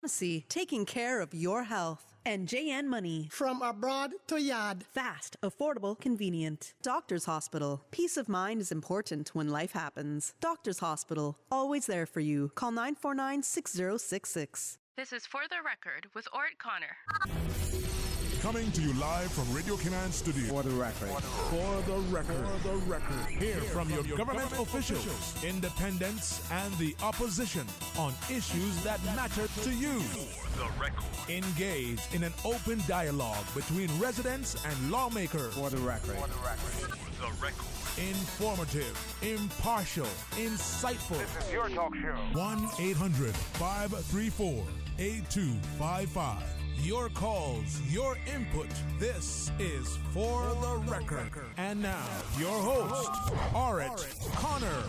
Pharmacy, taking care of your health. And JN Money. From abroad to yard. Fast, affordable, convenient. Doctor's Hospital. Peace of mind is important when life happens. Doctor's Hospital. Always there for you. Call 949-6066. This is For the Record with Ort Connor. Coming to you live from Radio Cayman Studio. For the record. For the record. For the record. Hear from your government officials, independents, and the opposition on issues that matter to you. For the record. Engage in an open dialogue between residents and lawmakers. For the record. For the record. For the record. Informative, impartial, insightful. This is your talk show. 1-800-534-8255. Your calls, your input. This is For the Record. And now, your host, Ort Connor.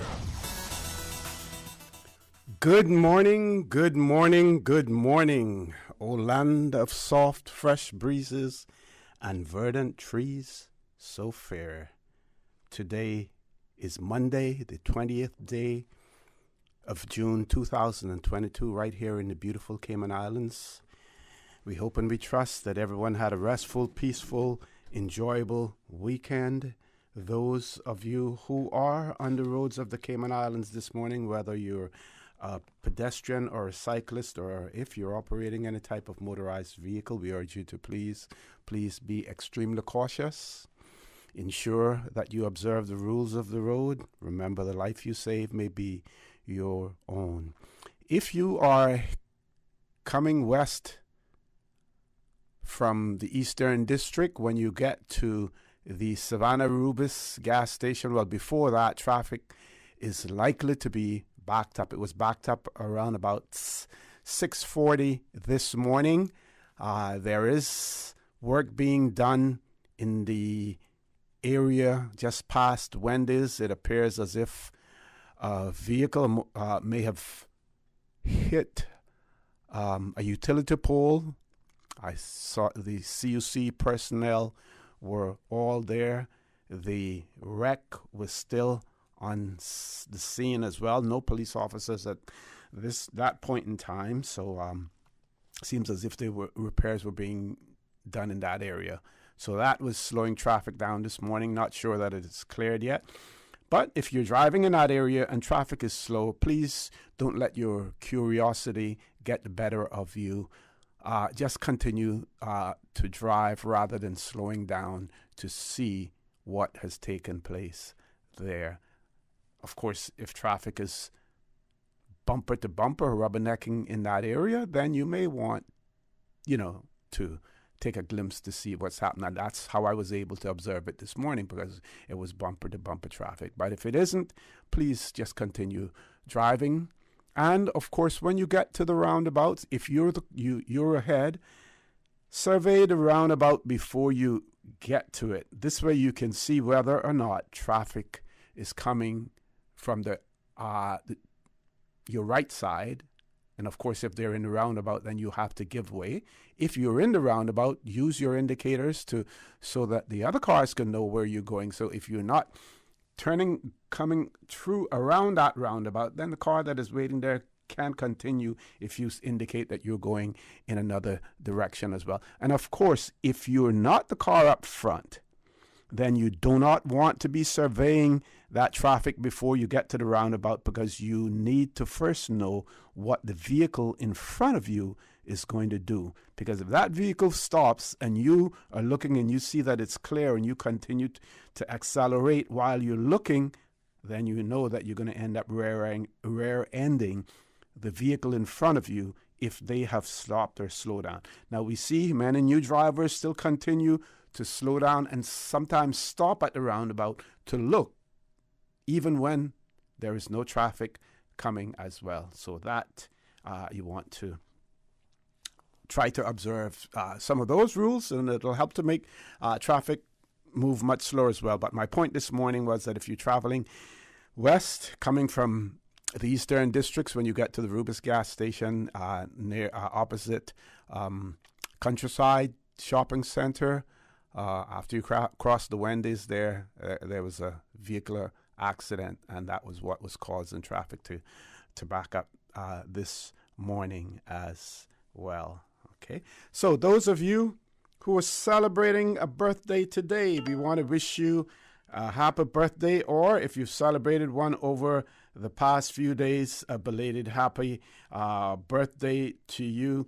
Good morning, good morning, good morning, O land of soft, fresh breezes and verdant trees so fair. Today is Monday, the 20th day of June 2022, right here in the beautiful Cayman Islands. We hope and we trust that everyone had a restful, peaceful, enjoyable weekend. Those of you who are on the roads of the Cayman Islands this morning, whether you're a pedestrian or a cyclist, or if you're operating any type of motorized vehicle, we urge you to please be extremely cautious. Ensure that you observe the rules of the road. Remember, the life you save may be your own. If you are coming west from the Eastern District, when you get to the Savannah Rubis gas station, well, before that, traffic is likely to be backed up. It was backed up around about 6:40 this morning. There is work being done in the area just past Wendy's. It appears as if a vehicle may have hit a utility pole. I saw the CUC personnel were all there. The wreck was still on the scene as well. No police officers at that point in time. So seems as if repairs were being done in that area. So that was slowing traffic down this morning. Not sure that it is cleared yet. But if you're driving in that area and traffic is slow, please don't let your curiosity get the better of you. Just continue to drive rather than slowing down to see what has taken place there. Of course, if traffic is bumper to bumper, rubbernecking in that area, then you may want, to take a glimpse to see what's happening. And that's how I was able to observe it this morning, because it was bumper to bumper traffic. But if it isn't, please just continue driving. And of course, when you get to the roundabouts, if you're ahead, survey the roundabout before you get to it. This way you can see whether or not traffic is coming from your right side. And of course, if they're in the roundabout, then you have to give way. If you're in the roundabout, use your indicators so that the other cars can know where you're going. So if you're not coming through around that roundabout, then the car that is waiting there can continue if you indicate that you're going in another direction as well. And of course, if you're not the car up front, then you do not want to be surveying that traffic before you get to the roundabout, because you need to first know what the vehicle in front of you is going to do. Because if that vehicle stops and you are looking and you see that it's clear and you continue to accelerate while you're looking, then you know that you're going to end up rear-ending the vehicle in front of you if they have stopped or slowed down. Now we see many new drivers still continue to slow down and sometimes stop at the roundabout to look, even when there is no traffic coming as well. So that you want to try to observe some of those rules, and it'll help to make traffic move much slower as well. But my point this morning was that if you're traveling west, coming from the Eastern Districts, when you get to the Rubis gas station near opposite Countryside Shopping Center, after you cross the Wendy's there was a vehicular accident, and that was what was causing traffic to back up this morning as well. Okay. So those of you who are celebrating a birthday today, we want to wish you a happy birthday, or if you've celebrated one over the past few days, a belated happy birthday to you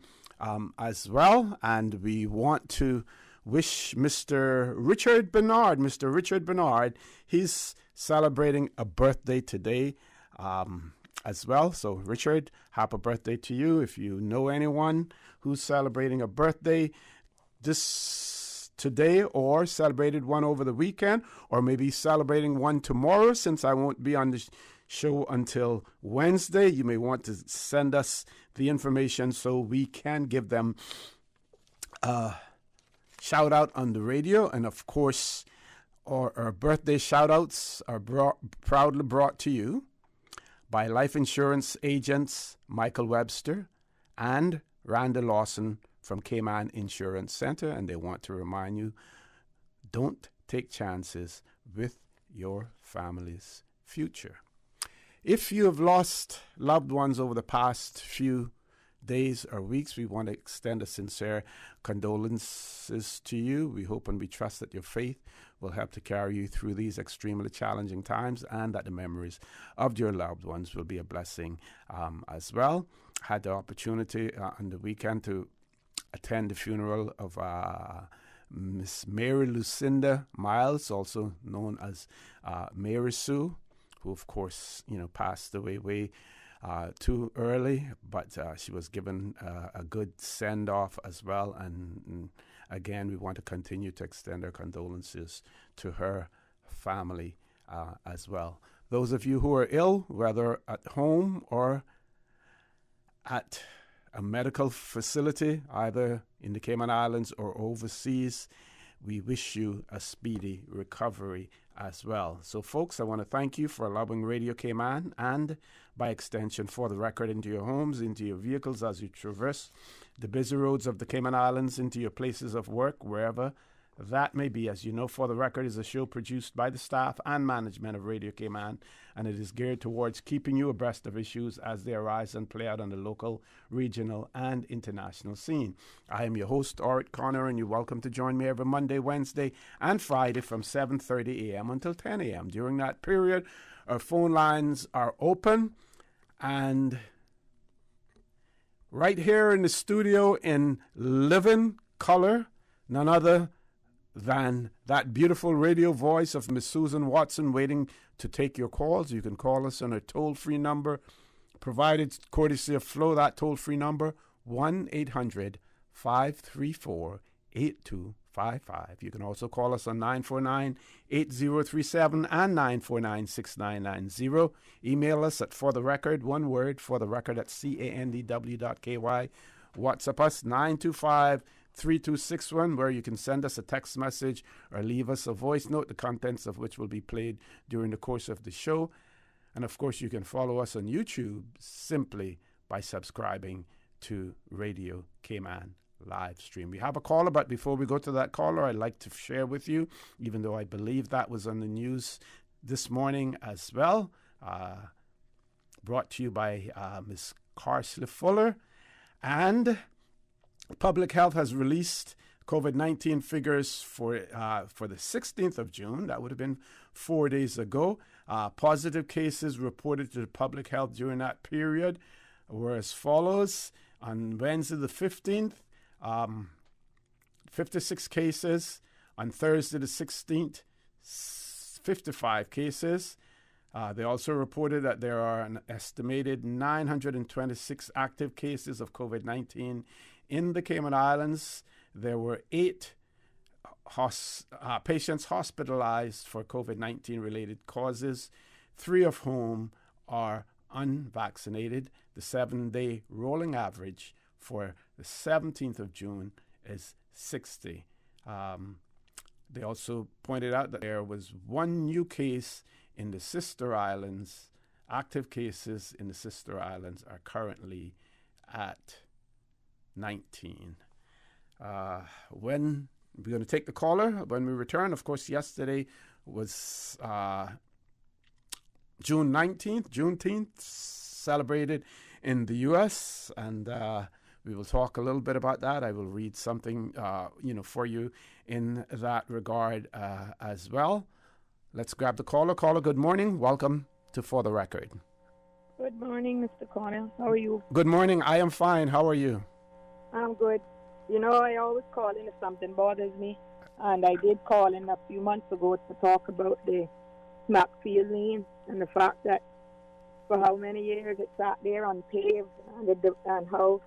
as well. And we want to wish Mr. Richard Bernard, he's celebrating a birthday today as well. So Richard, happy birthday to you. If you know anyone who's celebrating a birthday this today, or celebrated one over the weekend, or maybe celebrating one tomorrow, since I won't be on the show until Wednesday, you may want to send us the information so we can give them a shout out on the radio. And of course, our birthday shout outs are proudly brought to you by life insurance agents Michael Webster and Randall Lawson from Cayman Insurance Center. And they want to remind you, don't take chances with your family's future. If you have lost loved ones over the past few days or weeks, we want to extend a sincere condolences to you. We hope and we trust that your faith will help to carry you through these extremely challenging times, and that the memories of your loved ones will be a blessing as well. Had the opportunity on the weekend to attend the funeral of Miss Mary Lucinda Miles, also known as Mary Sue, who of course passed away way too early, but she was given a good send-off as well. And again, we want to continue to extend our condolences to her family as well. Those of you who are ill, whether at home or at a medical facility, either in the Cayman Islands or overseas, we wish you a speedy recovery as well. So, folks, I want to thank you for allowing Radio Cayman, and by extension For the Record, into your homes, into your vehicles as you traverse the busy roads of the Cayman Islands, into your places of work, wherever that may be. As you know, For the Record is a show produced by the staff and management of Radio Cayman, and it is geared towards keeping you abreast of issues as they arise and play out on the local, regional, and international scene. I am your host, Art Connor, and you're welcome to join me every Monday, Wednesday, and Friday from 7:30 a.m. until 10 a.m. During that period, our phone lines are open, and right here in the studio in living color, none other than that beautiful radio voice of Miss Susan Watson, waiting to take your calls. You can call us on a toll-free number provided courtesy of Flo. That toll-free number, 1-800-534-8255. You can also call us on 949-8037 and 949-6990. Email us at fortherecord, one word, fortherecord at candw.ky. WhatsApp us 925-3261, where you can send us a text message or leave us a voice note, the contents of which will be played during the course of the show. And of course, you can follow us on YouTube simply by subscribing to Radio Cayman live stream. We have a caller, but before we go to that caller, I'd like to share with you, even though I believe that was on the news this morning as well, brought to you by Ms. Carsley Fuller. And Public Health has released COVID-19 figures for the 16th of June. That would have been 4 days ago. Positive cases reported to the Public Health during that period were as follows. On Wednesday the 15th, 56 cases. On Thursday the 16th, 55 cases. They also reported that there are an estimated 926 active cases of COVID-19 in the Cayman Islands. There were 8 patients hospitalized for COVID-19 related causes, 3 of whom are unvaccinated. The 7-day rolling average for the 17th of June is 60. They also pointed out that there was 1 new case in the sister islands. Active cases in the sister islands are currently at 19. When we're going to take the caller when we return. Of course, yesterday was Juneteenth, celebrated in the U.S., and we will talk a little bit about that. I will read something, for you in that regard as well. Let's grab the caller. Caller, good morning. Welcome to For the Record. Good morning, Mr. Connell. How are you? Good morning. I am fine. How are you? I'm good. I always call in if something bothers me. And I did call in a few months ago to talk about the Smackfield Lane and the fact that for how many years it sat there unpaved and how,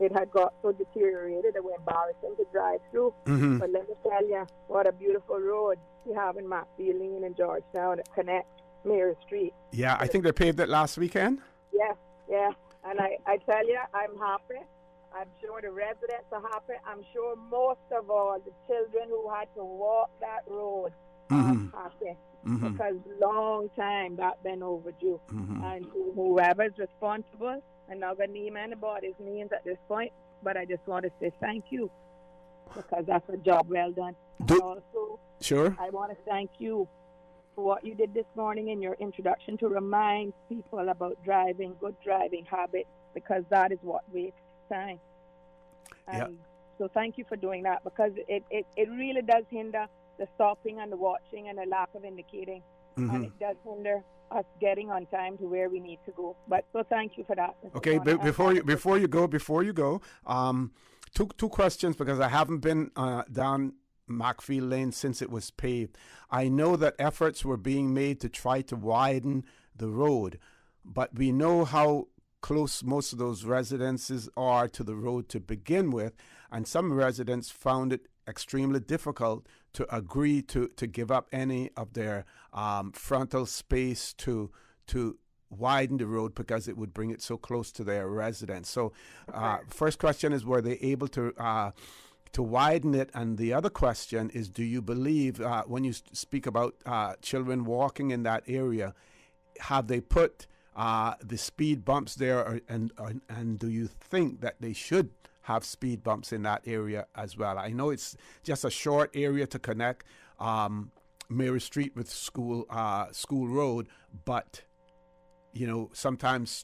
it had got so deteriorated it was embarrassing to drive through. Mm-hmm. But let me tell you, what a beautiful road you have in Smackfield Lane in Georgetown that connects Mary Street. Yeah, I think they paved it last weekend. Yeah. And I tell you, I'm happy. I'm sure the residents are happy. I'm sure most of all the children who had to walk that road are happy. Mm-hmm. Because long time that's been overdue. Mm-hmm. And whoever's responsible, I'm not going to name anybody's names at this point, but I just want to say thank you because that's a job well done. And also, sure. I want to thank you for what you did this morning in your introduction to remind people about good driving habits, because that is what wastes time. And so thank you for doing that, because it really does hinder the stopping and the watching and the lack of indicating. Mm-hmm. And it does hinder us getting on time to where we need to go. But so thank you for that. Okay, before you go, two questions, because I haven't been down Smackfield Lane since it was paved. I know that efforts were being made to try to widen the road, but we know how close most of those residences are to the road to begin with, and some residents found it extremely difficult to agree to give up any of their frontal space to widen the road because it would bring it so close to their residence. So first question is, were they able to widen it? And the other question is, do you believe when you speak about children walking in that area, have they put the speed bumps there, and do you think that they should have speed bumps in that area as well? I know it's just a short area to connect Mary Street with School Road, but sometimes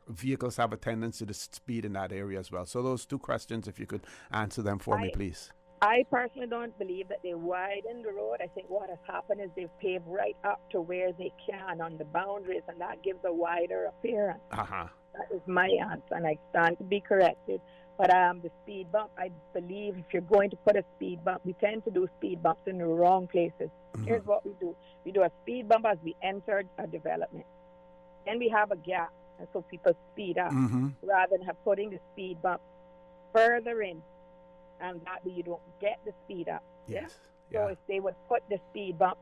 vehicles have a tendency to speed in that area as well. So those two questions, if you could answer them for me, please. I personally don't believe that they widened the road. I think what has happened is they've paved right up to where they can on the boundaries, and that gives a wider appearance. Uh-huh. That is my answer, and I stand to be corrected. But the speed bump, I believe if you're going to put a speed bump, we tend to do speed bumps in the wrong places. Mm-hmm. Here's what we do. We do a speed bump as we enter a development. Then we have a gap, and so people speed up, rather than putting the speed bump further in, and that way you don't get the speed up. Yes. Yeah? So if they would put the speed bump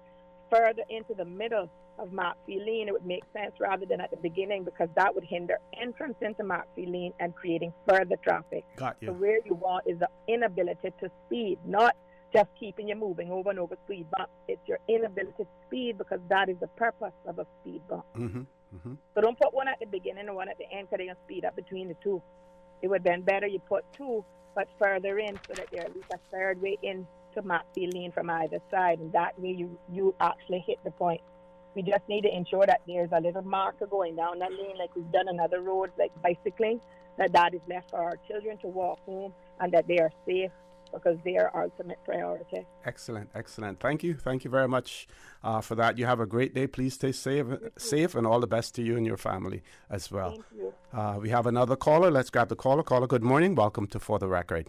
further into the middle of Smackfield Lane, it would make sense rather than at the beginning, because that would hinder entrance into Smackfield Lane and creating further traffic. Got you. So where you want is the inability to speed, not just keeping you moving over and over speed bump. It's your inability to speed, because that is the purpose of a speed bump. Mm-hmm. Mm-hmm. So don't put one at the beginning and one at the end, because they're going to speed up between the two. It would have been better you put two, but further in, so that they're at least a third way in to Smackfield Lane from either side, and that way you actually hit the point. We just need to ensure that there's a little marker going down that lane, like we've done on other roads, like bicycling, that is left for our children to walk home, and that they are safe, because they are our ultimate priority. Excellent. Thank you very much for that. You have a great day. Please stay safe, and all the best to you and your family as well. Thank you. We have another caller. Let's grab the caller. Caller, good morning. Welcome to For the Record.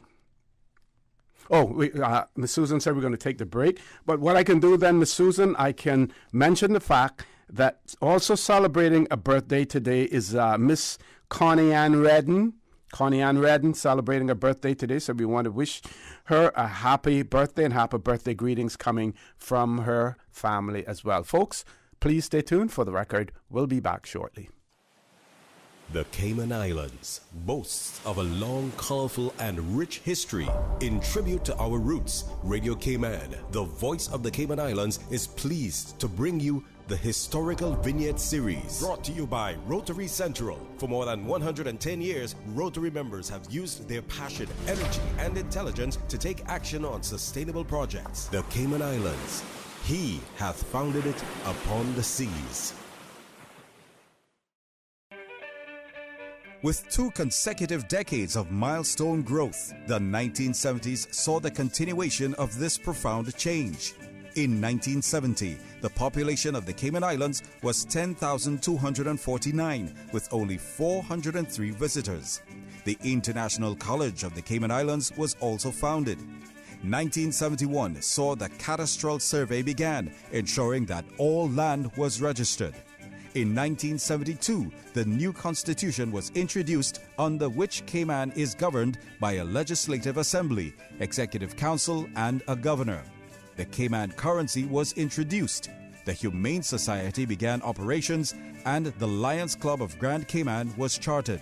Miss Susan said we're going to take the break. But what I can do then, Miss Susan, I can mention the fact that also celebrating a birthday today is Miss Connie Ann Redden. Connie Ann Redden celebrating a birthday today, so we want to wish her a happy birthday and happy birthday greetings coming from her family as well. Folks, please stay tuned. For the Record, we'll be back shortly. The Cayman Islands boasts of a long, colorful, and rich history. In tribute to our roots, Radio Cayman, the voice of the Cayman Islands, is pleased to bring you the Historical Vignette Series, brought to you by Rotary Central. For more than 110 years, Rotary members have used their passion, energy, and intelligence to take action on sustainable projects. The Cayman Islands, He hath founded it upon the seas. With 2 consecutive decades of milestone growth, the 1970s saw the continuation of this profound change. In 1970, the population of the Cayman Islands was 10,249, with only 403 visitors. The International College of the Cayman Islands was also founded. 1971 saw the cadastral survey began, ensuring that all land was registered. In 1972, the new constitution was introduced, under which Cayman is governed by a legislative assembly, executive council, and a governor. The Cayman currency was introduced. The Humane Society began operations, and the Lions Club of Grand Cayman was chartered.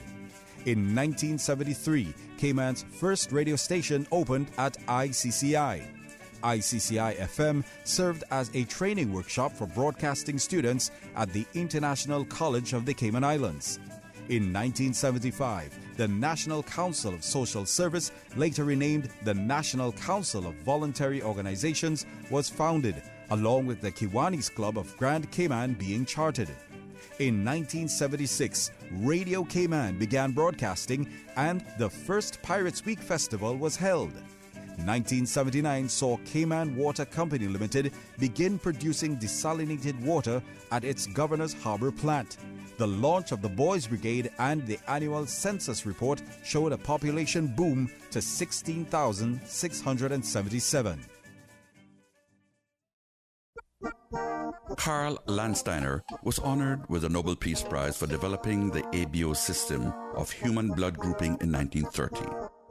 In 1973, Cayman's first radio station opened at ICCI. ICCI FM served as a training workshop for broadcasting students at the International College of the Cayman Islands. In 1975, the National Council of Social Service, later renamed the National Council of Voluntary Organizations, was founded, along with the Kiwanis Club of Grand Cayman being chartered. In 1976, Radio Cayman began broadcasting, and the first Pirates Week Festival was held. 1979 saw Cayman Water Company Limited begin producing desalinated water at its Governor's Harbor plant. The launch of the Boys Brigade and the annual census report showed a population boom to 16,677. Karl Landsteiner was honored with the Nobel Peace Prize for developing the ABO system of human blood grouping in 1930.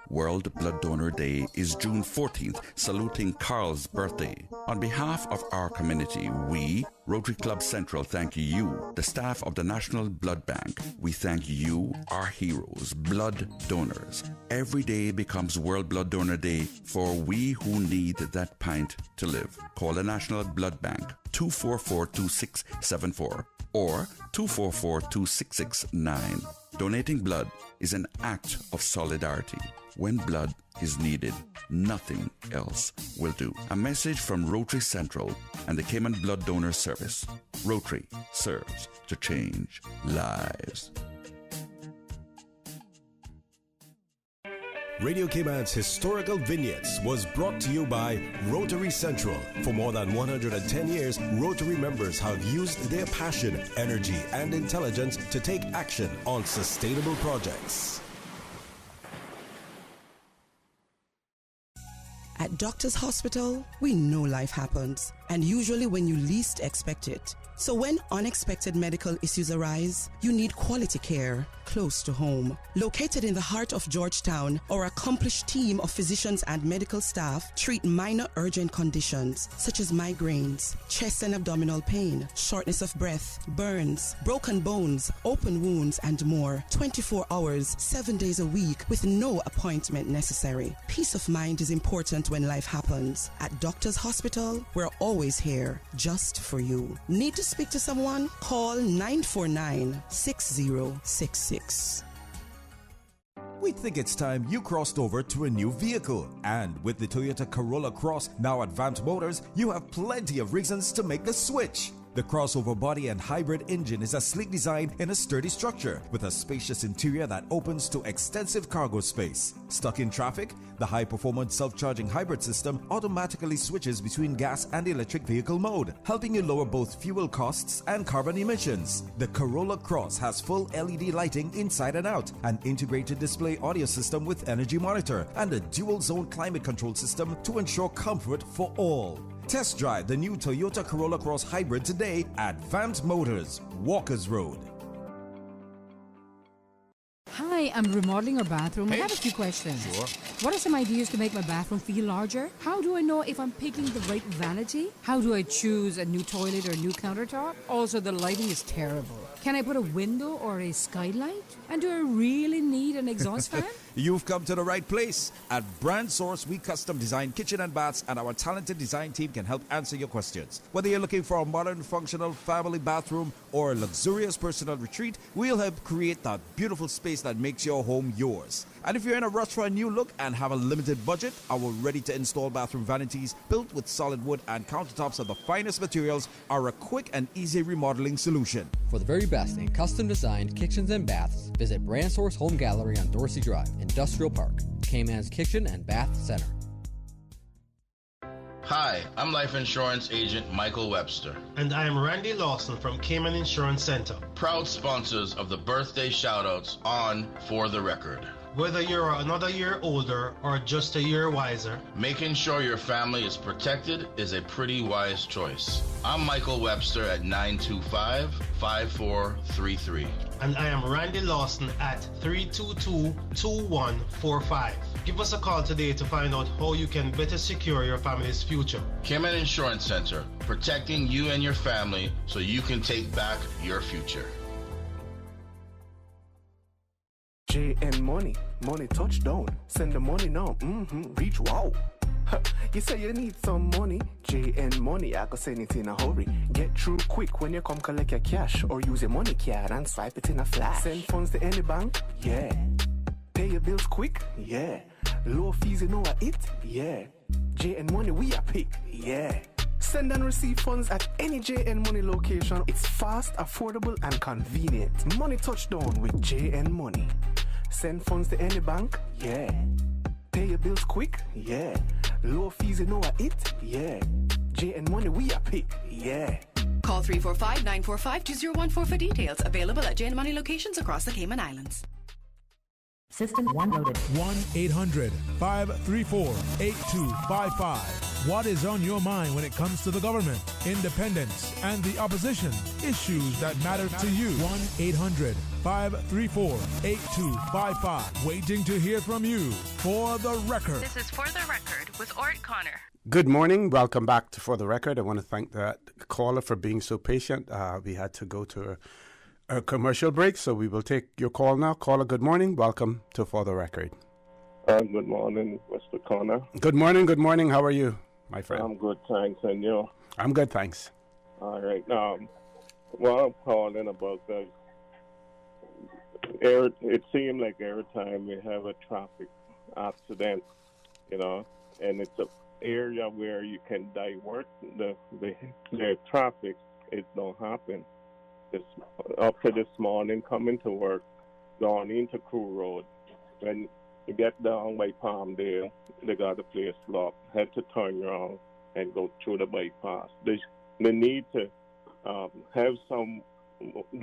World Blood Donor Day is June 14th, saluting Karl's birthday. On behalf of our community, we, Rotary Club Central, thank you, the staff of the National Blood Bank. We thank you, our heroes, blood donors. Every day becomes World Blood Donor Day for we who need that pint to live. Call the National Blood Bank 244-2674 or 244-2669. Donating blood is an act of solidarity. When blood is needed, nothing else will do. A message from Rotary Central and the Cayman Blood Donor Service. Rotary serves to change lives. Radio Cayman's historical vignettes was brought to you by Rotary Central. For more than 110 years, Rotary members have used their passion, energy, and intelligence to take action on sustainable projects. At Doctors Hospital, we know life happens, and usually when you least expect it. So when unexpected medical issues arise, you need quality care close to home. Located in the heart of Georgetown, our accomplished team of physicians and medical staff treat minor urgent conditions such as migraines, chest and abdominal pain, shortness of breath, burns, broken bones, open wounds, and more. 24 hours, 7 days a week with no appointment necessary. Peace of mind is important when life happens. At Doctors Hospital, we're always here just for you. Need to speak to someone? Call 949-6066. We think it's time you crossed over to a new vehicle. And with the Toyota Corolla Cross now at Vant Motors, you have plenty of reasons to make the switch. The crossover body and hybrid engine is a sleek design in a sturdy structure with a spacious interior that opens to extensive cargo space. Stuck in traffic? The high-performance self-charging hybrid system automatically switches between gas and electric vehicle mode, helping you lower both fuel costs and carbon emissions. The Corolla Cross has full LED lighting inside and out, an integrated display audio system with energy monitor, and a dual-zone climate control system to ensure comfort for all. Test drive the new Toyota Corolla Cross Hybrid today at Vant Motors, Walkers Road. Hi, I'm remodeling our bathroom. I have a few questions. Sure. What are some ideas to make my bathroom feel larger? How do I know if I'm picking the right vanity? How do I choose a new toilet or a new countertop? Also, the lighting is terrible. Can I put a window or a skylight? And do I really need an exhaust fan? You've come to the right place. At Brand Source, we custom design kitchen and baths, and our talented design team can help answer your questions. Whether you're looking for a modern, functional family bathroom or a luxurious personal retreat, we'll help create that beautiful space that makes your home yours. And if you're in a rush for a new look and and have a limited budget, our ready-to-install bathroom vanities built with solid wood and countertops of the finest materials are a quick and easy remodeling solution. For the very best in custom-designed kitchens and baths, visit Brand Source Home Gallery on Dorsey Drive, Industrial Park, Cayman's Kitchen and Bath Center. Hi, I'm life insurance agent Michael Webster. And I am Randy Lawson from Cayman Insurance Center. Proud sponsors of the birthday shoutouts on For the Record. Whether you're another year older or just a year wiser, making sure your family is protected is a pretty wise choice. I'm Michael Webster at 925-5433. And I am Randy Lawson at 322-2145. Give us a call today to find out how you can better secure your family's future. Cayman Insurance Center, protecting you and your family so you can take back your future. JN Money, money touchdown. Send the money now. Reach wow. You say you need some money. JN Money, I can send it in a hurry. Get through quick when you come collect your cash or use your money card and swipe it in a flash. Send funds to any bank, yeah. Pay your bills quick, yeah. Low fees, you know what it, yeah. JN Money, we are pick, yeah. Send and receive funds at any JN Money location. It's fast, affordable, and convenient. Money touchdown with JN Money. Send funds to any bank, yeah. Pay your bills quick, yeah. Low fees, you know what it, yeah. JN Money, we are pick, yeah. Call 345-945-2014 for details. Available at JN Money locations across the Cayman Islands. System 1 loaded. 1-800-534-8255. What is on your mind when it comes to the government, independence, and the opposition? Issues that matter to you. 1-800-534-8255. Waiting to hear from you. For the Record. This is For the Record with Ort Connor. Good morning. Welcome back to For the Record. I want to thank that caller for being so patient. We had to go to a commercial break, so we will take your call now. Caller, good morning. Welcome to For the Record. Good morning, Mr. Connor. Good morning. Good morning. How are you, my friend? I'm good, thanks. And you? I'm good, thanks. All right. Well, I'm calling about the it seems like every time we have a traffic accident, and it's an area where you can divert the traffic, it don't happen. Up to this morning, coming to work, going into Crew Road. When you get down by Palmdale, they got the place locked. Had to turn around and go through the bypass. They need to have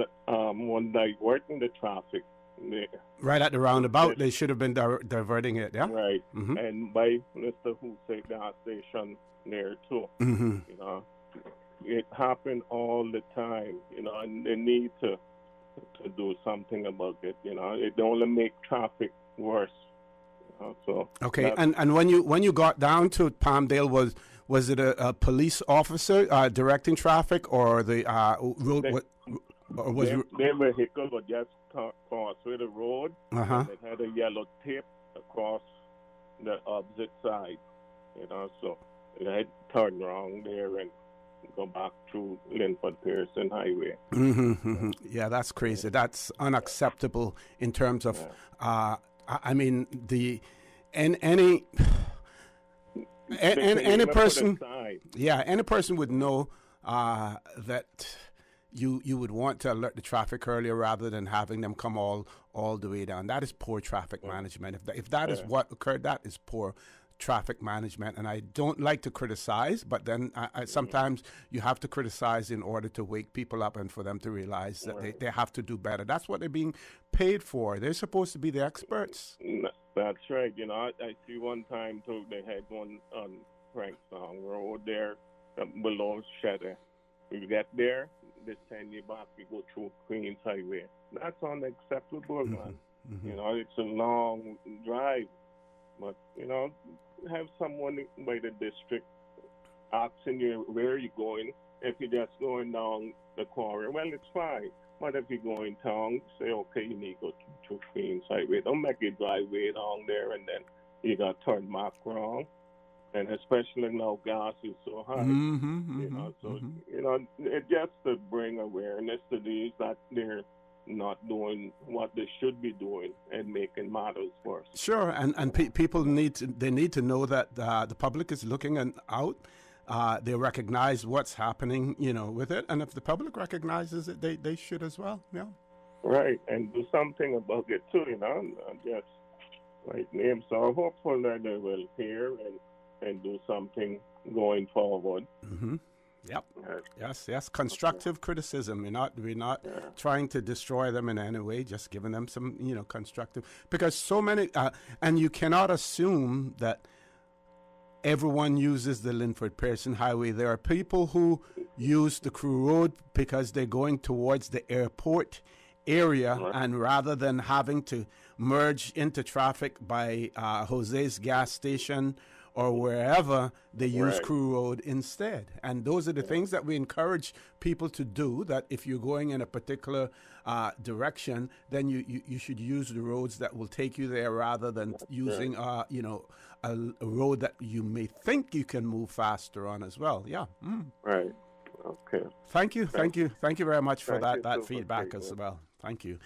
one diverting the traffic there. Right at the roundabout, they should have been diverting it, yeah? Right. Mm-hmm. And by Mr. Hussein gas station there too. Mm-hmm. It happened all the time, and they need to do something about it. It only make traffic worse. So okay, and when you got down to Palmdale, was it a police officer directing traffic, or the road? Their vehicle was just crossed with the road. Uh-huh. They had a yellow tape across the opposite side. So they had to turn around there and go back through Linford Pearson Highway. Mm-hmm, mm-hmm. Yeah, that's crazy. That's unacceptable in terms of, any person. Yeah, any person would know that you would want to alert the traffic earlier rather than having them come all the way down. That is poor traffic management. If that is what occurred, that is poor traffic management, and I don't like to criticize, but then sometimes you have to criticize in order to wake people up and for them to realize that they have to do better. That's what they're being paid for. They're supposed to be the experts. That's right. I see one time too, they had one on Franksong Road there below Cheddar. You get there, they send you back, you go through Queens Highway. That's unacceptable, man. Mm-hmm. It's a long drive. But, have someone by the district asking you where you're going. If you're just going down the quarry, well, it's fine. But if you're going down, say, okay, you need to go to Queens Highway. Don't make you drive way down there and then you got to turn back wrong. And especially now gas is so high. Mm-hmm, mm-hmm, it's just to bring awareness to these that they're not doing what they should be doing and making matters worse. Sure, and people need to know that the public is looking out. They recognize what's happening, with it, and if the public recognizes it, they should as well. Yeah. Right, and do something about it too, just like name. So hopeful that they will hear and do something going forward. Mm-hmm. Yep. Yes. Constructive criticism. We're not trying to destroy them in any way. Just giving them some, constructive. Because so many, and you cannot assume that everyone uses the Linford Pearson Highway. There are people who use the Crew Road because they're going towards the airport area, and rather than having to merge into traffic by Jose's gas station or wherever, they use Crew Road instead. And those are the things that we encourage people to do, that if you're going in a particular direction, then you should use the roads that will take you there rather than using a road that you may think you can move faster on as well. Yeah. Right. Okay. Thank you very much for that feedback as well. Thank you.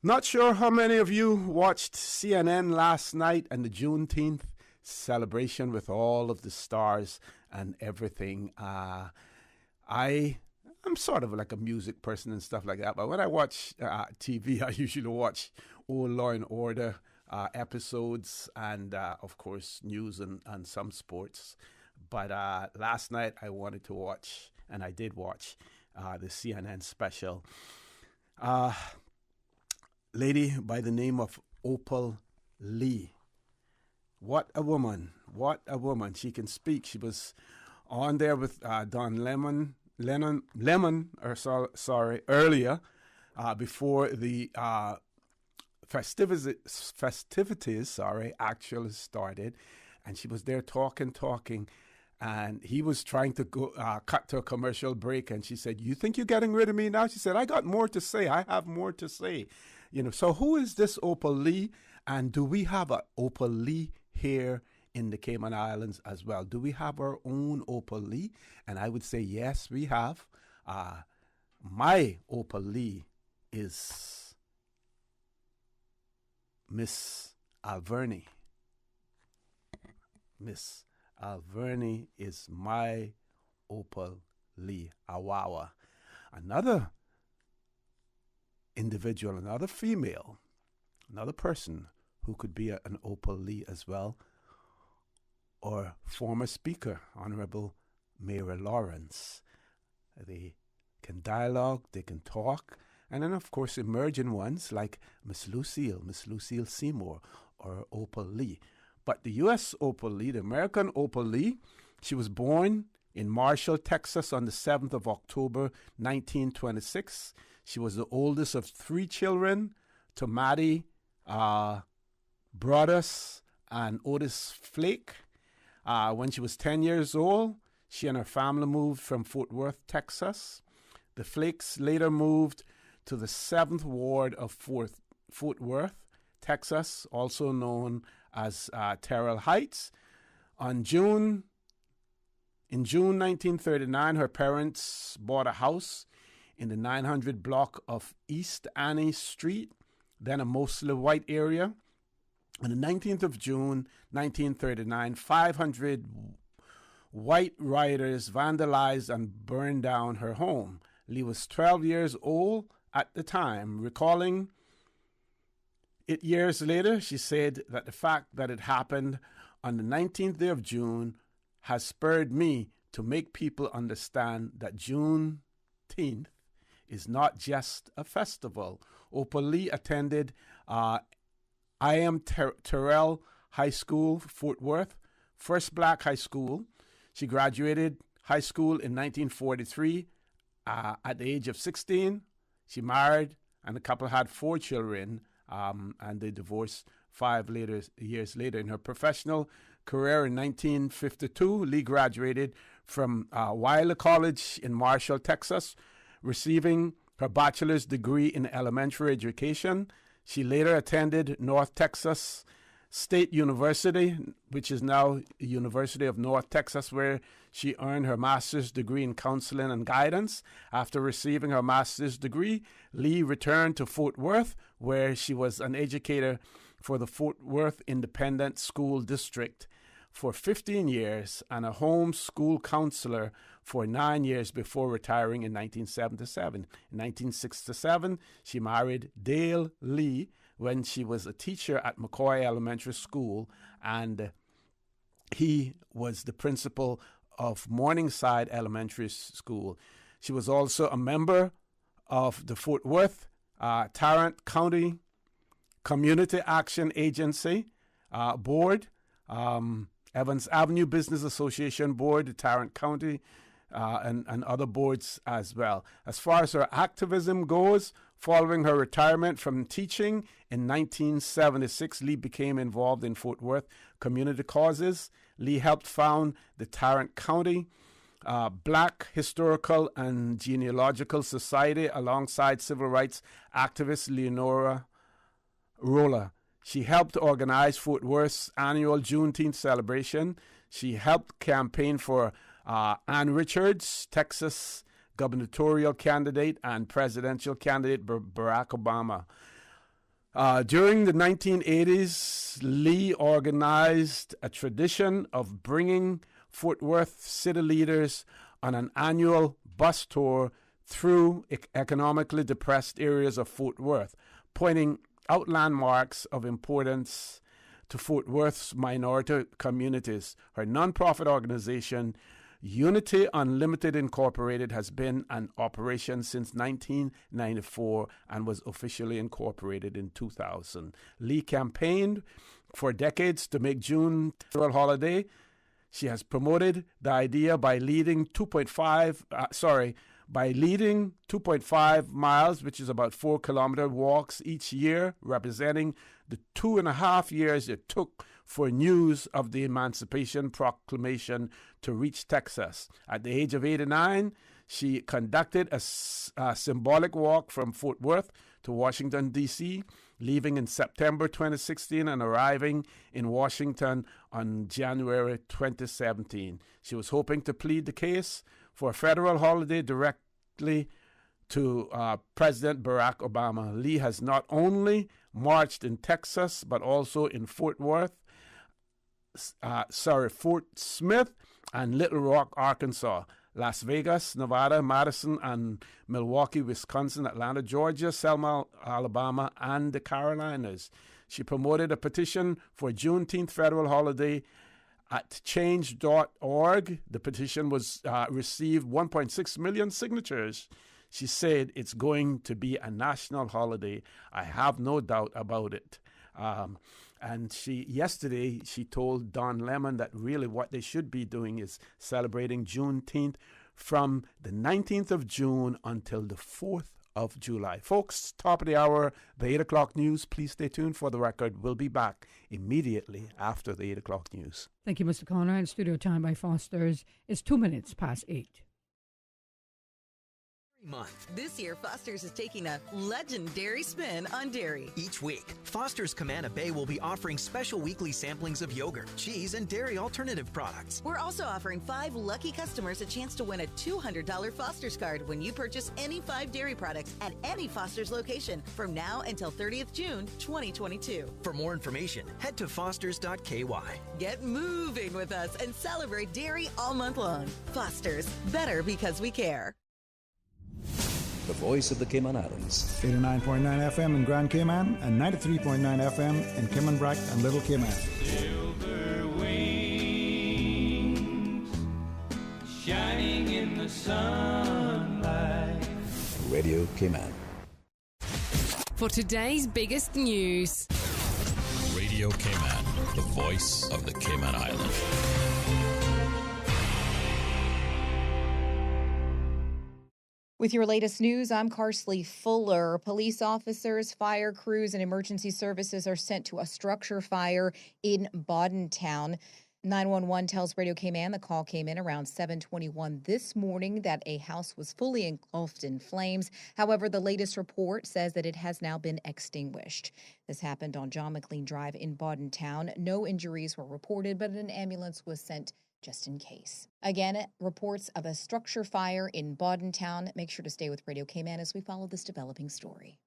Not sure how many of you watched CNN last night and the Juneteenth celebration with all of the stars and everything. I'm sort of like a music person and stuff like that, but when I watch TV, I usually watch old Law and Order episodes and, of course, news and some sports. But last night I wanted to watch, and I did watch, the CNN special. Lady by the name of Opal Lee. What a woman. What a woman. She can speak. She was on there with Don Lemon, earlier, before the festivities, actually started. And she was there talking. And he was trying to go cut to a commercial break. And she said, "You think you're getting rid of me now?" She said, "I got more to say. I have more to say." So who is this Opal Lee? And do we have a Opal Lee here in the Cayman Islands as well? Do we have our own Opal Lee? And I would say, yes, we have. My Opal Lee is Miss Alverny. Miss Alverny is my Opal Lee Awawa. Another individual, another female, another person who could be an Opal Lee as well, or former Speaker, Honorable Mayor Lawrence. They can dialogue, they can talk, and then, of course, emerging ones like Miss Lucille Seymour, or Opal Lee. But the U.S. Opal Lee, the American Opal Lee, she was born in Marshall, Texas on the 7th of October, 1926. She was the oldest of 3 children to Maddie Broadus and Otis Flake. When she was 10 years old, she and her family moved from Fort Worth, Texas. The Flakes later moved to the 7th Ward of Fort Worth, Texas, also known as Terrell Heights. In June 1939, her parents bought a house in the 900 block of East Annie Street, then a mostly white area. On the 19th of June, 1939, 500 white rioters vandalized and burned down her home. Lee was 12 years old at the time. Recalling it years later, she said that the fact that it happened on the 19th day of June has spurred me to make people understand that Juneteenth is not just a festival. Opal Lee attended Terrell High School, Fort Worth, first black high school. She graduated high school in 1943 at the age of 16. She married, and the couple had 4 children, and they divorced 5 years later. In her professional career in 1952, Lee graduated from Weiler College in Marshall, Texas, receiving her bachelor's degree in elementary education. She later attended North Texas State University, which is now University of North Texas, where she earned her master's degree in counseling and guidance. After receiving her master's degree, Lee returned to Fort Worth, where she was an educator for the Fort Worth Independent School District for 15 years and a home school counselor for 9 years before retiring in 1977. In 1967, she married Dale Lee when she was a teacher at McCoy Elementary School, and he was the principal of Morningside Elementary School. She was also a member of the Fort Worth Tarrant County Community Action Agency Board, Evans Avenue Business Association Board, the Tarrant County, and other boards as well. As far as her activism goes, following her retirement from teaching in 1976, Lee became involved in Fort Worth community causes. Lee helped found the Tarrant County Black Historical and Genealogical Society alongside civil rights activist Leonora Rolla. She helped organize Fort Worth's annual Juneteenth celebration. She helped campaign for Ann Richards, Texas gubernatorial candidate and presidential candidate Barack Obama. During the 1980s, Lee organized a tradition of bringing Fort Worth city leaders on an annual bus tour through economically depressed areas of Fort Worth, pointing out landmarks of importance to Fort Worth's minority communities. Her nonprofit organization, Unity Unlimited Incorporated, has been in operation since 1994 and was officially incorporated in 2000. Lee campaigned for decades to make June a federal holiday. She has promoted the idea by leading 2.5 miles, which is about 4-kilometer walks each year, representing the 2.5 years it took for news of the Emancipation Proclamation to reach Texas. At the age of 89, she conducted a symbolic walk from Fort Worth to Washington, D.C., leaving in September 2016 and arriving in Washington on January 2017. She was hoping to plead the case for a federal holiday directly to President Barack Obama. Lee has not only marched in Texas, but also in Fort Smith and Little Rock, Arkansas, Las Vegas, Nevada, Madison, and Milwaukee, Wisconsin, Atlanta, Georgia, Selma, Alabama, and the Carolinas. She promoted a petition for Juneteenth federal holiday at change.org. The petition was received 1.6 million signatures. She said, "It's going to be a national holiday. I have no doubt about it." And yesterday she told Don Lemon that really what they should be doing is celebrating Juneteenth from the 19th of June until the 4th of July. Folks, top of the hour, the 8 o'clock news. Please stay tuned for the record. We'll be back immediately after the 8 o'clock news. Thank you, Mr. Connor. And studio time by Foster's is 2 minutes past 8. Month. This year, Foster's is taking a legendary spin on dairy. Each week, Foster's Camana Bay will be offering special weekly samplings of yogurt, cheese, and dairy alternative products. We're also offering 5 lucky customers a chance to win a $200 Foster's card when you purchase any 5 dairy products at any Foster's location from now until 30th June 2022. For more information, head to fosters.ky. Get moving with us and celebrate dairy all month long. Foster's, better because we care. The voice of the Cayman Islands. 89.9 FM in Grand Cayman and 93.9 FM in Cayman Brac and Little Cayman. Silver wings shining in the sunlight. Radio Cayman. For today's biggest news. Radio Cayman, the voice of the Cayman Islands. With your latest news, I'm Carsley Fuller. Police officers, fire crews, and emergency services are sent to a structure fire in Boddentown. 911 tells Radio Cayman the call came in around 7:21 this morning that a house was fully engulfed in flames. However, the latest report says that it has now been extinguished. This happened on John McLean Drive in Boddentown. No injuries were reported, but an ambulance was sent just in case. Again, reports of a structure fire in Boddentown. Make sure to stay with Radio Cayman as we follow this developing story.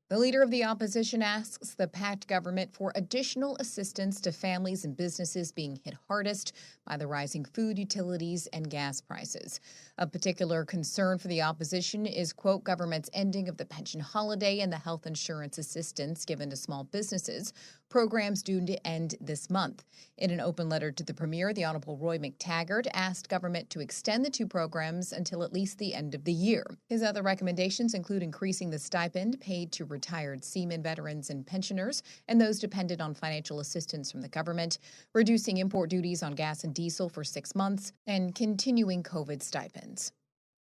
The leader of the opposition asks the packed government for additional assistance to families and businesses being hit hardest by the rising food, utilities, and gas prices. A particular concern for the opposition is, quote, government's ending of the pension holiday and the health insurance assistance given to small businesses, programs due to end this month. In an open letter to the Premier, the Honourable Roy McTaggart asked government to extend the two programs until at least the end of the year. His other recommendations include increasing the stipend paid to retired seamen, veterans, and pensioners, and those dependent on financial assistance from the government, reducing import duties on gas and diesel for 6 months, and continuing COVID stipends.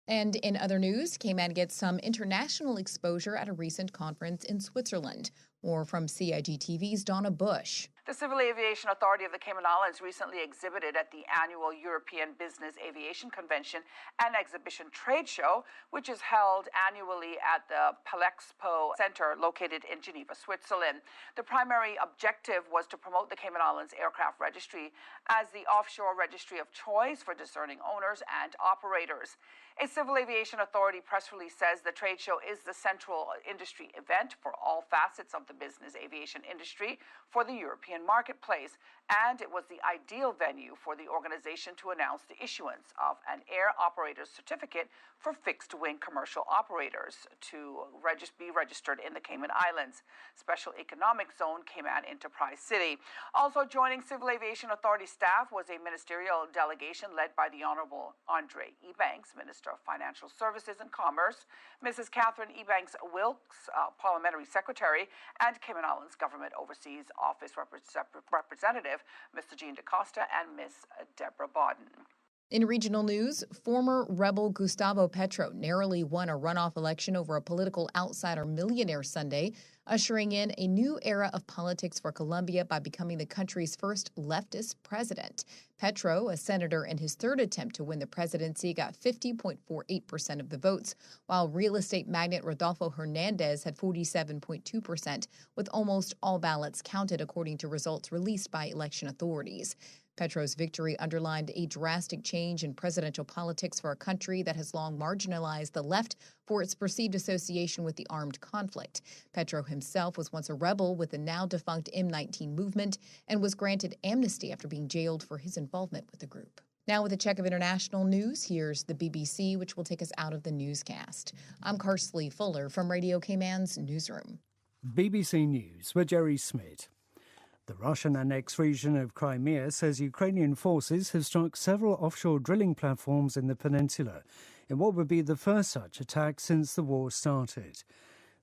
And in other news, Cayman gets some international exposure at a recent conference in Switzerland. More from CIG-TV's Donna Bush. The Civil Aviation Authority of the Cayman Islands recently exhibited at the annual European Business Aviation Convention and Exhibition Trade Show, which is held annually at the Palexpo Center located in Geneva, Switzerland. The primary objective was to promote the Cayman Islands Aircraft Registry as the offshore registry of choice for discerning owners and operators. A Civil Aviation Authority press release says the trade show is the central industry event for all facets of the business aviation industry for the European marketplace, and it was the ideal venue for the organization to announce the issuance of an air operator's certificate for fixed-wing commercial operators to be registered in the Cayman Islands, Special Economic Zone, Cayman Enterprise City. Also joining Civil Aviation Authority staff was a ministerial delegation led by the Honourable Andre Ebanks, Minister of Financial Services and Commerce, Mrs. Catherine Ebanks-Wilkes, Parliamentary Secretary, and Cayman Islands Government Overseas Office Representative, Mr. Jean DaCosta, and Ms. Deborah Bodden. In regional news, former rebel Gustavo Petro narrowly won a runoff election over a political outsider millionaire Sunday, ushering in a new era of politics for Colombia by becoming the country's first leftist president. Petro, a senator in his third attempt to win the presidency, got 50.48% of the votes, while real estate magnate Rodolfo Hernandez had 47.2%, with almost all ballots counted according to results released by election authorities. Petro's victory underlined a drastic change in presidential politics for a country that has long marginalized the left for its perceived association with the armed conflict. Petro himself was once a rebel with the now-defunct M19 movement and was granted amnesty after being jailed for his involvement with the group. Now with a check of international news, here's the BBC, which will take us out of the newscast. I'm Karsley Fuller from Radio Cayman's newsroom. BBC News with Jerry Smith. The Russian-annexed region of Crimea says Ukrainian forces have struck several offshore drilling platforms in the peninsula in what would be the first such attack since the war started.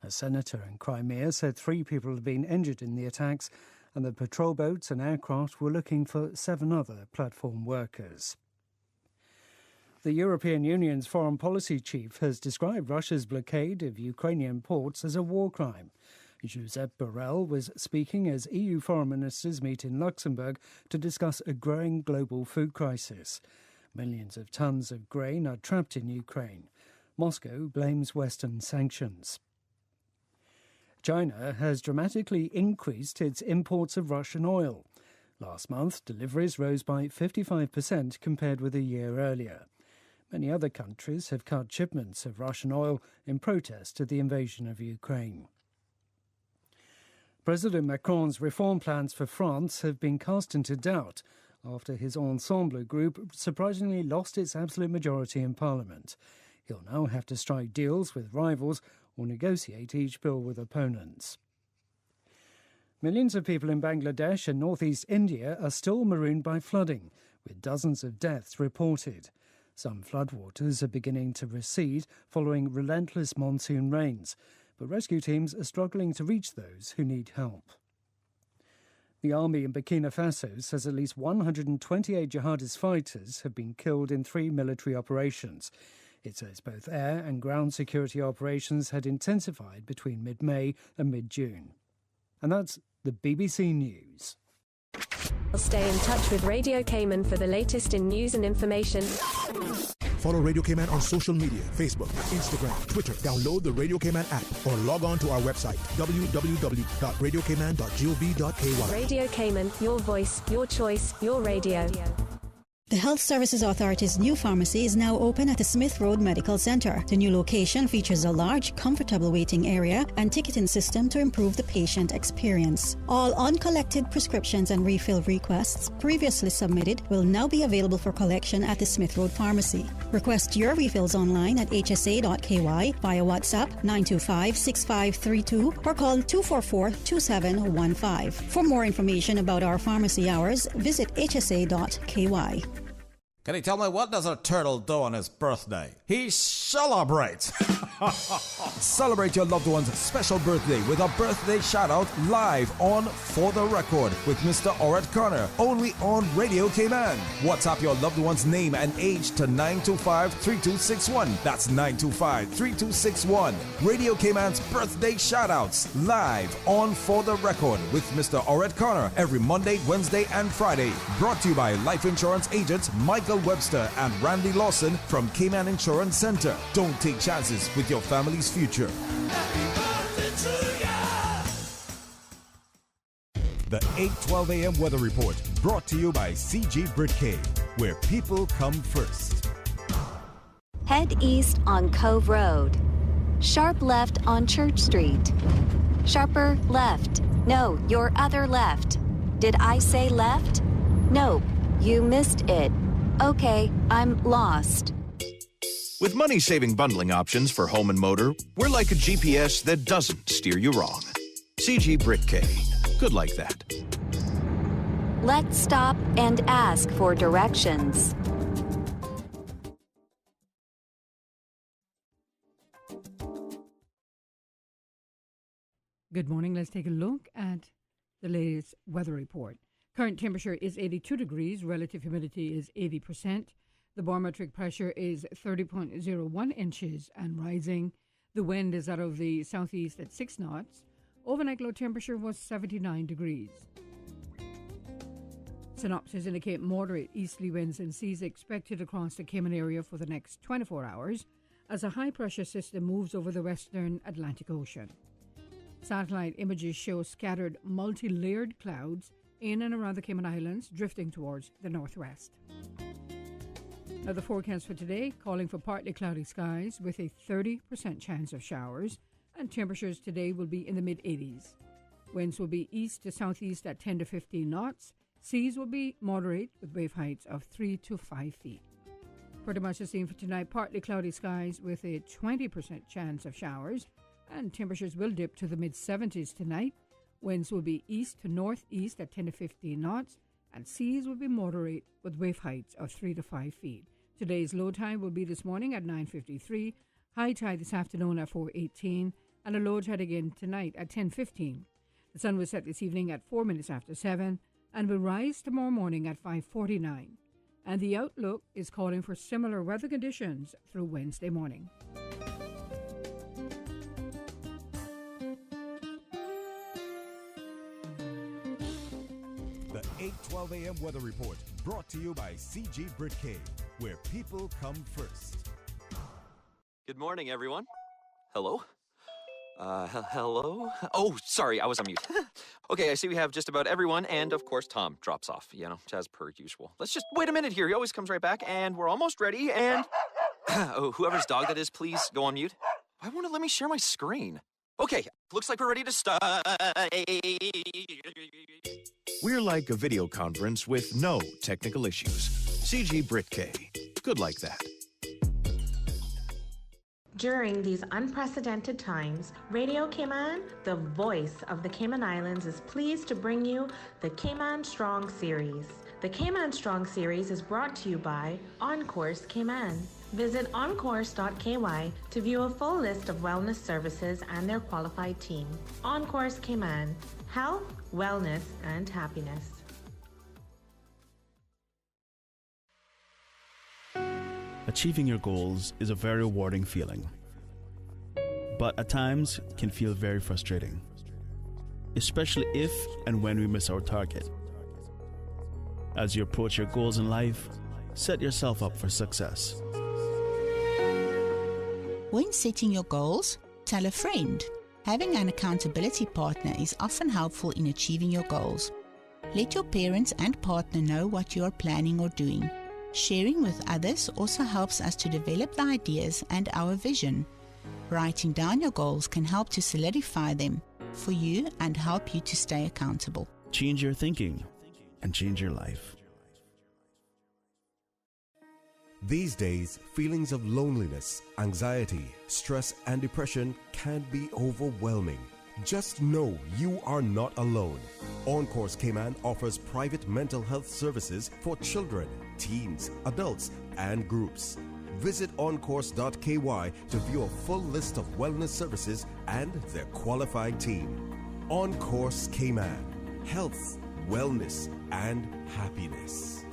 A senator in Crimea said 3 people had been injured in the attacks and that patrol boats and aircraft were looking for 7 other platform workers. The European Union's foreign policy chief has described Russia's blockade of Ukrainian ports as a war crime. Josep Borrell was speaking as EU foreign ministers meet in Luxembourg to discuss a growing global food crisis. Millions of tons of grain are trapped in Ukraine. Moscow blames Western sanctions. China has dramatically increased its imports of Russian oil. Last month, deliveries rose by 55% compared with a year earlier. Many other countries have cut shipments of Russian oil in protest to the invasion of Ukraine. President Macron's reform plans for France have been cast into doubt after his Ensemble group surprisingly lost its absolute majority in Parliament. He'll now have to strike deals with rivals or negotiate each bill with opponents. Millions of people in Bangladesh and northeast India are still marooned by flooding, with dozens of deaths reported. Some floodwaters are beginning to recede following relentless monsoon rains, but rescue teams are struggling to reach those who need help. The army in Burkina Faso says at least 128 jihadist fighters have been killed in 3 military operations. It says both air and ground security operations had intensified between mid-May and mid-June. And that's the BBC News. Stay in touch with Radio Cayman for the latest in news and information. Follow Radio Cayman on social media, Facebook, Instagram, Twitter. Download the Radio Cayman app or log on to our website, www.radiocayman.gov.ky. Radio Cayman, your voice, your choice, your radio. The Health Services Authority's new pharmacy is now open at the Smith Road Medical Center. The new location features a large, comfortable waiting area and ticketing system to improve the patient experience. All uncollected prescriptions and refill requests previously submitted will now be available for collection at the Smith Road Pharmacy. Request your refills online at hsa.ky via WhatsApp 925-6532 or call 244-2715. For more information about our pharmacy hours, visit hsa.ky. Can you tell me what does a turtle do on his birthday? He celebrates. Celebrate your loved one's special birthday with a birthday shout-out live on For the Record with Mr. Oret Connor, only on Radio Cayman. WhatsApp your loved one's name and age to 925-3261. That's 925-3261. Radio Cayman's birthday shout-outs live on For the Record with Mr. Oret Connor every Monday, Wednesday, and Friday. Brought to you by life insurance agents Michael Webster and Randy Lawson from Cayman Insurance Center. Don't take chances with your family's future. The 8:12 a.m. weather report brought to you by CG Britcay, where people come first. Head east on Cove Road. Sharp left on Church Street. Sharper left. No, your other left. Did I say left? Nope, you missed it. Okay, I'm lost. With money-saving bundling options for home and motor, we're like a GPS that doesn't steer you wrong. CG Britcay. Good like that. Let's stop and ask for directions. Good morning. Let's take a look at the latest weather report. Current temperature is 82 degrees. Relative humidity is 80%. The barometric pressure is 30.01 inches and rising. The wind is out of the southeast at 6 knots. Overnight low temperature was 79 degrees. Synopsis indicate moderate easterly winds and seas expected across the Cayman area for the next 24 hours as a high-pressure system moves over the western Atlantic Ocean. Satellite images show scattered multi-layered clouds in and around the Cayman Islands, drifting towards the northwest. Now the forecast for today, calling for partly cloudy skies with a 30% chance of showers, and temperatures today will be in the mid-80s. Winds will be east to southeast at 10 to 15 knots. Seas will be moderate with wave heights of 3 to 5 feet. Pretty much the same for tonight, partly cloudy skies with a 20% chance of showers, and temperatures will dip to the mid-70s tonight. Winds will be east to northeast at 10 to 15 knots, and seas will be moderate with wave heights of 3 to 5 feet. Today's low tide will be this morning at 9:53, high tide this afternoon at 4:18, and a low tide again tonight at 10:15. The sun will set this evening at 4 minutes after 7 and will rise tomorrow morning at 5:49. And the outlook is calling for similar weather conditions through Wednesday morning. The 8:12 a.m. weather report brought to you by CG Britcay, where people come first. Good morning, everyone. Hello? Hello? Oh, sorry, I was on mute. Okay, I see we have just about everyone, and of course, Tom drops off, as per usual. Let's just wait a minute here. He always comes right back, and we're almost ready, and... oh, whoever's dog that is, please go on mute. Why won't it let me share my screen? Okay, looks like we're ready to start. We're like a video conference with no technical issues. CG Britcay. Good like that. During these unprecedented times, Radio Cayman, the voice of the Cayman Islands, is pleased to bring you the Cayman Strong Series. The Cayman Strong Series is brought to you by Encourse Cayman. Visit encourse.ky to view a full list of wellness services and their qualified team. Encourse Cayman, health, wellness, and happiness. Achieving your goals is a very rewarding feeling, but at times can feel very frustrating, especially if and when we miss our target. As you approach your goals in life, set yourself up for success. When setting your goals, tell a friend. Having an accountability partner is often helpful in achieving your goals. Let your parents and partner know what you are planning or doing. Sharing with others also helps us to develop the ideas and our vision. Writing down your goals can help to solidify them for you and help you to stay accountable. Change your thinking and change your life. These days, feelings of loneliness, anxiety, stress, and depression can be overwhelming. Just know you are not alone. On Course Cayman offers private mental health services for children, teens, adults, and groups. Visit oncourse.ky to view a full list of wellness services and their qualified team. On Course Cayman. Health, wellness, and happiness.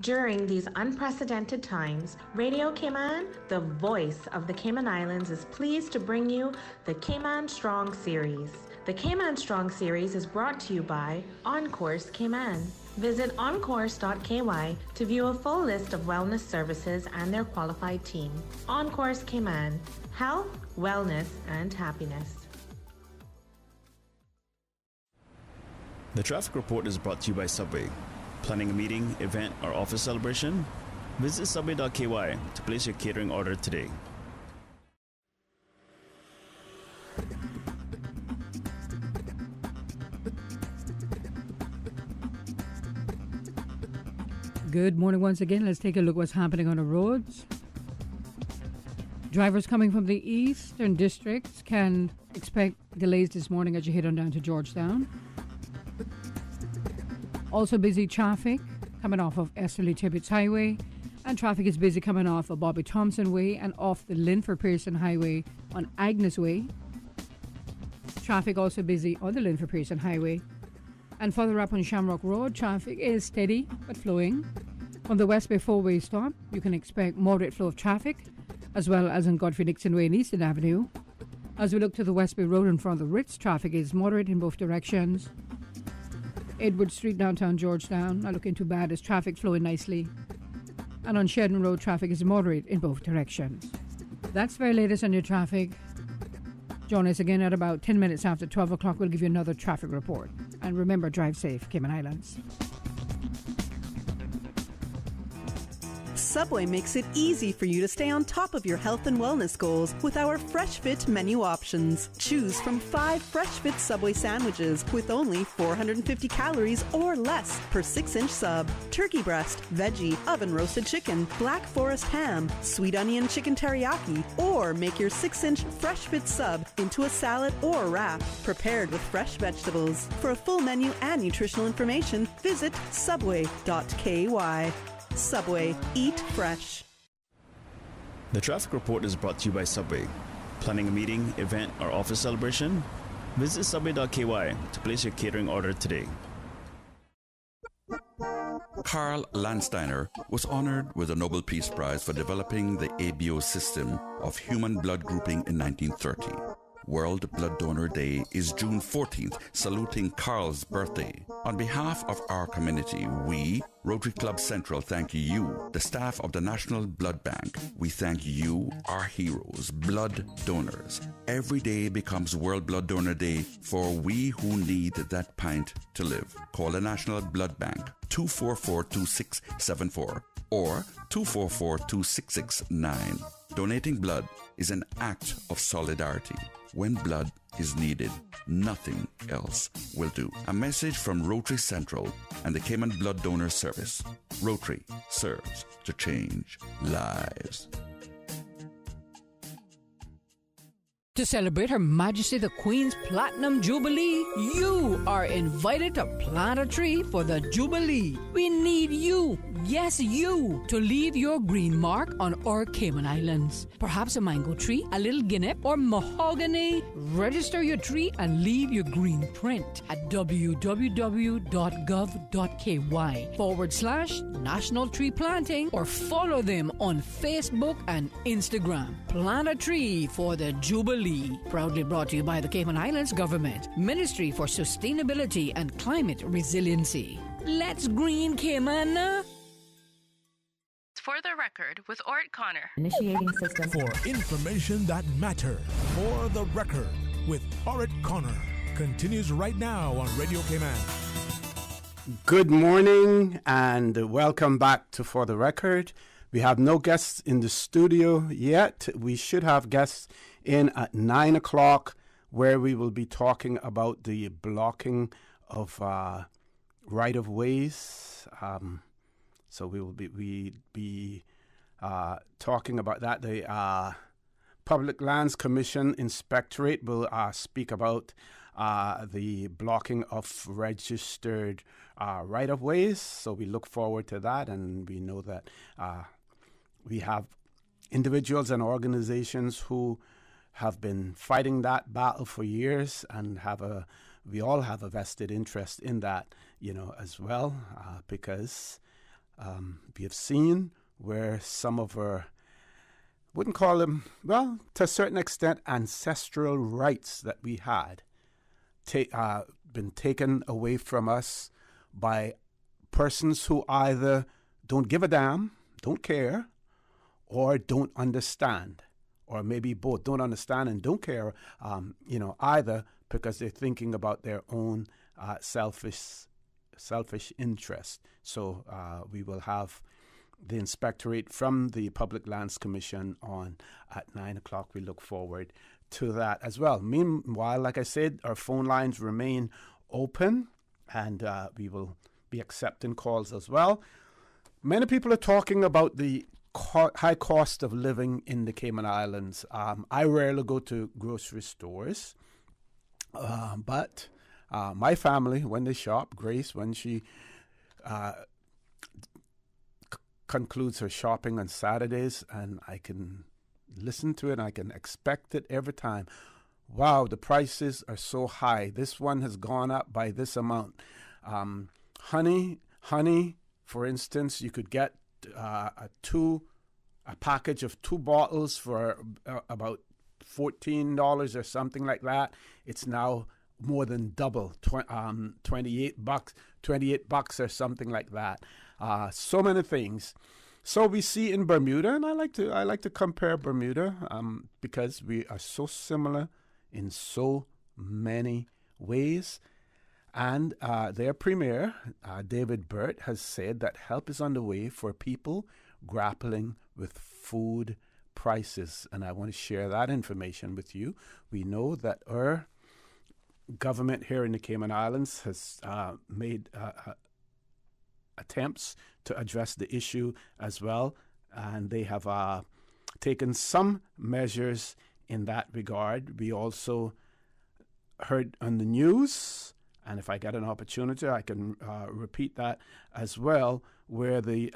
During these unprecedented times, Radio Cayman, the voice of the Cayman Islands, is pleased to bring you the Cayman Strong Series. The Cayman Strong Series is brought to you by On Course Cayman. Visit oncourse.ky to view a full list of wellness services and their qualified team. On Course Cayman, health, wellness, and happiness. The traffic report is brought to you by Subway. Planning a meeting, event, or office celebration? Visit subway.ky to place your catering order today. Good morning once again. Let's take a look what's happening on the roads. Drivers coming from the eastern districts can expect delays this morning as you head on down to Georgetown. Also busy traffic coming off of Esterly Tibbetts Highway, and traffic is busy coming off of Bobby Thompson Way and off the Linford Pearson Highway on Agnes Way. Traffic also busy on the Linford Pearson Highway. And further up on Shamrock Road, traffic is steady but flowing. On the West Bay 4-way stop, you can expect moderate flow of traffic, as well as on Godfrey Dixon Way and Eastern Avenue. As we look to the West Bay Road in front of the Ritz, traffic is moderate in both directions. Edward Street, downtown Georgetown, not looking too bad as traffic flowing nicely. And on Sheridan Road, traffic is moderate in both directions. That's very latest on your traffic. Join us again at about 10 minutes after 12 o'clock. We'll give you another traffic report. And remember, drive safe, Cayman Islands. Subway makes it easy for you to stay on top of your health and wellness goals with our Fresh Fit menu options. Choose from 5 Fresh Fit Subway sandwiches with only 450 calories or less per 6-inch sub. Turkey breast, veggie, oven roasted chicken, black forest ham, sweet onion chicken teriyaki, or make your 6-inch Fresh Fit sub into a salad or wrap prepared with fresh vegetables. For a full menu and nutritional information, visit subway.ky. Subway. Eat fresh. The traffic report is brought to you by Subway. Planning a meeting, event, or office celebration? Visit subway.ky to place your catering order today. Karl Landsteiner was honored with the Nobel Peace Prize for developing the ABO system of human blood grouping in 1930. World Blood Donor Day is June 14th, saluting Karl's birthday. On behalf of our community, we, Rotary Club Central, thank you, the staff of the National Blood Bank. We thank you, our heroes, blood donors. Every day becomes World Blood Donor Day for we who need that pint to live. Call the National Blood Bank 244-2674 or 244-2669. Donating blood is an act of solidarity. When blood is needed, nothing else will do. A message from Rotary Central and the Cayman Blood Donor Service. Rotary serves to change lives. To celebrate Her Majesty the Queen's Platinum Jubilee, you are invited to plant a tree for the Jubilee. We need you, yes you, to leave your green mark on our Cayman Islands. Perhaps a mango tree, a little guinea, or mahogany. Register your tree and leave your green print at www.gov.ky/National Tree Planting or follow them on Facebook and Instagram. Plant a tree for the Jubilee. Locally. Proudly brought to you by the Cayman Islands Government, Ministry for Sustainability and Climate Resiliency. Let's green Cayman! For the record, with Ort Connor. Initiating system. For information that matter. For the record, with Orit Connor. Continues right now on Radio Cayman. Good morning and welcome back to For the Record. We have no guests in the studio yet. We should have guests in at 9 o'clock where we will be talking about the blocking of right-of-ways. So we will be talking about that. The Public Lands Commission Inspectorate will speak about the blocking of registered right-of-ways. So we look forward to that, and we know that we have individuals and organizations who have been fighting that battle for years, and we all have a vested interest in that, as well, because we have seen where some of our, wouldn't call them, well, to a certain extent, ancestral rights that we had been taken away from us by persons who either don't give a damn, don't care, or don't understand, or maybe both, don't understand and don't care, either, because they're thinking about their own selfish interest. So we will have the inspectorate from the Public Lands Commission on at 9 o'clock. We look forward to that as well. Meanwhile, like I said, our phone lines remain open, and we will be accepting calls as well. Many people are talking about the high cost of living in the Cayman Islands. I rarely go to grocery stores, but my family, when they shop, Grace, when she concludes her shopping on Saturdays, and I can listen to it, and I can expect it every time. Wow, the prices are so high. This one has gone up by this amount. Honey, for instance, you could get a package of 2 bottles for about $14 or something like that. It's now more than double, $28 or something like that. So many things. So we see in Bermuda, and I like to compare Bermuda because we are so similar in so many ways. And their premier, David Burt, has said that help is on the way for people grappling with food prices. And I want to share that information with you. We know that our government here in the Cayman Islands has made attempts to address the issue as well. And they have taken some measures in that regard. We also heard on the news, and if I get an opportunity, I can repeat that as well, where the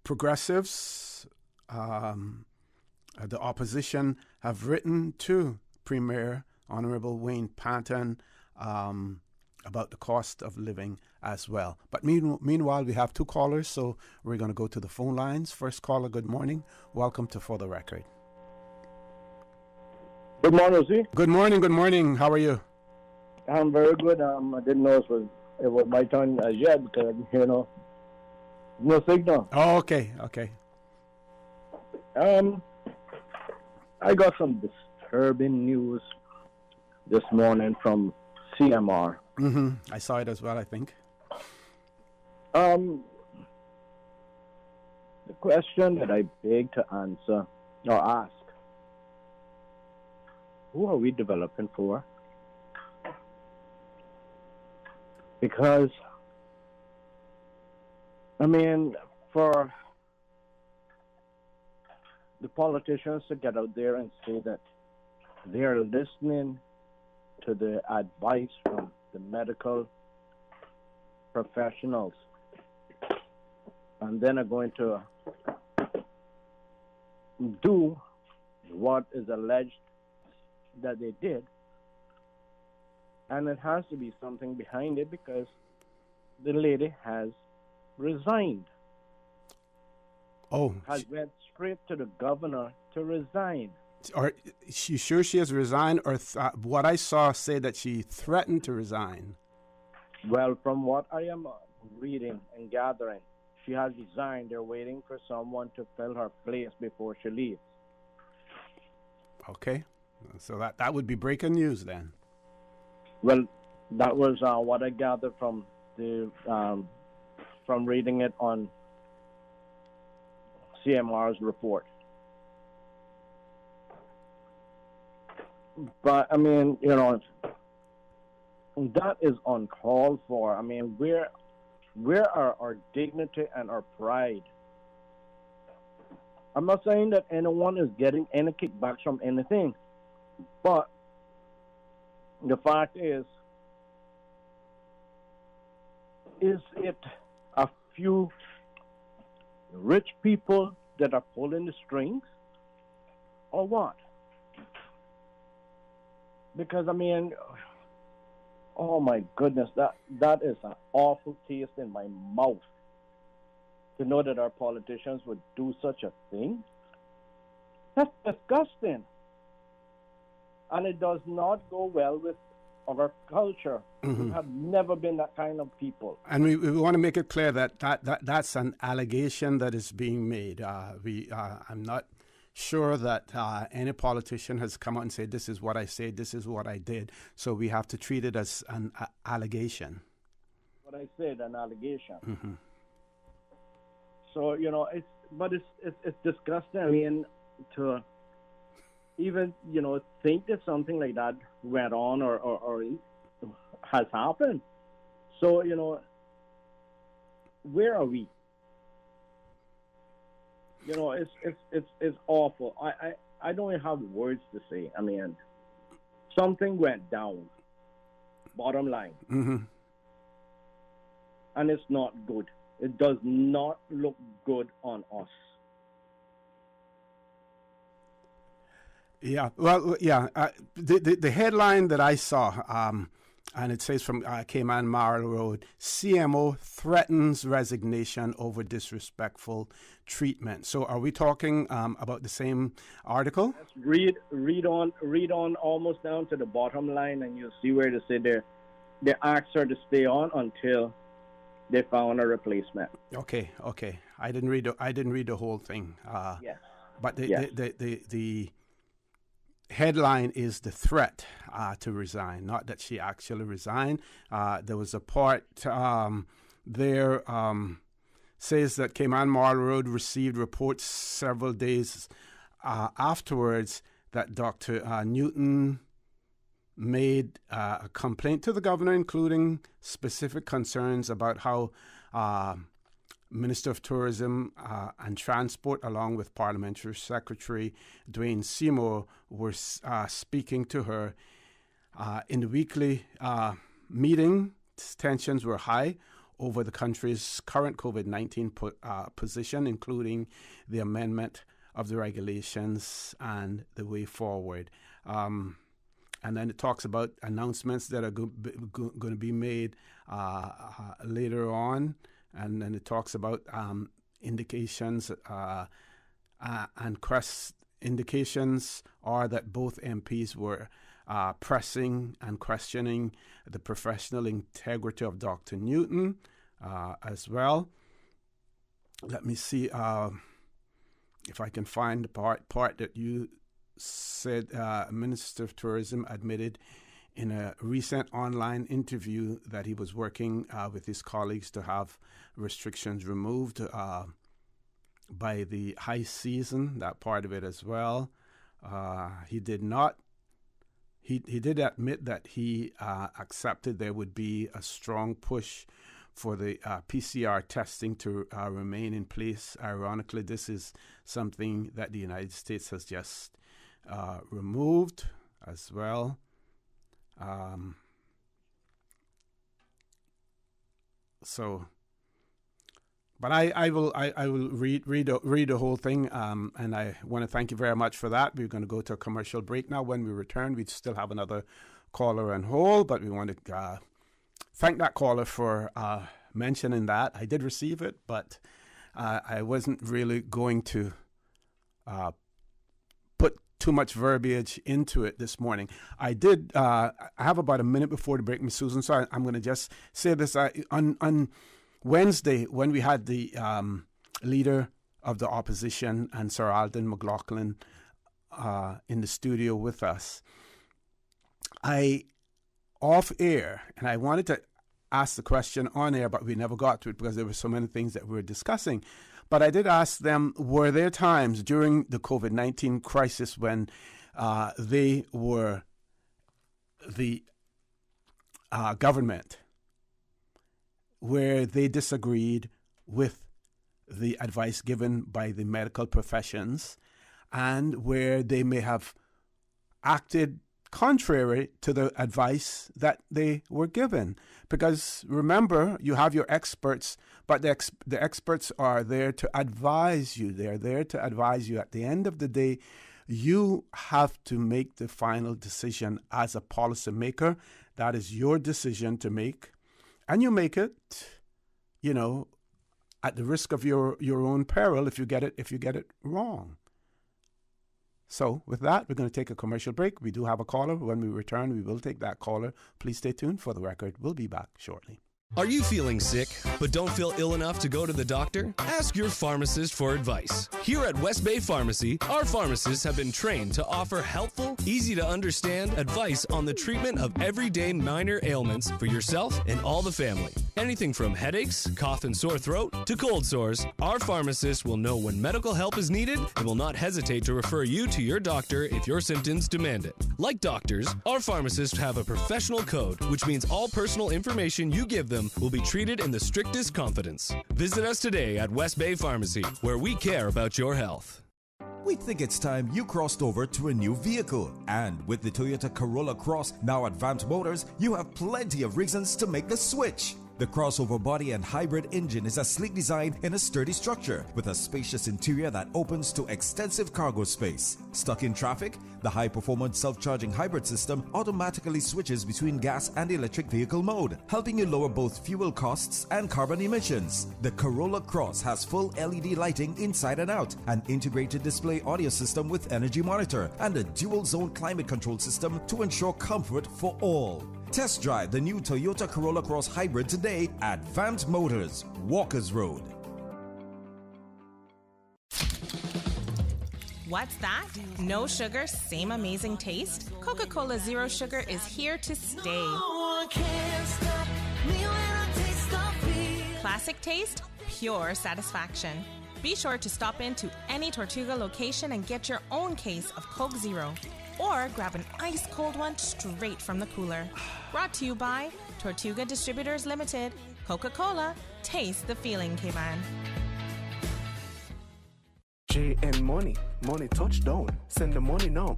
progressives, the opposition, have written to Premier Honorable Wayne Panton about the cost of living as well. But meanwhile, we have 2 callers, so we're going to go to the phone lines. First caller, good morning. Welcome to For the Record. Good morning, Ozzy. Good morning. How are you? I'm very good. I didn't know it was my turn as yet because, no signal. Oh, okay. I got some disturbing news this morning from CMR. Mm-hmm. I saw it as well, I think. The question that I beg to answer or ask, who are we developing for? Because, for the politicians to get out there and say that they're listening to the advice from the medical professionals and then are going to do what is alleged that they did, and it has to be something behind it because the lady has resigned. has went straight to the governor to resign. Are you sure she has resigned, or what I saw say that she threatened to resign? Well, from what I am reading and gathering, she has resigned. They're waiting for someone to fill her place before she leaves. Okay, so that would be breaking news then. Well, that was what I gathered from the from reading it on CMR's report. But I mean, that is uncalled for. I mean, where are our dignity and our pride? I'm not saying that anyone is getting any kickbacks from anything, but the fact is it a few rich people that are pulling the strings, or what? Because I mean, oh my goodness, that is an awful taste in my mouth to know that our politicians would do such a thing. That's disgusting. And it does not go well with our culture. We have never been that kind of people. And we want to make it clear that that's an allegation that is being made. I'm not sure that any politician has come out and said, this is what I said, this is what I did. So we have to treat it as an allegation. What I said, an allegation. So, it's disgusting. I mean, to even, think that something like that went on or has happened. So, where are we? It's awful. I don't even have words to say. I mean, something went down, bottom line. And it's not good. It does not look good on us. Yeah, well, yeah. The headline that I saw, and it says from Cayman Marl Road, CMO threatens resignation over disrespectful treatment. So are we talking about the same article? Let's read on almost down to the bottom line, and you'll see where they say they asked her to stay on until they found a replacement. Okay. I didn't read the whole thing. Yes. But the headline is the threat to resign, not that she actually resigned. There was a part there says that Cayman Marl Road received reports several days afterwards that Dr. Newton made a complaint to the governor, including specific concerns about how Minister of Tourism and Transport, along with Parliamentary Secretary Dwayne Seymour, were speaking to her. In the weekly meeting, tensions were high over the country's current COVID-19 position, including the amendment of the regulations and the way forward. And then it talks about announcements that are going to be made later on. And then it talks about indications and indications are that both MPs were pressing and questioning the professional integrity of Dr. Newton as well. Let me see if I can find the part that you said. Minister of Tourism admitted in a recent online interview that he was working with his colleagues to have restrictions removed by the high season, that part of it as well. He did not. He did admit that he accepted there would be a strong push for the PCR testing to remain in place. Ironically, this is something that the United States has just removed as well. But I will read the whole thing, and I want to thank you very much for that. We're going to go to a commercial break now. When we return, we still have another caller on hold, but we want to thank that caller for mentioning that. I did receive it, but I wasn't really going to put too much verbiage into it this morning. I did. I have about a minute before the break, Ms. Susan, so I'm going to just say this. On Wednesday, when we had the leader of the opposition and Sir Alden McLaughlin in the studio with us, off air, and I wanted to ask the question on air, but we never got to it because there were so many things that we were discussing. But I did ask them, were there times during the COVID-19 crisis when they were the government where they disagreed with the advice given by the medical professions and where they may have acted contrary to the advice that they were given? Because remember, you have your experts, but the experts are there to advise you. They're there to advise you. At the end of the day, you have to make the final decision as a policymaker. That is your decision to make. And you make it, at the risk of your own peril if you get it wrong. So with that, we're going to take a commercial break. We do have a caller. When we return, we will take that caller. Please stay tuned for the record. We'll be back shortly. Are you feeling sick but don't feel ill enough to go to the doctor? Ask your pharmacist for advice. Here at West Bay Pharmacy, our pharmacists have been trained to offer helpful, easy-to-understand advice on the treatment of everyday minor ailments for yourself and all the family. Anything from headaches, cough and sore throat, to cold sores, our pharmacists will know when medical help is needed and will not hesitate to refer you to your doctor if your symptoms demand it. Like doctors, our pharmacists have a professional code, which means all personal information you give them will be treated in the strictest confidence. Visit us today at West Bay Pharmacy, where we care about your health. We think it's time you crossed over to a new vehicle. And with the Toyota Corolla Cross now at Vant Motors, you have plenty of reasons to make the switch. The crossover body and hybrid engine is a sleek design in a sturdy structure with a spacious interior that opens to extensive cargo space. Stuck in traffic? The high-performance self-charging hybrid system automatically switches between gas and electric vehicle mode, helping you lower both fuel costs and carbon emissions. The Corolla Cross has full LED lighting inside and out, an integrated display audio system with energy monitor, and a dual-zone climate control system to ensure comfort for all. Test drive the new Toyota Corolla Cross Hybrid today at Vant Motors, Walkers Road. What's that? No sugar, same amazing taste? Coca-Cola Zero Sugar is here to stay. Classic taste, pure satisfaction. Be sure to stop into any Tortuga location and get your own case of Coke Zero. Or grab an ice-cold one straight from the cooler. Brought to you by Tortuga Distributors Limited. Coca-Cola, taste the feeling, Cayman. JN money touchdown. Send the money now,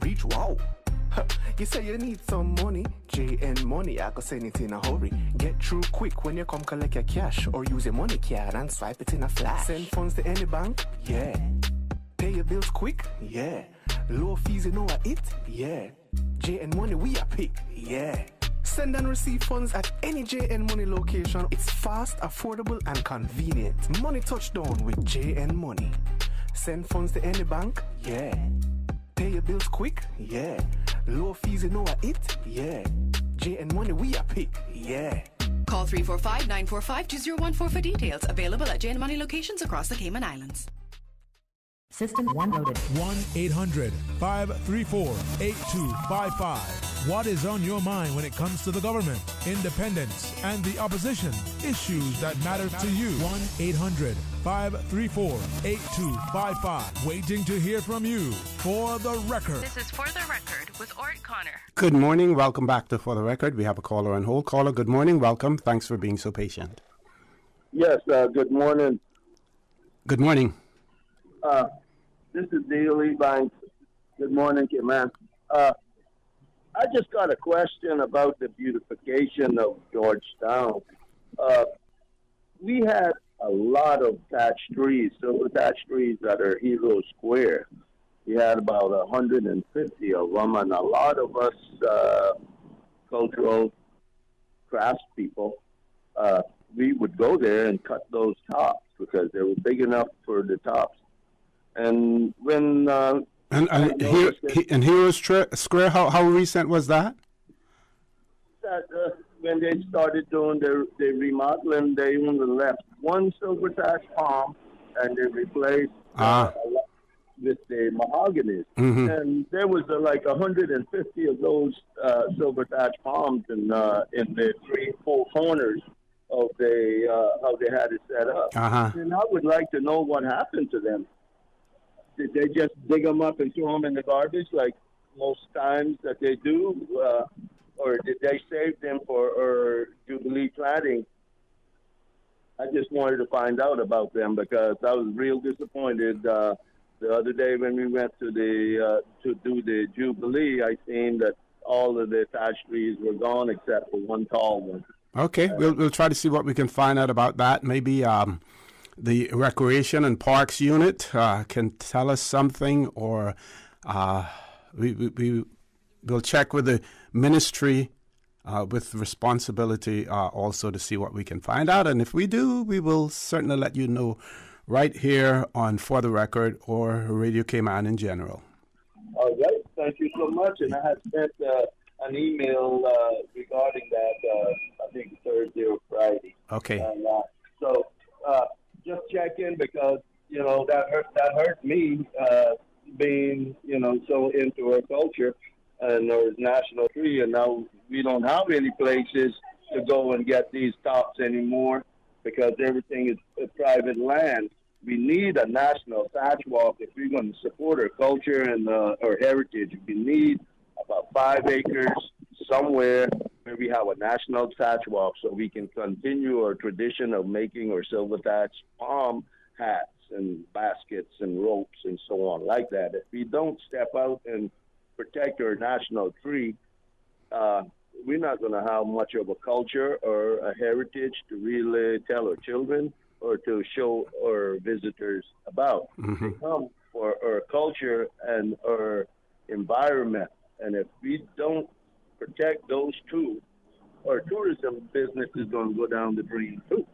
reach wow. You say you need some money, JN Money, I can send it in a hurry. Get through quick when you come collect your cash, or use your money card and swipe it in a flash. Send funds to any bank, yeah. Pay your bills quick, yeah. Low fees, you know what it, yeah. JN Money, we are pick, yeah. Send and receive funds at any JN Money location. It's fast, affordable, and convenient. Money touchdown with JN Money. Send funds to any bank, yeah. Pay your bills quick, yeah. Low fees, you know what it, yeah. JN Money, we are pick, yeah. Call 345-945-2014 for details. Available at JN Money locations across the Cayman Islands. System 1 loaded. 1-800-534-8255. What is on your mind when it comes to the government, independence, and the opposition? Issues that matter to you. 1-800-534-8255. Waiting to hear from you. For the Record. This is For the Record with Ort Connor. Good morning. Welcome back to For the Record. We have a caller on hold. Caller, good morning. Welcome. Thanks for being so patient. Yes, good morning. Good morning. This is Dale Banks. Good morning, man. I just got a question about the beautification of Georgetown. We had a lot of thatched trees, silver thatched trees that are Hero Square. We had about 150 of them, and a lot of us cultural craftspeople, we would go there and cut those tops. because they were big enough for the tops. And when and Heroes Square, how recent was that? That when they started doing their remodeling, they only left one silver thatch palm, and they replaced with the mahogany. And there was like 150 of those silver thatch palms in the 3-4 corners of how they had it set up. And I would like to know what happened to them. Did they just dig them up and throw them in the garbage like most times that they do? Or did they save them for Jubilee planting? I just wanted to find out about them because I was real disappointed. The other day when we went to to do the Jubilee, I seen that all of the thatch trees were gone except for one tall one. Okay, we'll try to see what we can find out about that. Maybe the Recreation and Parks Unit can tell us something, or we'll check with the ministry with responsibility also to see what we can find out. And if we do, we will certainly let you know right here on For the Record or Radio Cayman in general. All right. Thank you so much. And I had sent an email regarding that, I think Thursday or Friday. Okay. And, so just check in because, that hurt me being, so into our culture and our national tree. And now we don't have any places to go and get these tops anymore because everything is private land. We need a national thatch walk if we're going to support our culture and our heritage. We need about 5 acres somewhere where we have a national thatch walk so we can continue our tradition of making our silver thatch palm hats and baskets and ropes and so on like that. If we don't step out and protect our national tree, we're not going to have much of a culture or a heritage to really tell our children or to show our visitors about. They come for our culture and our environment. And if we don't protect those two, our tourism business is going to go down the drain too.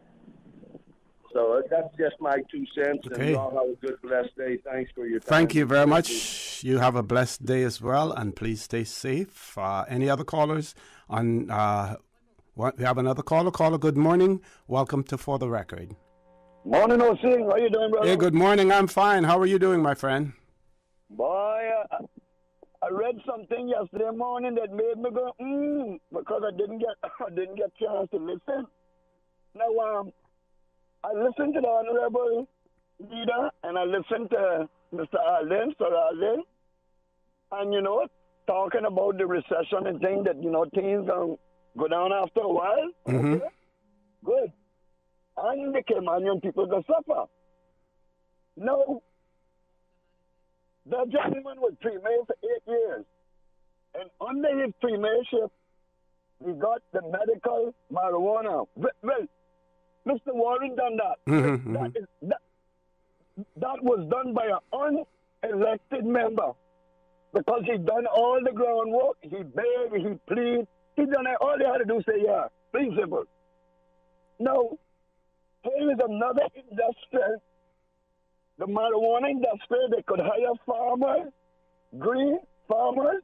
So that's just my 2 cents. Okay. And y'all have a good, blessed day. Thanks for your time. Thank you very much. You have a blessed day as well, and please stay safe. Any other callers? We have another caller. Caller, good morning. Welcome to For the Record. Morning, Osing. How you doing, brother? Hey, good morning. I'm fine. How are you doing, my friend? Boy, I read something yesterday morning that made me go, because I didn't get chance to listen. Now, I listened to the Honorable Leader, and I listened to Mr. Alden, Sir Alden, and, talking about the recession and things that, things go down after a while. Okay? Good. And the Caymanian people go suffer. No. The gentleman was premier for 8 years. And under his premiership, we got the medical marijuana. Well, Mr. Warren done that. That was done by an unelected member because he done all the groundwork. He begged, he pleaded. He done it. All they had to do say, yeah, principle. No. Here is another industry, the marijuana industry. They could hire farmers, green farmers.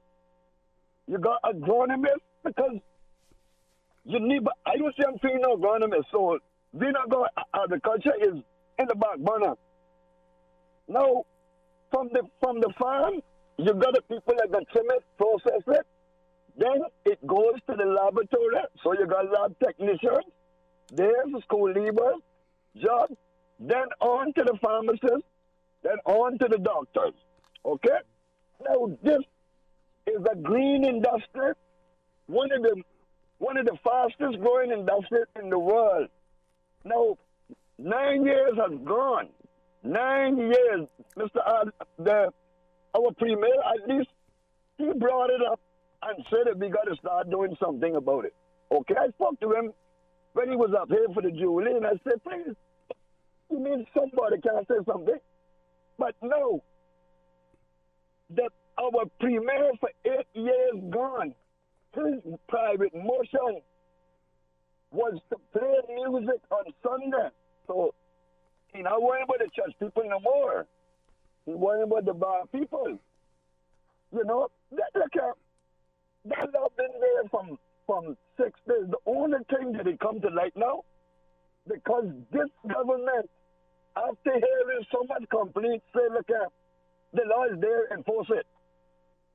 You got agronomists because you need, but I don't see I'm feeling no agronomists. So we not go, agriculture is in the back burner. Now, from the farm, you got the people that can trim it, process it. Then it goes to the laboratory. So you got lab technicians. There's the school laborers, jobs. Then on to the pharmacists. Then on to the doctors. Okay? Now, this is a green industry. One of the fastest growing industries in the world. Now, 9 years has gone. 9 years. Our premier, at least, he brought it up and said that we got to start doing something about it. Okay, I spoke to him when he was up here for the Jubilee, and I said, please, you mean somebody can say something? But no, our premier for 8 years gone, his private motion was to play music on Sunday. So He not worrying about the church people no more. He worrying about the bar people. You know, that love been there from 6 days. The only thing that it come to light now, because this government, after hearing so much complaints, say, look at the law is there, enforce it.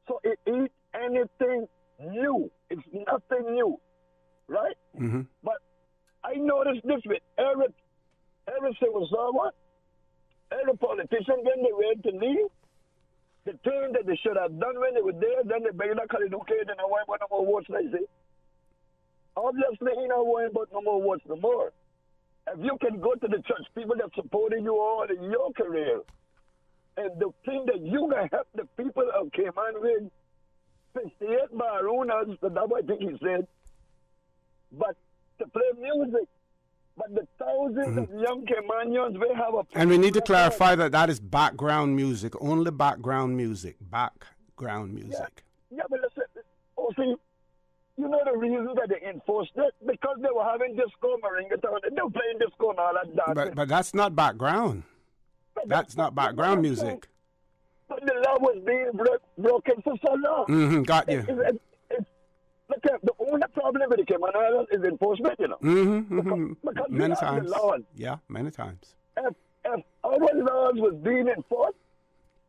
So it ain't anything new. It's nothing new, right? Mm-hmm. But I noticed this with every civil servant, every politician, when they went to leave, the thing that they should have done when they were there, then they better not call it okay, then I worry about no more votes, like say. Obviously, he not worrying about no more votes no more. If you can go to the church, people that supported you all in your career, and the thing that you can help the people of Cayman with, 58 Baronas, that's what I think he said, but to play music. But the thousands of young Caymanians, they have a... And we need to clarify that is background music, only background music, background music. Yeah, but listen, see, you know the reason that they enforced it? Because they were having disco, maringatone, they were playing disco and all that dancing. But that's not background. That's not background music. But the law was being broken for so long. Mm-hmm, got you. Look, the only problem with the Cayman Islands is enforcement, you know. Mm-hmm. Because many we have times. the laws. Yeah, many times. If our laws was being enforced,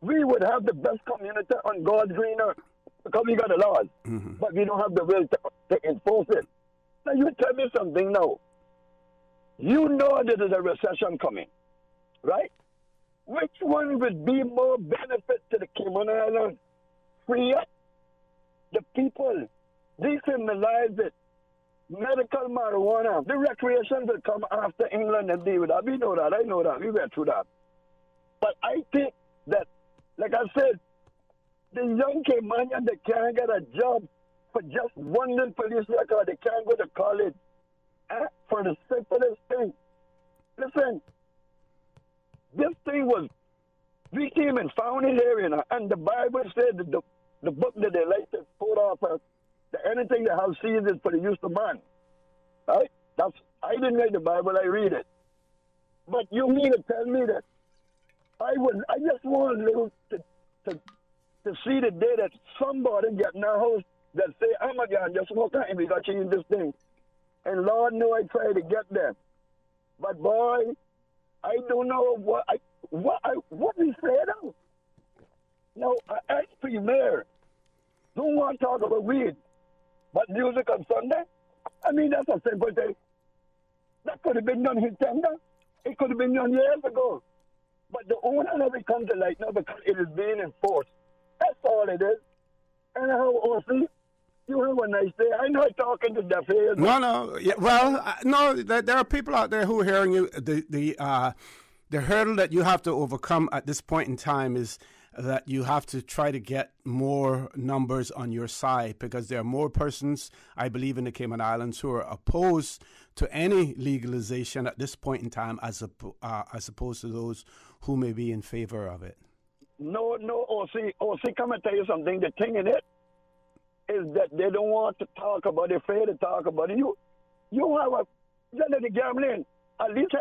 we would have the best community on God's green earth. Because we got the laws. Mm-hmm. But we don't have the will to enforce it. Now, you tell me something now. You know that there's a recession coming, right? Which one would be more benefit to the Cayman Islands? Free up the people, decriminalize it, medical marijuana. The recreation will come after England and deal with that. We know that. I know that. We went through that. But I think that, like I said, the young Caymanian that can't get a job for just one little police record, they can't go to college for the simplest thing. Listen, this thing was, we came and found it here, you know, and the Bible said that the book that they like to put off that anything that has seeds is for the use of man. Right? I didn't read the Bible, I read it. But you mean to tell me that I just want a little to see the day that somebody get in our house that say, I'm a guy, just walk out and we got to change this thing. And Lord know I try to get there. But boy, I don't know what we said out. Now, I asked Premier, don't want to talk about weed, but music on Sunday? I mean, that's a simple thing. That could have been done in tender. It could have been done years ago. But the owner of it comes to light now because it is being enforced. That's all it is. And how, you have a nice day. I know I'm talking to deaf ears. No. Yeah, well, no, there are people out there who are hearing you. The hurdle that you have to overcome at this point in time is that you have to try to get more numbers on your side because there are more persons, I believe, in the Cayman Islands who are opposed to any legalization at this point in time as opposed to those who may be in favor of it. No, OC, come and tell you something. The thing in it is that they don't want to talk about it, afraid to talk about it. You have the gambling. At least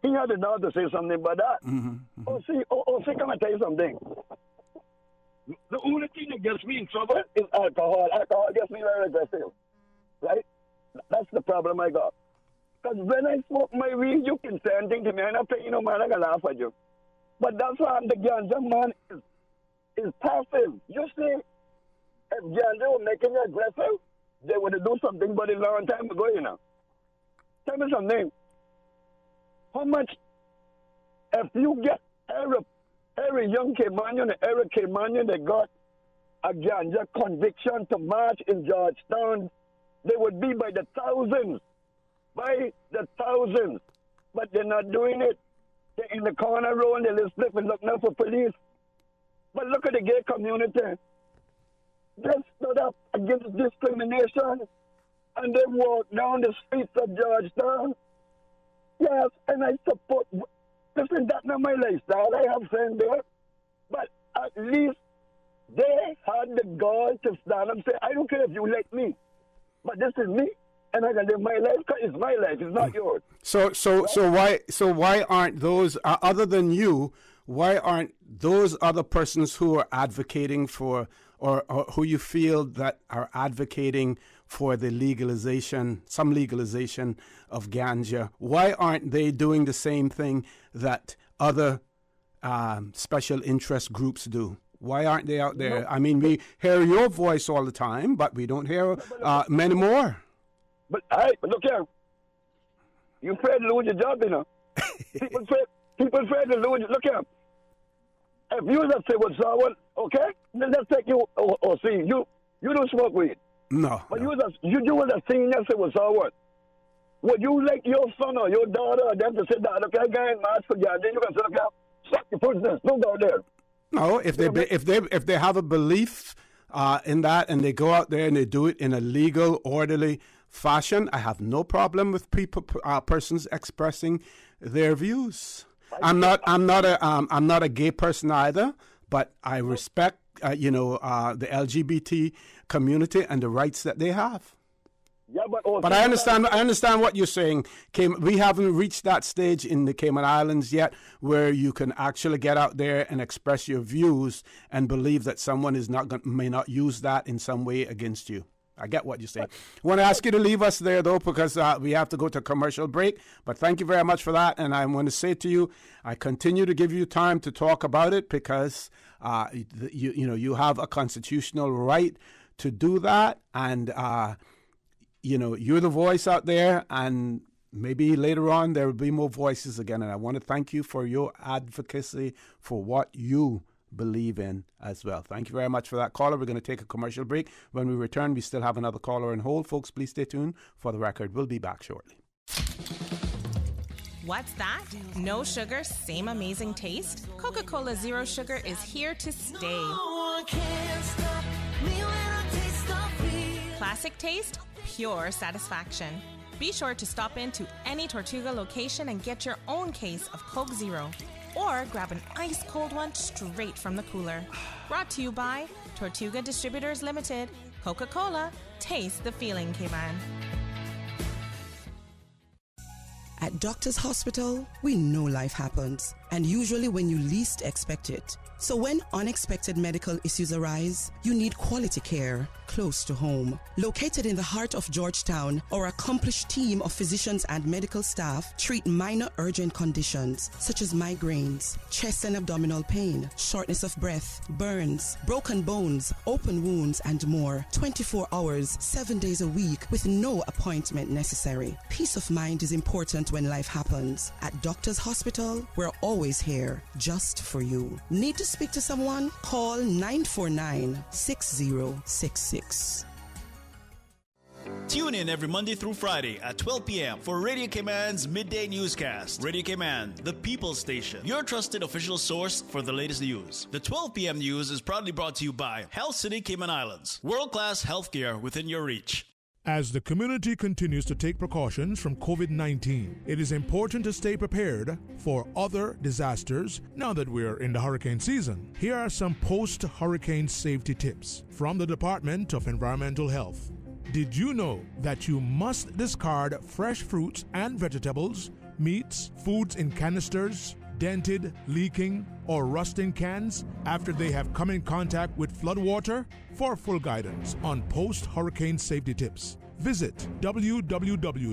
he had the nerve to say something about that. Mm-hmm. OC, come and tell you something. The only thing that gets me in trouble is alcohol. Alcohol gets me very aggressive. Right? That's the problem I got. Because when I smoke my weed, you can say anything to me. I'm not paying no man, I'm going to laugh at you. But that's why the ganja man is passive. You see, if ganja were making you aggressive, they would have done something about it a long time ago, you know. Tell me something. How much, if you get every young Caymanian, every Caymanian that got a ganja conviction to march in Georgetown, they would be by the thousands. By the thousands. But they're not doing it. They're in the corner row and they listen and looking out for police. But look at the gay community. They stood up against discrimination and they walked down the streets of Georgetown. Yes, and I support. Listen, that's not my lifestyle. I have friends there. But at least they had the gall to stand and say, I don't care if you like me, but this is me. and I can live my life. 'Cause it's my life. It's not yours. So why aren't those other than you? Why aren't those other persons who are advocating for, or who you feel that are advocating for the legalization of ganja? Why aren't they doing the same thing that other special interest groups do? Why aren't they out there? I mean, we hear your voice all the time, but we don't hear many more. But look here. You afraid to lose your job, you know. People afraid to lose. Look here. If you just say what's wrong, okay, then let's take you or see you don't smoke weed. No. But you do the thing and say what's wrong. Would you like your son or your daughter or them to sit down, okay, guy and march for God? Then you can say, okay, stop your business. Don't go there. No, if they have a belief in that and they go out there and they do it in a legal, orderly fashion, I have no problem with persons expressing their views. I'm not a gay person either, but I respect the LGBT community and the rights that they have. Yeah, but I understand what you're saying. We haven't reached that stage in the Cayman Islands yet where you can actually get out there and express your views and believe that someone may not use that in some way against you. I get what you're saying. I want to ask you to leave us there, though, because we have to go to a commercial break. But thank you very much for that. And I want to say to you, I continue to give you time to talk about it because you have a constitutional right to do that. And you're the voice out there, and maybe later on there will be more voices again. And I want to thank you for your advocacy for what you believe in as well. Thank you very much for that, caller. We're going to take a commercial break. When we return, we still have another caller on hold. Folks, please stay tuned for the record. We'll be back shortly. What's that? No sugar, same amazing taste? Coca-Cola Zero Sugar is here to stay. Classic taste, pure satisfaction. Be sure to stop into any Tortuga location and get your own case of Coke Zero. Or grab an ice-cold one straight from the cooler. Brought to you by Tortuga Distributors Limited. Coca-Cola, taste the feeling, Cayman. At Doctor's Hospital, we know life happens, and usually when you least expect it. So when unexpected medical issues arise, you need quality care close to home. Located in the heart of Georgetown, our accomplished team of physicians and medical staff treat minor urgent conditions such as migraines, chest and abdominal pain, shortness of breath, burns, broken bones, open wounds, and more. 24 hours, 7 days a week with no appointment necessary. Peace of mind is important when life happens. At Doctor's Hospital, we're always here just for you. Need to speak to someone? Call 949-6066. Tune in every Monday through Friday at 12 p.m. for Radio Cayman's Midday Newscast. Radio Cayman, the People's Station, your trusted official source for the latest news. The 12 p.m. news is proudly brought to you by Health City Cayman Islands. World-class healthcare within your reach. As the community continues to take precautions from COVID-19, it is important to stay prepared for other disasters now that we're in the hurricane season. Here are some post-hurricane safety tips from the Department of Environmental Health. Did you know that you must discard fresh fruits and vegetables, meats, foods in canisters, dented, leaking, or rusting cans after they have come in contact with floodwater? For full guidance on post-hurricane safety tips, visit www.deh.gov.ky.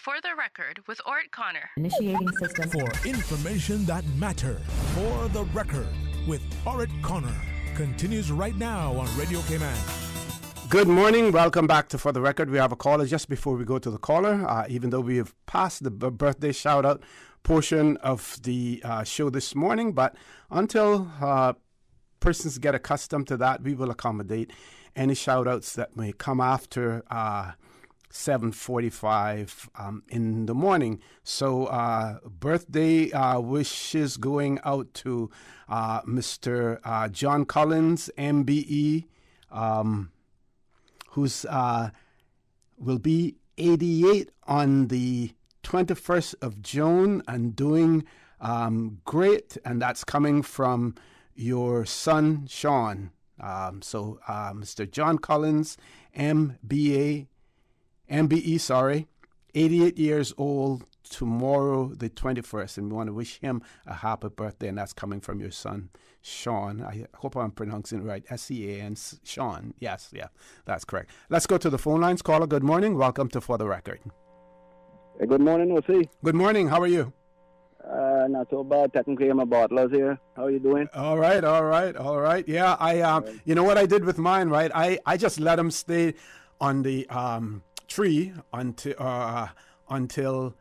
For the record, with Ort Connor. Initiating system. For information that matter. For the record, with Ort Connor. Continues right now on Radio Cayman. Good morning. Welcome back to For the Record. We have a caller just before we go to the caller, even though we have passed the birthday shout-out portion of the show this morning. But until persons get accustomed to that, we will accommodate any shout-outs that may come after 7:45 in the morning. So birthday wishes going out to Mr. John Collins, MBE, who's will be 88 on the 21st of June and doing great. And that's coming from your son, Sean. Mr. John Collins, MBE, 88 years old, tomorrow the 21st, and we want to wish him a happy birthday, and that's coming from your son, Sean. I hope I'm pronouncing it right, S-E-A-N, Sean. Yes, yeah, that's correct. Let's go to the phone lines. Caller, good morning. Welcome to For the Record. Hey, good morning, O.C. Good morning. How are you? Not so bad. Technically, I'm a bottlers here. How are you doing? All right. Yeah, you know what I did with mine, right? I just let them stay on the tree until,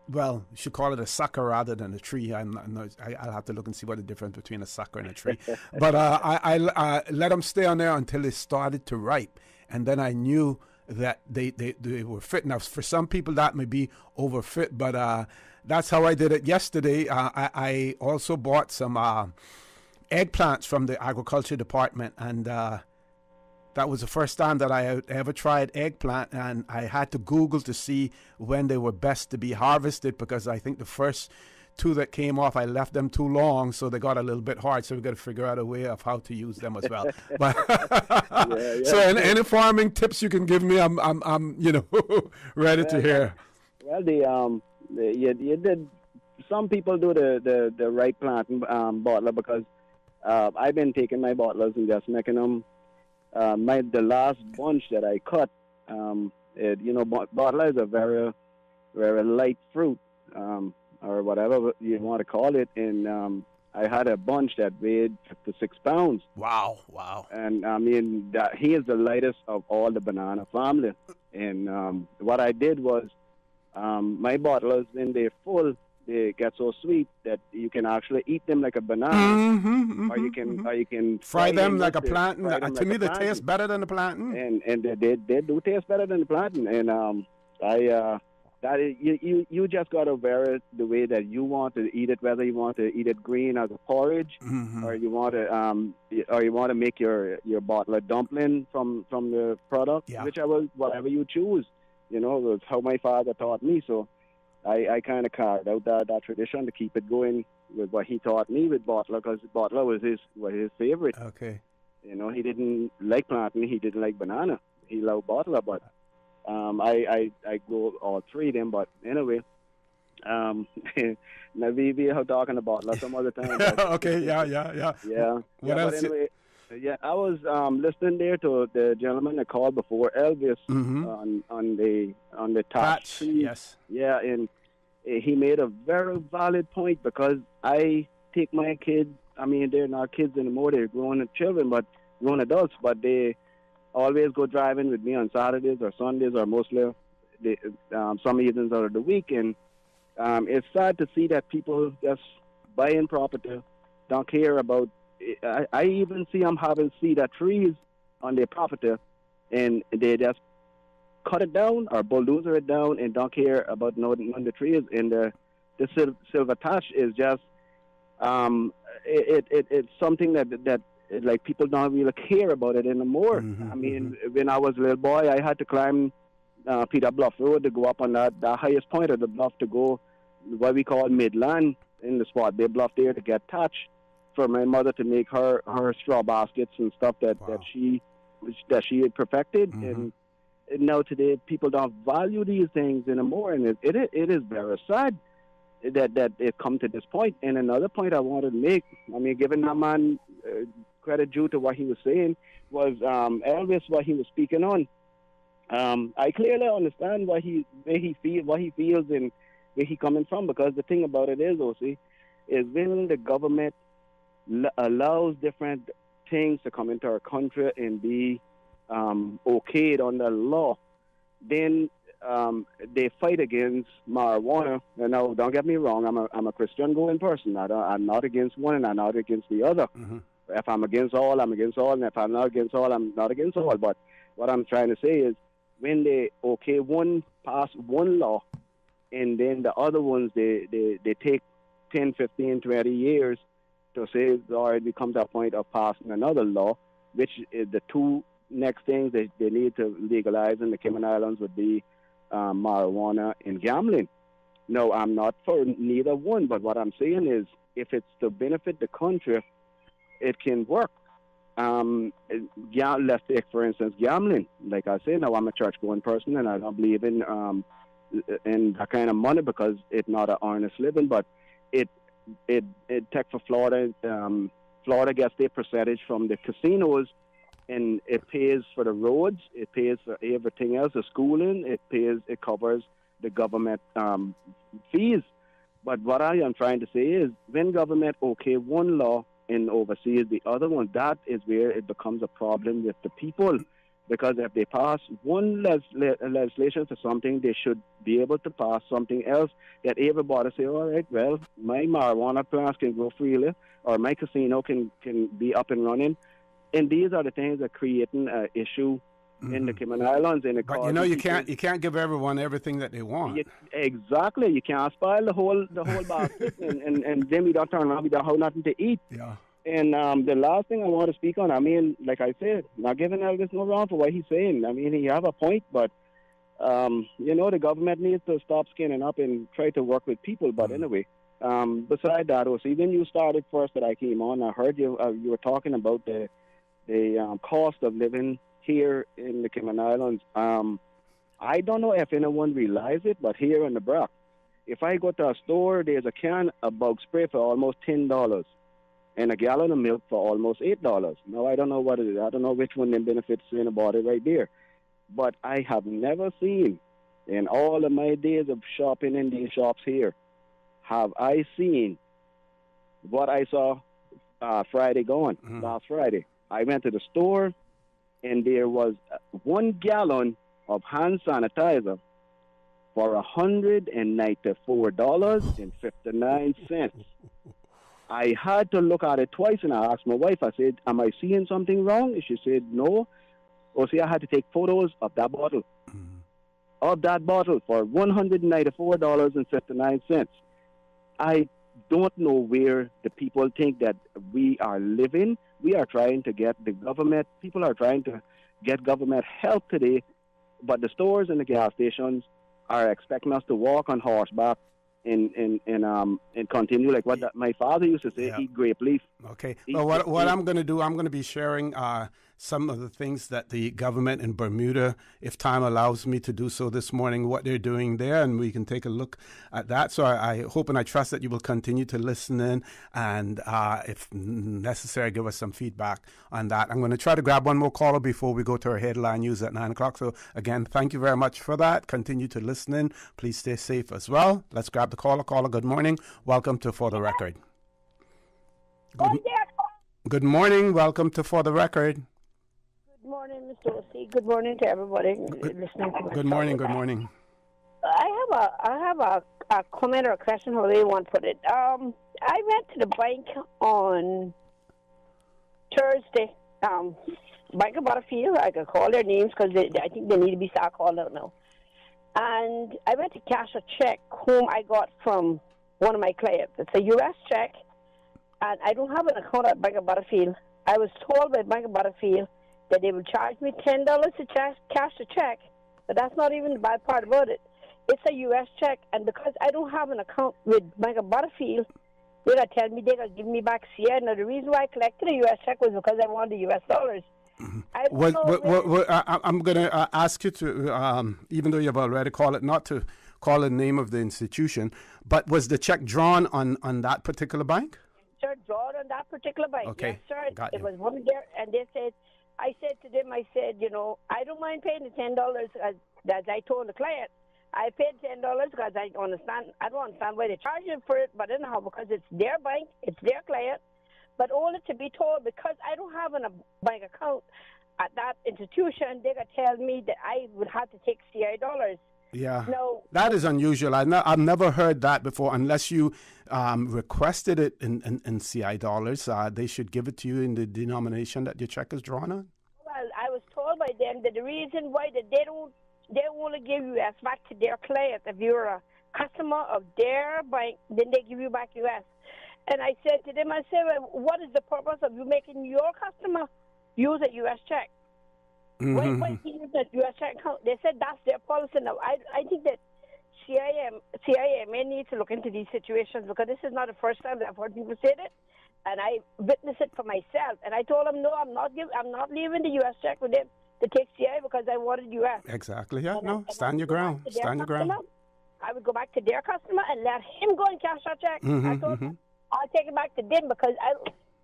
well, you should call it a sucker rather than a tree. I'll have to look and see what the difference between a sucker and a tree. But I let them stay on there until they started to ripe, and then I knew that they were fit. Now, for some people that may be overfit, but that's how I did it yesterday. I also bought some eggplants from the agriculture department, and that was the first time that I ever tried eggplant, and I had to Google to see when they were best to be harvested, because I think the first two that came off, I left them too long, so they got a little bit hard, so we got to figure out a way of how to use them as well. But so any farming tips you can give me, I'm ready to hear. Well, you did. Some people do the right planting bottler, because I've been taking my bottlers and just making them. The last bunch that I cut, bottler is a very, very light fruit, or whatever you want to call it, and I had a bunch that weighed 56 pounds. Wow. And I mean, he is the lightest of all the banana family. And what I did was, my bottlers, when they're full, they get so sweet that you can actually eat them like a banana, or you can fry them like a plantain. To me, they taste better than the plantain. And they do taste better than the plantain. And you just got to vary the way that you want to eat it, whether you want to eat it green as a porridge, or you want to make your bottler dumpling from the product, whatever you choose. It was how my father taught me. So I kind of carved out that tradition to keep it going with what he taught me with bottler, because bottler was his favorite. Okay. He didn't like plantain, he didn't like banana. He loved bottler, but I go all three of them. But anyway, now we are talking about bottler some other time. Okay, yeah. What else? But anyway, I was listening there to the gentleman that called before, Elvis, on the touch. Yes. Yeah, and he made a very valid point, because I take my kids. I mean, they're not kids anymore; they're grown children, but grown adults. But they always go driving with me on Saturdays or Sundays, or mostly some evenings out of the week. And it's sad to see that people just buying property, don't care about. I even see them having cedar trees on their property, and they just cut it down or bulldozer it down and don't care about on the trees. And the silver touch is just it's something that like people don't really care about it anymore. I mean, when I was a little boy, I had to climb Peter Bluff Road to go up on the highest point of the bluff to go what we call Midland in the spot. They bluff there to get touch for my mother to make her straw baskets and stuff that she had perfected. And now today people don't value these things anymore, and it is very sad that it come to this point. And another point I wanted to make, I mean, giving that man credit due to what he was saying, was Elvis, what he was speaking on. I clearly understand where he feels and where he coming from, because the thing about it is, OC, is when the government allows different things to come into our country and be okayed under law, then they fight against marijuana. And now, don't get me wrong, I'm a Christian going person. I'm not against one and I'm not against the other. If I'm against all, I'm against all, and if I'm not against all, I'm not against all. But what I'm trying to say is, when they pass one law, and then the other ones, they take 10, 15, 20 years to say, or it becomes a point of passing another law, which is the two next things they need to legalize in the Cayman Islands would be marijuana and gambling. No, I'm not for neither one, but what I'm saying is, if it's to benefit the country, it can work. let's take, for instance, gambling. Like I say, now I'm a church-going person, and I don't believe in that kind of money because it's not an honest living. But it take for Florida. Florida gets their percentage from the casinos, and it pays for the roads. It pays for everything else, the schooling. It covers the government fees. But what I am trying to say is, when government okay one law and oversees the other one, that is where it becomes a problem with the people. Because if they pass one legislation for something, they should be able to pass something else that everybody say, all right, well, my marijuana plants can go freely, or my casino can be up and running. And these are the things that are creating an issue in the Cayman Islands. And but you can't give everyone everything that they want. Exactly, you can't spoil the whole basket, and then we don't turn around, we don't have nothing to eat. Yeah. And the last thing I want to speak on, I mean, like I said, not giving Elvis no wrong for what he's saying. I mean, he have a point, but the government needs to stop skinning up and try to work with people. But anyway, beside that, see, when you started first that I came on, I heard you were talking about the cost of living here in the Cayman Islands. I don't know if anyone realizes it, but here in the Brock, if I go to a store, there's a can of bug spray for almost $10 and a gallon of milk for almost $8. Now, I don't know what it is. I don't know which one them benefits in about it right there. But I have never seen, in all of my days of shopping in these shops here, have I seen what I saw Friday gone, last Friday. I went to the store, and there was 1 gallon of hand sanitizer for $194.59. I had to look at it twice, and I asked my wife, I said, am I seeing something wrong? And she said, no. Oh, see, I had to take photos of that bottle. Of that bottle for $194.59. I don't know where the people think that we are living. We are trying to get the government, people are trying to get government help today, but the stores and the gas stations are expecting us to walk on horseback and continue like what my father used to say, eat grape leaf. Okay. Well, what I'm going to do, I'm going to be sharing some of the things that the government in Bermuda, if time allows me to do so this morning, what they're doing there, and we can take a look at that. So I hope and I trust that you will continue to listen in and, if necessary, give us some feedback on that. I'm going to try to grab one more caller before we go to our headline news at 9 o'clock. So, again, thank you very much for that. Continue to listen in. Please stay safe as well. Let's grab the caller. Caller, good morning. Welcome to For the Record. Good morning. Welcome to For the Record. Good morning, Mr. O.C. Good morning to everybody listening to my Good morning. Good morning. I have a comment or a question, however you want to put it. I went to the bank on Thursday. Bank of Butterfield. I could call their names because I think they need to be start called out now. And I went to cash a check whom I got from one of my clients. It's a U.S. check, and I don't have an account at Bank of Butterfield. I was told by Bank of Butterfield that they would charge me $10 to cash the check, but that's not even the bad part about it. It's a U.S. check, and because I don't have an account with Bank of Butterfield, they're going to tell me they're going to give me back CI. Now, the reason why I collected a U.S. check was because I wanted the U.S. dollars. I'm going to ask you to, even though you've already called it, not to call the name of the institution, but was the check drawn on that particular bank? Sir, drawn on that particular bank. Okay. Yes, sir. Got it you. was one there, and they said, I said to them, I said, I don't mind paying the $10 as I told the client. I paid $10 because I don't understand why they charge you for it, but anyhow, because it's their bank, it's their client, but only to be told because I don't have a bank account at that institution, they're going to tell me that I would have to take CI dollars. Yeah, no, that is unusual. I've never heard that before. Unless you requested it in CI dollars, they should give it to you in the denomination that your check is drawn on. Well, I was told by them that the reason why that they only give US back to their client. If you're a customer of their bank, then they give you back US. And I said to them, well, what is the purpose of you making your customer use a US check? Mm-hmm. Why use a US check account? They said that's their policy now. I think that CIMA needs to look into these situations because this is not the first time that I've heard people say that. and I witnessed it for myself. And I told him, no, I'm not leaving the U.S. check with him to take CIA because I wanted U.S. Exactly. Yeah. Stand your ground. Stand your ground. I would go back to their customer and let him go and cash that check. I told him, I'll take it back to them because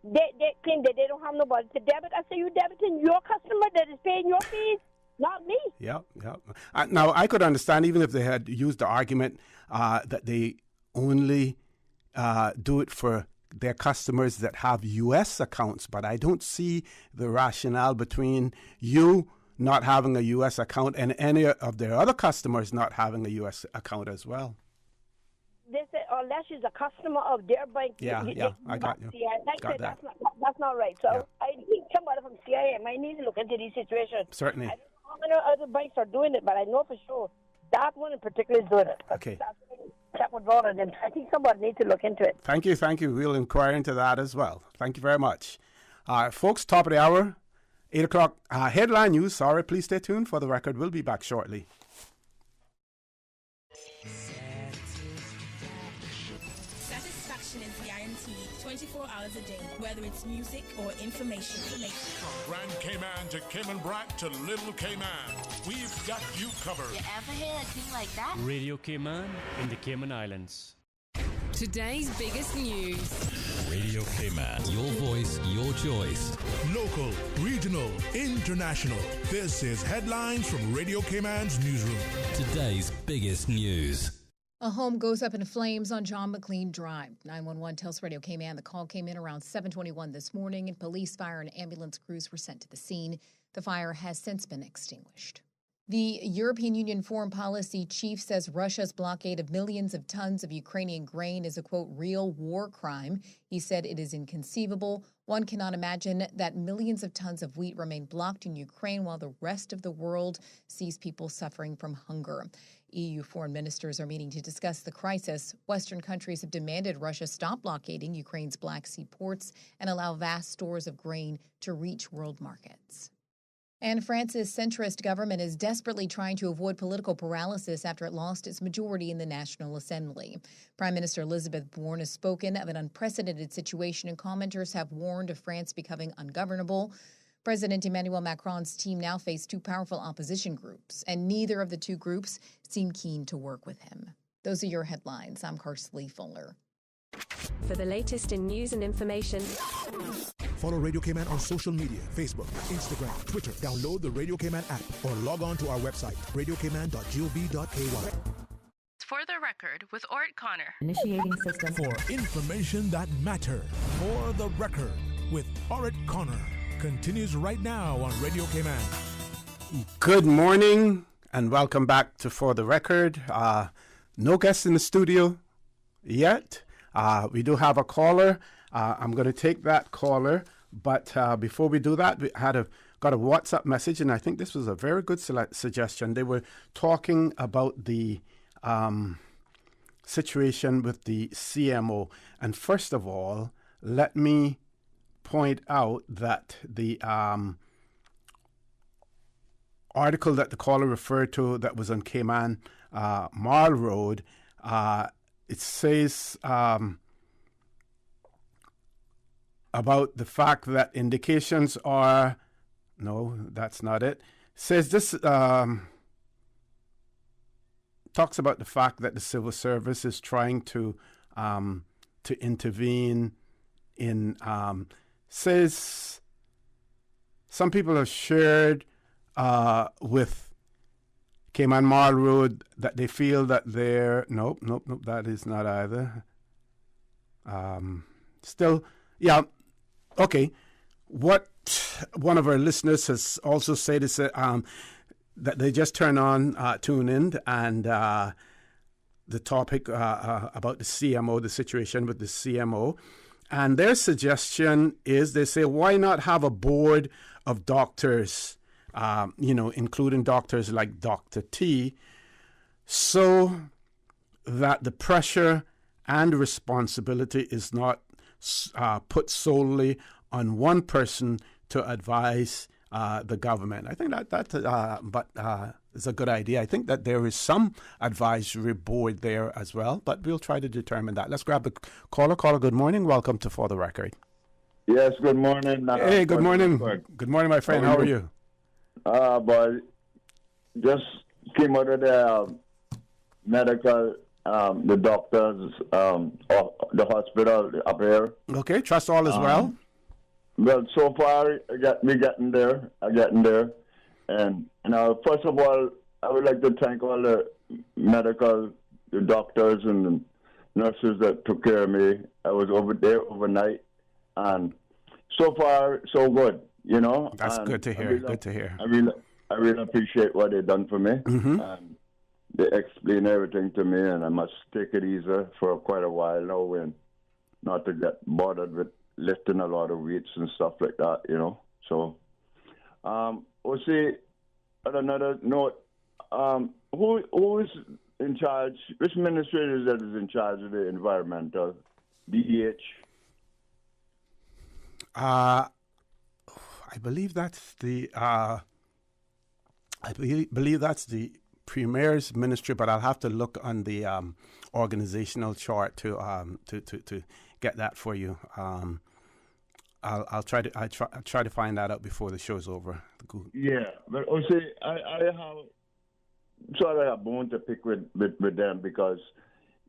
they claim that they don't have nobody to debit. I said, you debiting your customer that is paying your fees, not me. Yeah. Now, I could understand even if they had used the argument that they only do it for their customers that have U.S. accounts, but I don't see the rationale between you not having a U.S. account and any of their other customers not having a U.S. account as well. They said unless she's a customer of their bank. Yeah, I got you. Got that. That's not right. So I think somebody from CIA might need to look into these situations. Certainly. I don't know how many other banks are doing it, but I know for sure that one in particular is doing it. Okay. Check with all of them. I think somebody needs to look into it. Thank you. We'll inquire into that as well. Thank you very much. Folks, top of the hour, 8 o'clock, headline news. Sorry, please stay tuned for the record. We'll be back shortly. Satisfaction is guaranteed 24 hours a day, whether it's music or information. From Grand Cayman to Cayman Brac to Little Cayman, we've got you covered. You ever hear a thing like that? Radio Cayman in the Cayman Islands. Today's biggest news. Radio Cayman, your voice, your choice. Local, regional, international. This is Headlines from Radio Cayman's newsroom. Today's biggest news. A home goes up in flames on John McLean Drive. 911 tells Radio Cayman the call came in around 7:21 this morning, and police, fire, and ambulance crews were sent to the scene. The fire has since been extinguished. The European Union foreign policy chief says Russia's blockade of millions of tons of Ukrainian grain is a, quote, real war crime. He said it is inconceivable. One cannot imagine that millions of tons of wheat remain blocked in Ukraine while the rest of the world sees people suffering from hunger. EU foreign ministers are meeting to discuss the crisis. Western countries have demanded Russia stop blockading Ukraine's Black Sea ports and allow vast stores of grain to reach world markets. And France's centrist government is desperately trying to avoid political paralysis after it lost its majority in the National Assembly. Prime Minister Elizabeth Borne has spoken of an unprecedented situation, and commenters have warned of France becoming ungovernable. President Emmanuel Macron's team now face two powerful opposition groups, and neither of the two groups seem keen to work with him. Those are your headlines. I'm Karsley Fuller. For the latest in news and information, follow Radio Cayman on social media, Facebook, Instagram, Twitter. Download the Radio Cayman app or log on to our website, radiocayman.gov.ky. For the record, with Ort Connor. Initiating system. For information that matter. For the record, with Ort Connor. Continues right now on Radio Cayman. Good morning and welcome back to For the Record. No guests in the studio yet. We do have a caller. I'm going to take that caller, but before we do that, we got a WhatsApp message, and I think this was a very good suggestion. They were talking about the situation with the CMO, and first of all, let me point out that the article that the caller referred to that was on Cayman Marl Road, it says about the fact that indications are, no, that's not it. Says this, talks about the fact that the civil service is trying to intervene in, says some people have shared with Cayman Marl Road that they feel that they're, nope, that is not either. Still, yeah, okay. What one of our listeners has also said is that they just tune in, and the topic about the CMO, the situation with the CMO. And their suggestion is, they say, why not have a board of doctors, including doctors like Dr. T, so that the pressure and responsibility is not put solely on one person to advise the government. I think that is a good idea. I think that there is some advisory board there as well, but we'll try to determine that. Let's grab the caller. Caller, good morning. Welcome to For the Record. Yes, good morning. Hey, good morning. Good morning, my friend. How are you? Boy, just came out of the medical, the doctors, the hospital up here. Okay, trust all is well. Well, so far, we're getting there. And first of all, I would like to thank all the the doctors and the nurses that took care of me. I was over there overnight, and so far, so good. That's good to hear. Good to hear. I really appreciate what they've done for me. And they explain everything to me, and I must take it easy for quite a while now, and not to get bothered with lifting a lot of weights and stuff like that. So, we'll see. On another note, who is in charge? Which ministry is that is in charge of the environmental? DEH. I believe that's the. I believe that's the Premier's ministry, but I'll have to look on the organizational chart to get that for you. I'll try to find that out before the show's over. Yeah, but see, I have sort of a bone to pick with them because,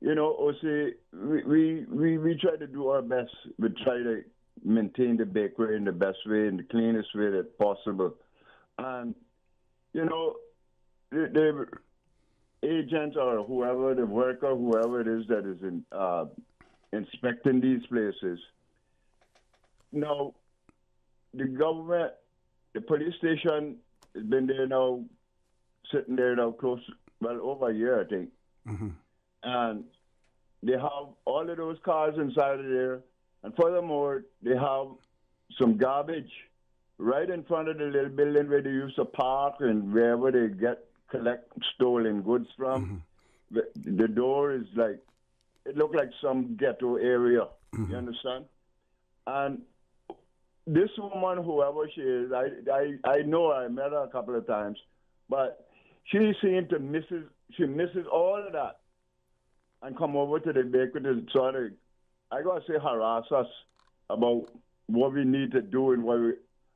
see, we try to do our best. We try to maintain the bakery in the best way, in the cleanest way that possible. And, the agent or whoever, the worker, whoever it is that is inspecting these places. Now, the government, the police station has been there now, sitting there now over a year, I think. And they have all of those cars inside of there. And furthermore, they have some garbage right in front of the little building where they used to park and wherever they collect stolen goods from. The door is it looked like some ghetto area. You understand? And this woman, whoever she is, I know I met her a couple of times, but she seemed to misses all of that and come over to the bakery to sort of, I gotta say, harass us about what we need to do and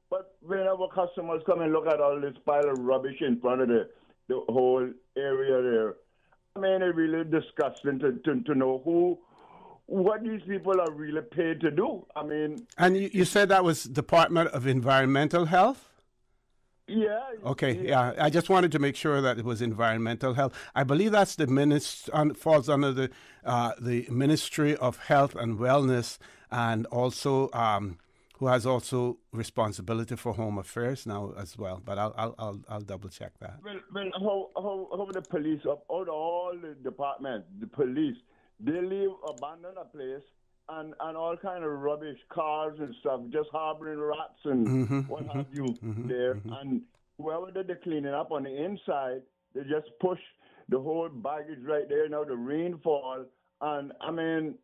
but whenever customers come and look at all this pile of rubbish in front of the whole area there, I mean, it's really disgusting to know what these people are really paid to do. I mean... And you said that was Department of Environmental Health? Yeah. Okay, yeah. I just wanted to make sure that it was environmental health. I believe that's the falls under the Ministry of Health and Wellness, and also who has also responsibility for home affairs now as well. But I'll double check that. Well, how the police out of all the departments, the police, they leave abandon a place and all kind of rubbish, cars and stuff, just harboring rats and what have you there. And whoever did the cleaning up on the inside, they just push the whole baggage right there. Now the rainfall, and I mean,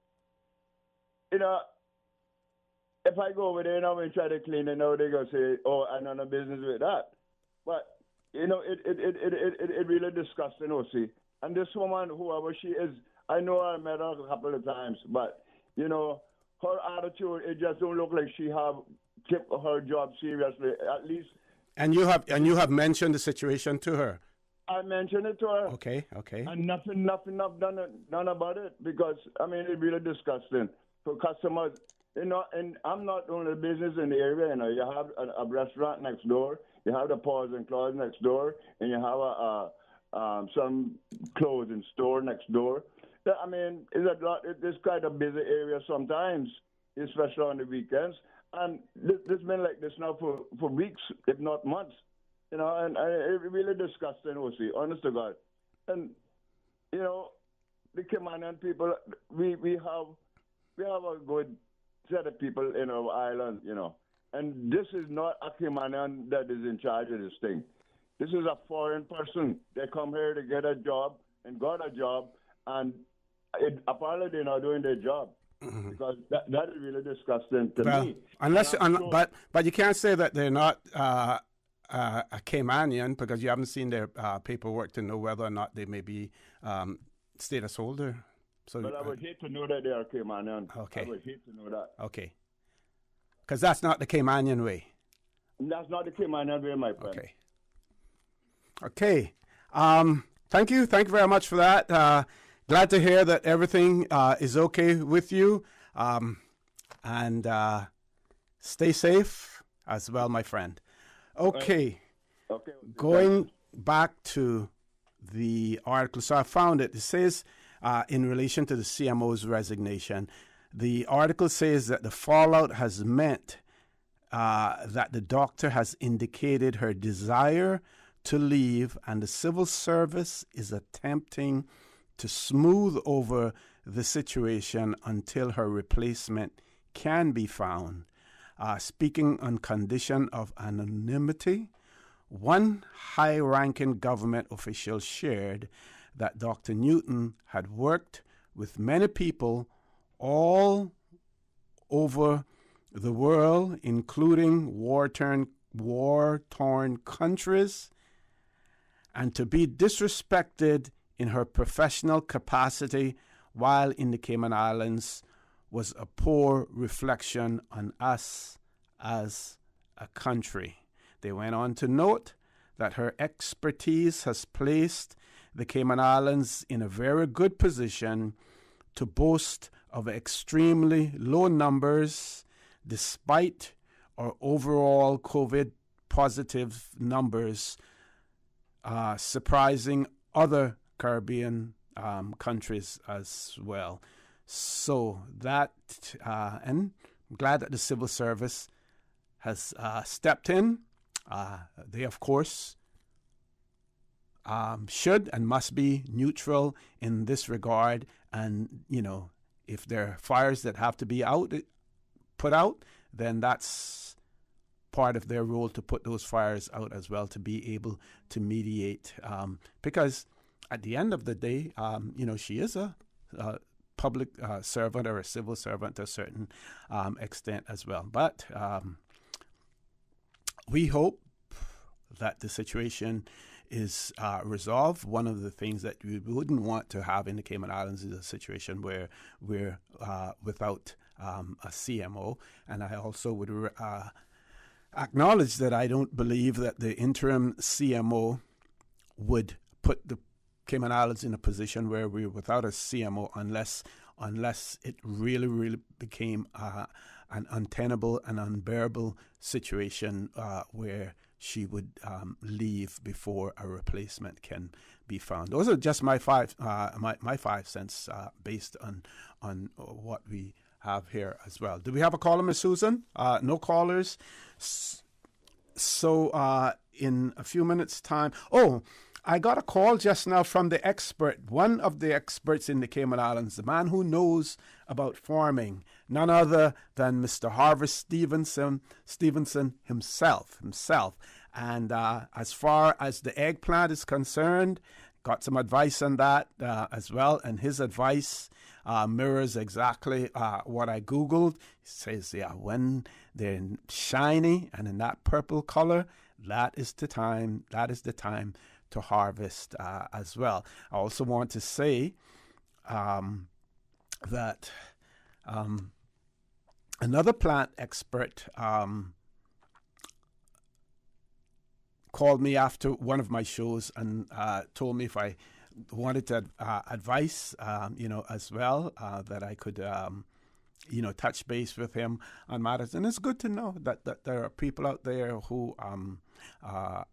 if I go over there now and try to clean it now, they're gonna say, "Oh, I know no business with that." But it really disgusting, see. And this woman, whoever she is, I know I met her a couple of times, but her attitude, it just don't look like she have kept her job seriously. At least. And you have mentioned the situation to her. I mentioned it to her. Okay. And nothing done about it, because I mean it's really disgusting for customers. And I'm not only business in the area. You have a restaurant next door, you have the Paws and Claws next door, and you have some clothing store next door. I mean, it's quite a busy area sometimes, especially on the weekends. And it's been like this now for weeks, if not months. And it's really disgusting, OC, honest to God. And, the Cayman people, we have a good set of people in our island, And this is not a Caymanian that is in charge of this thing. This is a foreign person. They come here to get a job and got a job, and apparently they're not doing their job. Because that is really disgusting to me. But you can't say that they're not a Caymanian, because you haven't seen their paperwork to know whether or not they may be status holder. So, but I would hate to know that they are Caymanian. Okay. I would hate to know that. Okay. Because that's not the Caymanian way. That's not the Cayman way, my friend. Okay. Thank you. Thank you very much for that. Glad to hear that everything is okay with you. And stay safe as well, my friend. Okay. Going back to the article. So I found it. It says in relation to the CMO's resignation, the article says that the fallout has meant that the doctor has indicated her desire to leave, and the civil service is attempting to smooth over the situation until her replacement can be found. Speaking on condition of anonymity, one high-ranking government official shared that Dr. Newton had worked with many people all over the world, including war-torn countries, and to be disrespected in her professional capacity while in the Cayman Islands was a poor reflection on us as a country. They went on to note that her expertise has placed the Cayman Islands in a very good position to boast of extremely low numbers despite our overall COVID positive numbers, surprising other Caribbean countries as well. So that, and I'm glad that the civil service has stepped in. They, of course, should and must be neutral in this regard. And, you know, if there are fires that have to be put out, then that's part of their role to put those fires out as well, to be able to mediate. Because at the end of the day, you know, she is a public servant or a civil servant to a certain extent as well. But we hope that the situation is resolved. One of the things that we wouldn't want to have in the Cayman Islands is a situation where we're without a CMO. And I also would acknowledge that I don't believe that the interim CMO would put the Cayman Islands in a position where we're without a CMO unless it really became an untenable and unbearable situation where she would leave before a replacement can be found. Those are just my 5 cents based on what we have here as well. Do we have a caller, Ms. Susan? No callers. So in a few minutes' time. Oh, I got a call just now from the expert, one of the experts in the Cayman Islands, the man who knows about farming, none other than Mr. Harvest Stevenson himself. And as far as the eggplant is concerned, got some advice on that as well. And his advice mirrors exactly what I Googled. He says, yeah, when they're shiny and in that purple color, that is the time to harvest as well. I also want to say that another plant expert called me after one of my shows and told me if I wanted to advice, as well, that I could, touch base with him on matters. And it's good to know that there are people out there who are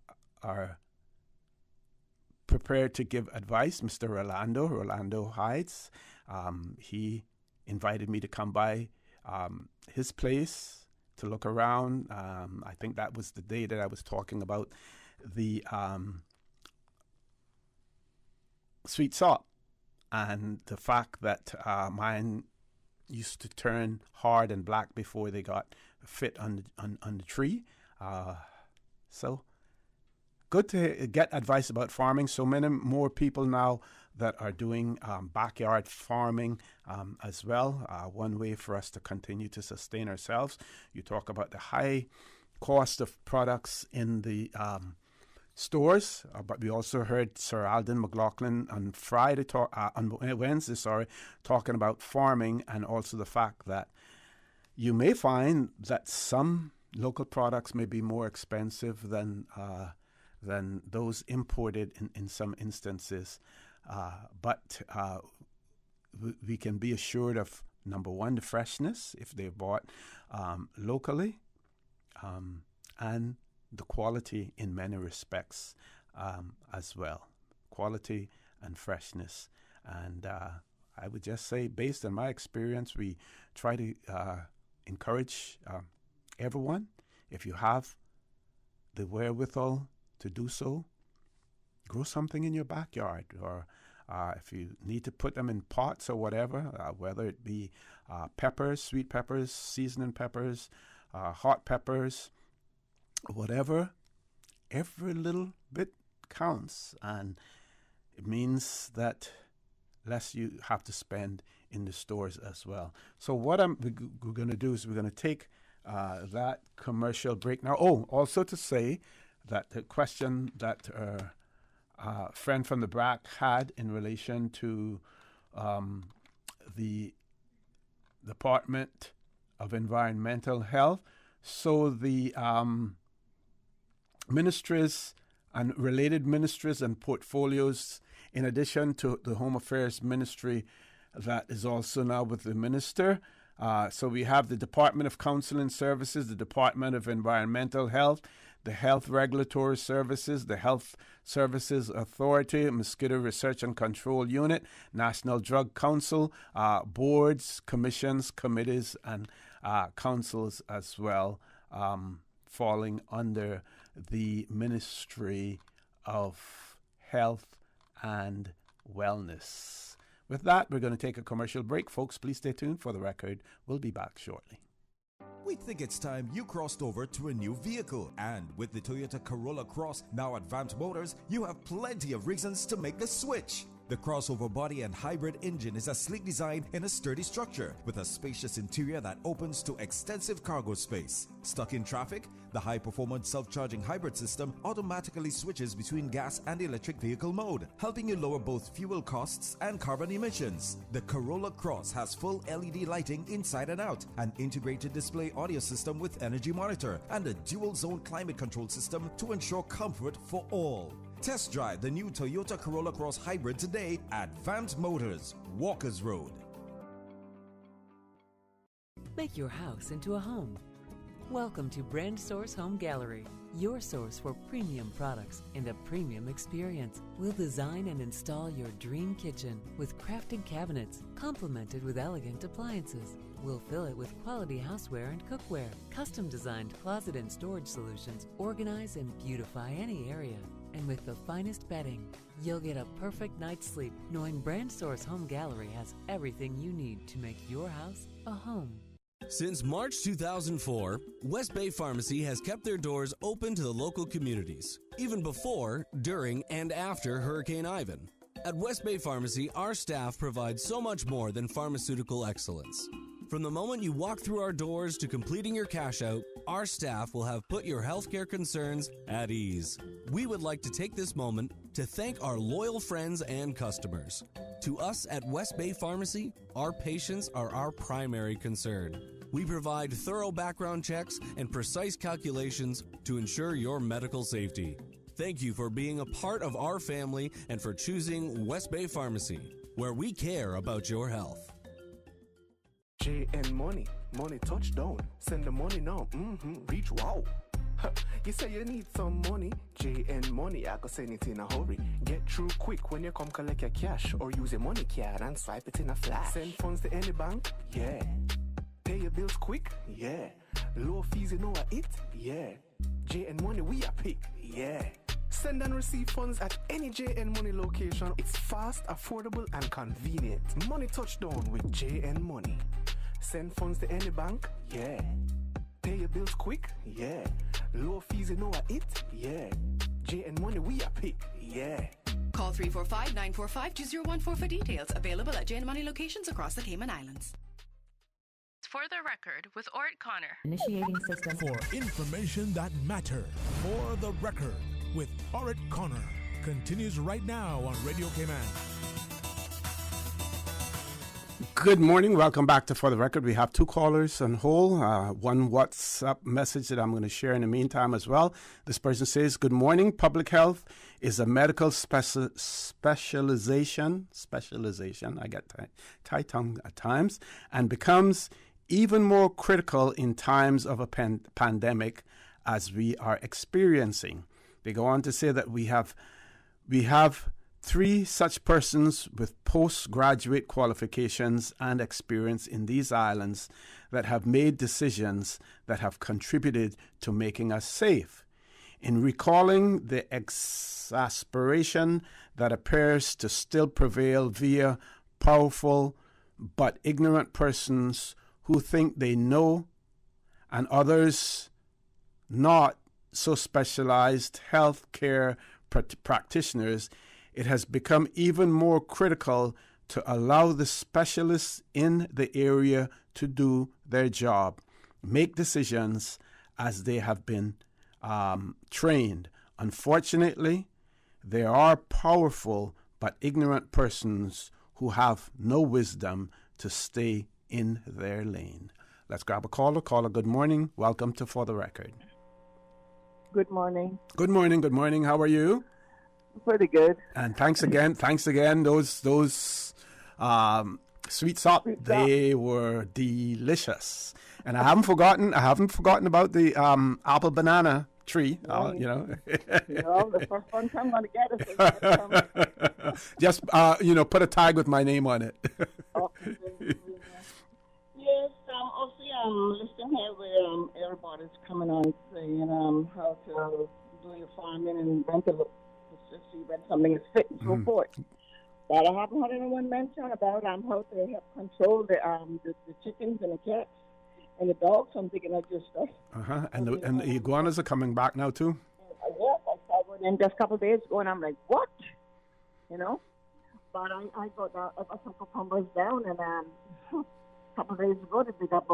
prepared to give advice. Mr. Rolando Heights, he invited me to come by his place to look around. I think that was the day that I was talking about the sweet salt and the fact that mine used to turn hard and black before they got fit on the tree. So good to get advice about farming. So many more people now that are doing backyard farming as well. One way for us to continue to sustain ourselves. You talk about the high cost of products in the stores, but we also heard Sir Alden McLaughlin on Wednesday, talking about farming, and also the fact that, you may find that some local products may be more expensive than those imported in some instances. But we can be assured of, number one, the freshness if they're bought locally, and the quality in many respects as well. Quality and freshness. And I would just say, based on my experience, we try to encourage everyone, if you have the wherewithal to do so, grow something in your backyard, or if you need to put them in pots or whatever, whether it be peppers, sweet peppers, seasoning peppers, hot peppers, whatever, every little bit counts, and it means that less you have to spend in the stores as well. So what we're going to do is we're going to take that commercial break now. Oh, also to say that the question that a friend from the back had in relation to the Department of Environmental Health. So the ministries and related ministries and portfolios, in addition to the Home Affairs Ministry that is also now with the minister. So we have the Department of Counseling Services, the Department of Environmental Health, the Health Regulatory Services, the Health Services Authority, Mosquito Research and Control Unit, National Drug Council, boards, commissions, committees, and councils as well, falling under the Ministry of Health and Wellness. With that, we're going to take a commercial break. Folks, please stay tuned for the record. We'll be back shortly. We think it's time you crossed over to a new vehicle. And with the Toyota Corolla Cross now at Vant Motors, you have plenty of reasons to make the switch. The crossover body and hybrid engine is a sleek design in a sturdy structure with a spacious interior that opens to extensive cargo space. Stuck in traffic? The high-performance self-charging hybrid system automatically switches between gas and electric vehicle mode, helping you lower both fuel costs and carbon emissions. The Corolla Cross has full LED lighting inside and out, an integrated display audio system with energy monitor, and a dual-zone climate control system to ensure comfort for all. Test drive the new Toyota Corolla Cross Hybrid today at Vant Motors, Walkers Road. Make your house into a home. Welcome to Brand Source Home Gallery, your source for premium products and a premium experience. We'll design and install your dream kitchen with crafted cabinets, complemented with elegant appliances. We'll fill it with quality houseware and cookware. Custom-designed closet and storage solutions organize and beautify any area. And with the finest bedding, you'll get a perfect night's sleep knowing Brand Source Home Gallery has everything you need to make your house a home. Since March 2004, West Bay Pharmacy has kept their doors open to the local communities, even before, during, and after Hurricane Ivan. At West Bay Pharmacy, our staff provides so much more than pharmaceutical excellence. From the moment you walk through our doors to completing your cash out, our staff will have put your healthcare concerns at ease. We would like to take this moment to thank our loyal friends and customers. To us at West Bay Pharmacy, our patients are our primary concern. We provide thorough background checks and precise calculations to ensure your medical safety. Thank you for being a part of our family and for choosing West Bay Pharmacy, where we care about your health. JN Money, money touchdown. Send the money now, reach wow. You say you need some money, JN Money, I can send it in a hurry. Get through quick when you come collect your cash, or use a money card and swipe it in a flash. Send funds to any bank, yeah. Pay your bills quick, yeah. Low fees, you know what it, yeah. JN Money, we are pick, yeah. Send and receive funds at any JN Money location. It's fast, affordable, and convenient. Money touchdown with JN Money. Send funds to any bank, yeah. Pay your bills quick, yeah. Low fees, you know what it, yeah. JN Money, we are pick, yeah. Call 345-945-2014 for details. Available at JN Money locations across the Cayman Islands. For the record, with Ort Connor. Initiating system. For information that matter. For the record, with Ort Connor. Continues right now on Radio Cayman. Good morning. Welcome back to For the Record. We have two callers on hold. One WhatsApp message that I'm going to share in the meantime as well. This person says, good morning. Public health is a medical specialization. I get tight tongue at times, and becomes even more critical in times of a pandemic as we are experiencing. They go on to say that we have 3 such persons with postgraduate qualifications and experience in these islands that have made decisions that have contributed to making us safe. In recalling the exasperation that appears to still prevail via powerful but ignorant persons who think they know, and others not so specialized health care practitioners, it has become even more critical to allow the specialists in the area to do their job, make decisions as they have been trained. Unfortunately, there are powerful but ignorant persons who have no wisdom to stay in their lane. Let's grab a caller. Caller, good morning. Welcome to For the Record. Good morning. Good morning. Good morning. How are you? Pretty good. And thanks again. Those sweet sop, they were delicious. And I haven't forgotten about the apple banana tree. The first one I'm going to get is just put a tag with my name on it. Yes, also listening here where everybody's coming on saying how to do your farming and rental. To see when something is fit and so forth. But I haven't heard anyone mention about how to help control the chickens and the cats and the dogs. I'm thinking of just stuff. And the iguanas are coming back now too? Yes, I saw one in just a couple of days ago, and I'm like, what? But I got some cucumbers down, and a couple of days ago, they got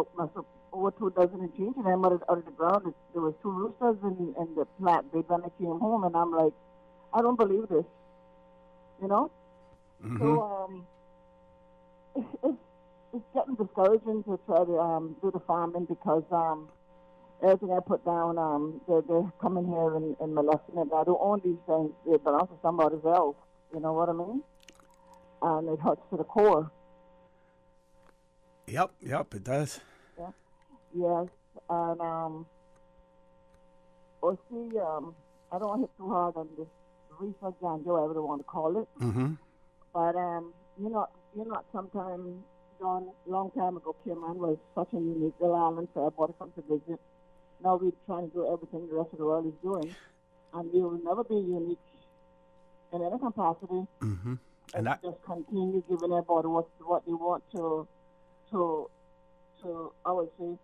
over 2 dozen and change, and I'm out of the ground. There was 2 roosters in the plant bed when I came home, and I'm like, I don't believe this, Mm-hmm. So it's getting discouraging to try to do the farming because everything I put down, they're coming here and molesting it. I don't own these things; they belong to somebody else. You know what I mean? And it hurts to the core. Yep, it does. Yeah. Yes, and I don't want to hit too hard on this reefer ganja, whatever they want to call it. Mm-hmm. But sometime John, long time ago, Cayman was such a unique little island for everybody to come to visit. Now we're trying to do everything the rest of the world is doing, and we will never be unique in any capacity. Mm-hmm. And that just continue giving everybody what they want to I would say.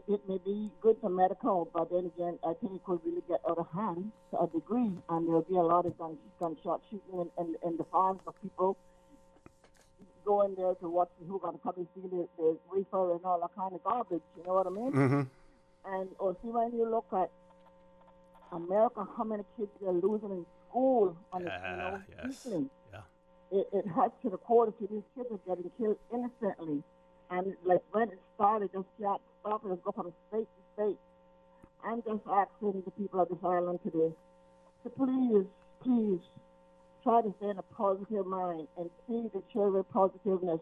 It may be good for medical, but then again, I think it could really get out of hand to a degree, and there'll be a lot of gunshot shooting in the farms of people going there to watch who's going to come and see the reefer and all that kind of garbage. You know what I mean? Mm-hmm. And see when you look at America, how many kids they're losing in school on teaching. Yeah. It hurts to the core to see these kids are getting killed innocently. And like when it started, just can't stop it. Just go from state to state. I'm just asking the people of this island today to please try to stay in a positive mind and see the children positiveness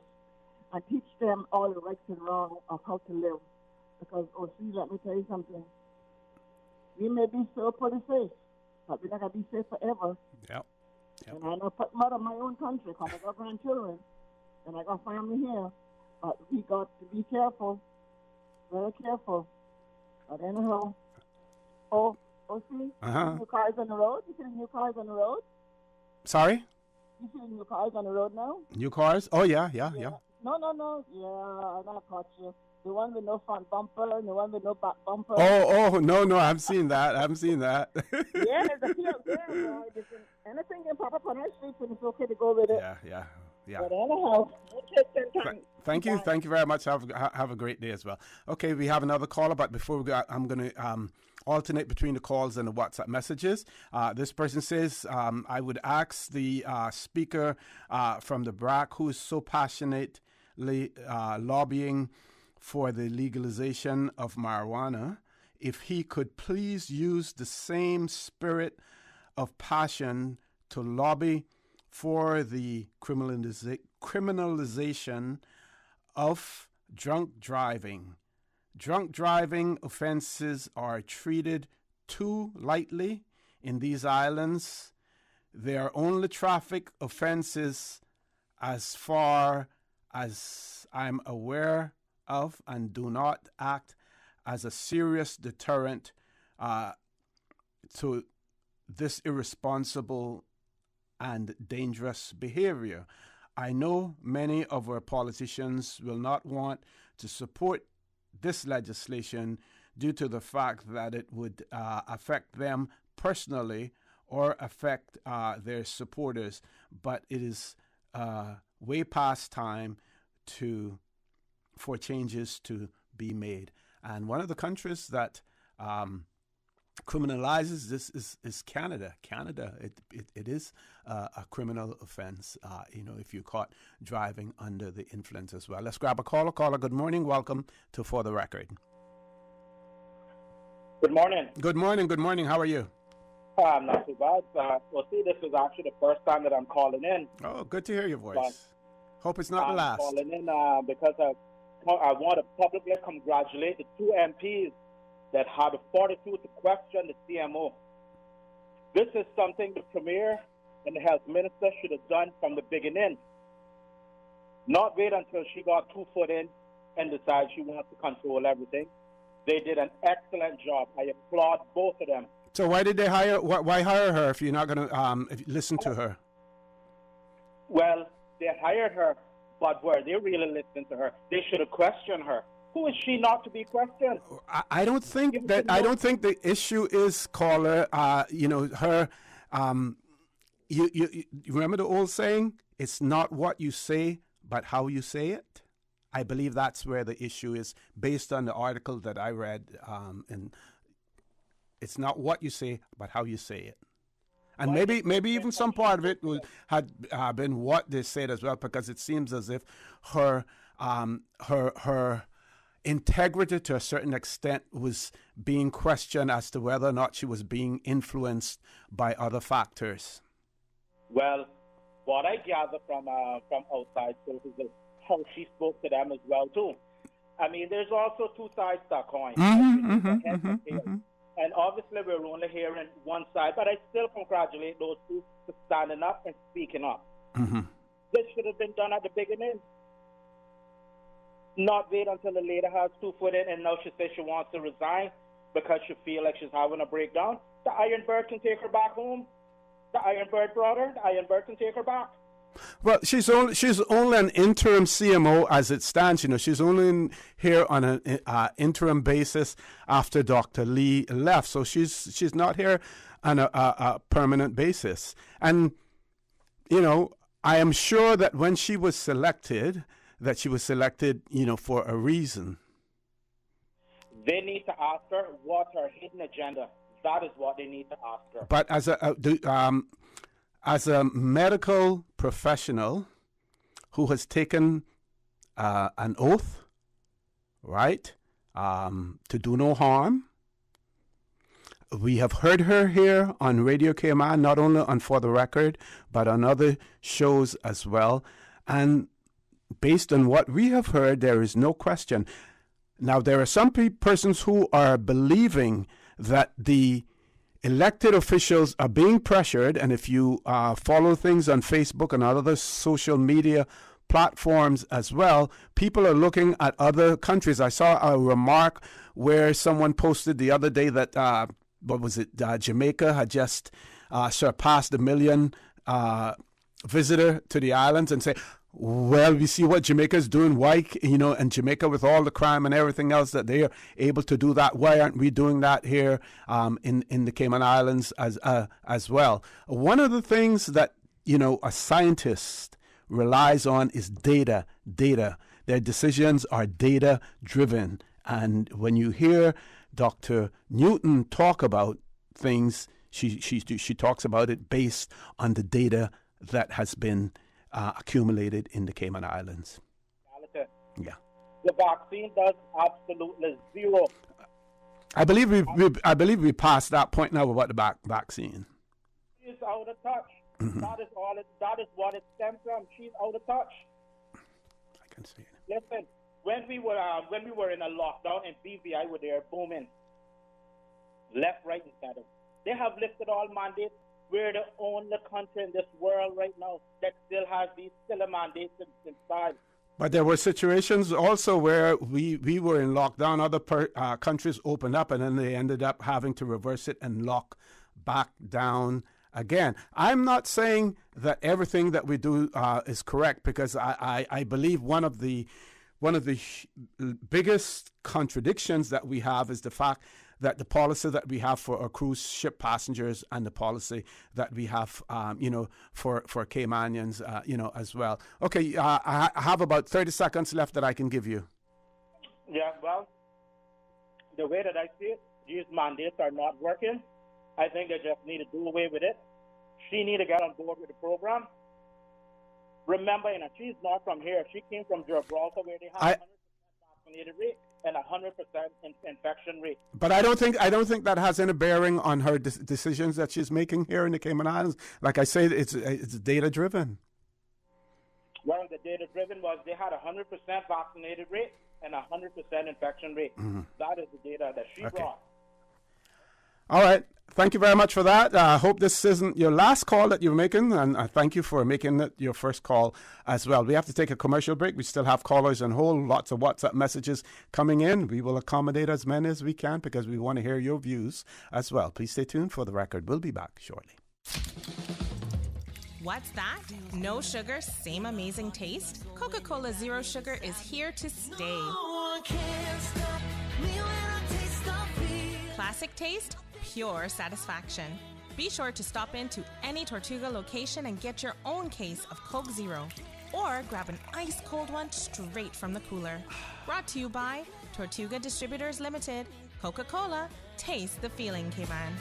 and teach them all the rights and wrongs of how to live. Because, let me tell you something. We may be so pretty safe, but we're not going to be safe forever. Yep. And I know put mud on my own country because I got grandchildren and I got family here. But we got to be careful, very careful. But anyhow, see, new cars on the road? You see the new cars on the road? Sorry? You see the new cars on the road now? New cars? Oh, yeah. No. Yeah, I don't catch you. The one with no front bumper and the one with no back bumper. Oh, no, I haven't seen that. Yeah, there's a few there, boy. Anything can pop up on our streets and it's okay to go with it. Yeah. But anyhow, Thank you very much. Have a great day as well. Okay, we have another caller, but before we go, I'm going to alternate between the calls and the WhatsApp messages. This person says, I would ask the speaker from the BRAC who is so passionate lobbying for the legalization of marijuana, if he could please use the same spirit of passion to lobby for the criminalization of drunk driving. Drunk driving offenses are treated too lightly in these islands. They are only traffic offenses as far as I'm aware of, and do not act as a serious deterrent to this irresponsible and dangerous behavior. I know many of our politicians will not want to support this legislation due to the fact that it would affect them personally or affect their supporters, but it is way past time for changes to be made. And one of the countries that criminalizes this is Canada. Canada, it is a criminal offense, if you're caught driving under the influence as well. Let's grab a caller. Caller, good morning. Welcome to For the Record. Good morning. Good morning. Good morning. How are you? I'm not too bad. Well, see, this is actually the first time that I'm calling in. Oh, good to hear your voice. Hope it's not the last. I'm calling in because I want to publicly congratulate the two MPs that had the fortitude to question the CMO. This is something the Premier and the Health Minister should have done from the beginning. Not wait until she got 2 foot in and decide she wants to control everything. They did an excellent job. I applaud both of them. So why did they hire? Why hire her if you're not going to listen to her? Well, they hired her, but were they really listening to her? They should have questioned her. Who is she not to be questioned? I don't think that. I don't think the issue is, caller. Her. You remember the old saying? It's not what you say, but how you say it. I believe that's where the issue is, based on the article that I read. And it's not what you say, but how you say it. And maybe even some part of it had been what they said as well, because it seems as if her integrity to a certain extent was being questioned as to whether or not she was being influenced by other factors. Well, what I gather from outside sources is how she spoke to them as well too. I mean, there's also two sides to that coin. And obviously we're only hearing one side, but I still congratulate those two for standing up and speaking up. This should have been done at the beginning. Not wait until the lady has 2 foot in and now she says she wants to resign because she feels like she's having a breakdown. The Iron Bird can take her back home. The Iron Bird brought her. The Iron Bird can take her back. Well, she's only an interim CMO as it stands. She's only here on an interim basis after Dr. Lee left, so she's not here on a permanent basis. And I am sure that when she was selected, for a reason. They need to ask her what's her hidden agenda. That is what they need to ask her. But as a medical professional who has taken an oath, right, to do no harm, we have heard her here on Radio Cayman, not only on For the Record, but on other shows as well. And based on what we have heard, there is no question. Now, there are some persons who are believing that the elected officials are being pressured, and if you follow things on Facebook and other social media platforms as well, people are looking at other countries. I saw a remark where someone posted the other day that, Jamaica had just surpassed 1 million visitor to the islands, and say, well, we see what Jamaica is doing. Why, and Jamaica with all the crime and everything else that they are able to do that. Why aren't we doing that here in the Cayman Islands as well? One of the things that, a scientist relies on is data. Their decisions are data driven. And when you hear Dr. Newton talk about things, she talks about it based on the data that has been accumulated in the Cayman Islands. Yeah. The vaccine does absolutely zero. I believe we passed that point now about the vaccine. She's out of touch. Mm-hmm. That is what it stems from. She's out of touch. I can see it. Listen, when we were in a lockdown and BVI were there booming, left, right, and center. They have lifted all mandates. We're the only country in this world right now that still has these killer mandates inside. But there were situations also where we were in lockdown. Other countries opened up, and then they ended up having to reverse it and lock back down again. I'm not saying that everything that we do is correct, because I believe one of the biggest contradictions that we have is the fact that the policy that we have for our cruise ship passengers and the policy that we have, for Caymanians, as well. Okay, I have about 30 seconds left that I can give you. Yeah, well, the way that I see it, these mandates are not working. I think they just need to do away with it. She need to get on board with the program. Remember, she's not from here. She came from Gibraltar, where they have 100% vaccinated rate and 100% infection rate. But I don't think that has any bearing on her decisions that she's making here in the Cayman Islands. Like I say, it's data driven. Well, the data driven was they had 100% vaccinated rate and 100% infection rate. Mm-hmm. That is the data that she brought. All right. Thank you very much for that. I hope this isn't your last call that you're making, and I thank you for making it your first call as well. We have to take a commercial break. We still have callers on hold, lots of WhatsApp messages coming in. We will accommodate as many as we can because we want to hear your views as well. Please stay tuned for the record. We'll be back shortly. What's that? No sugar, same amazing taste? Coca-Cola Zero Sugar is here to stay. No one can stop me when I taste the classic taste, pure satisfaction. Be sure to stop into any Tortuga location and get your own case of Coke Zero. Or grab an ice-cold one straight from the cooler. Brought to you by Tortuga Distributors Limited. Coca-Cola, taste the feeling, Cayman.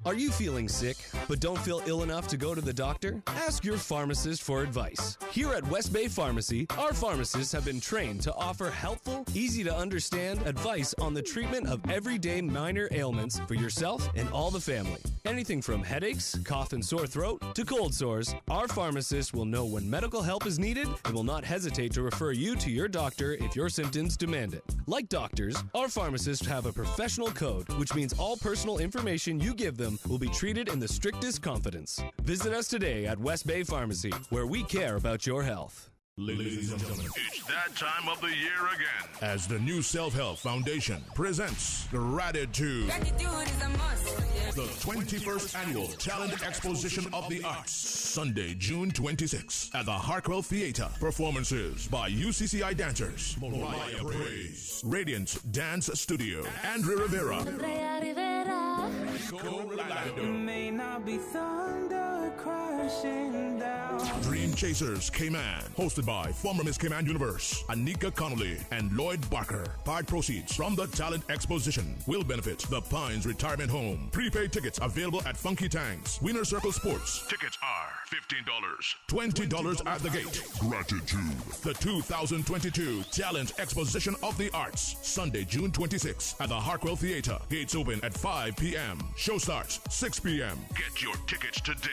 Are you feeling sick, but don't feel ill enough to go to the doctor? Ask your pharmacist for advice. Here at West Bay Pharmacy, our pharmacists have been trained to offer helpful, easy-to-understand advice on the treatment of everyday minor ailments for yourself and all the family. Anything from headaches, cough and sore throat, to cold sores, our pharmacists will know when medical help is needed and will not hesitate to refer you to your doctor if your symptoms demand it. Like doctors, our pharmacists have a professional code, which means all personal information you give them will be treated in the strictest confidence. Visit us today at West Bay Pharmacy, where we care about your health. Ladies and gentlemen, it's that time of the year again, as the New Self-Help Foundation presents Gratitude, the 21st Annual Talent Exposition of the Arts, Sunday, June 26, at the Hartwell Theater. Performances by UCCI dancers, Mariah Praise, Radiance Dance Studio, Andrea Rivera, May not be thunder crashing down. Dream Chasers Cayman, hosted by former Miss Cayman Universe, Anika Connolly and Lloyd Barker. Part proceeds from the Talent Exposition will benefit the Pines Retirement Home. Prepaid tickets available at Funky Tanks, Winner Circle Sports. Tickets are $15, $20 at the gate. Gratitude. The 2022 Talent Exposition of the Arts, Sunday, June 26 at the Hartwell Theater. Gates open at 5 p.m. Show starts 6 p.m. Get your tickets today.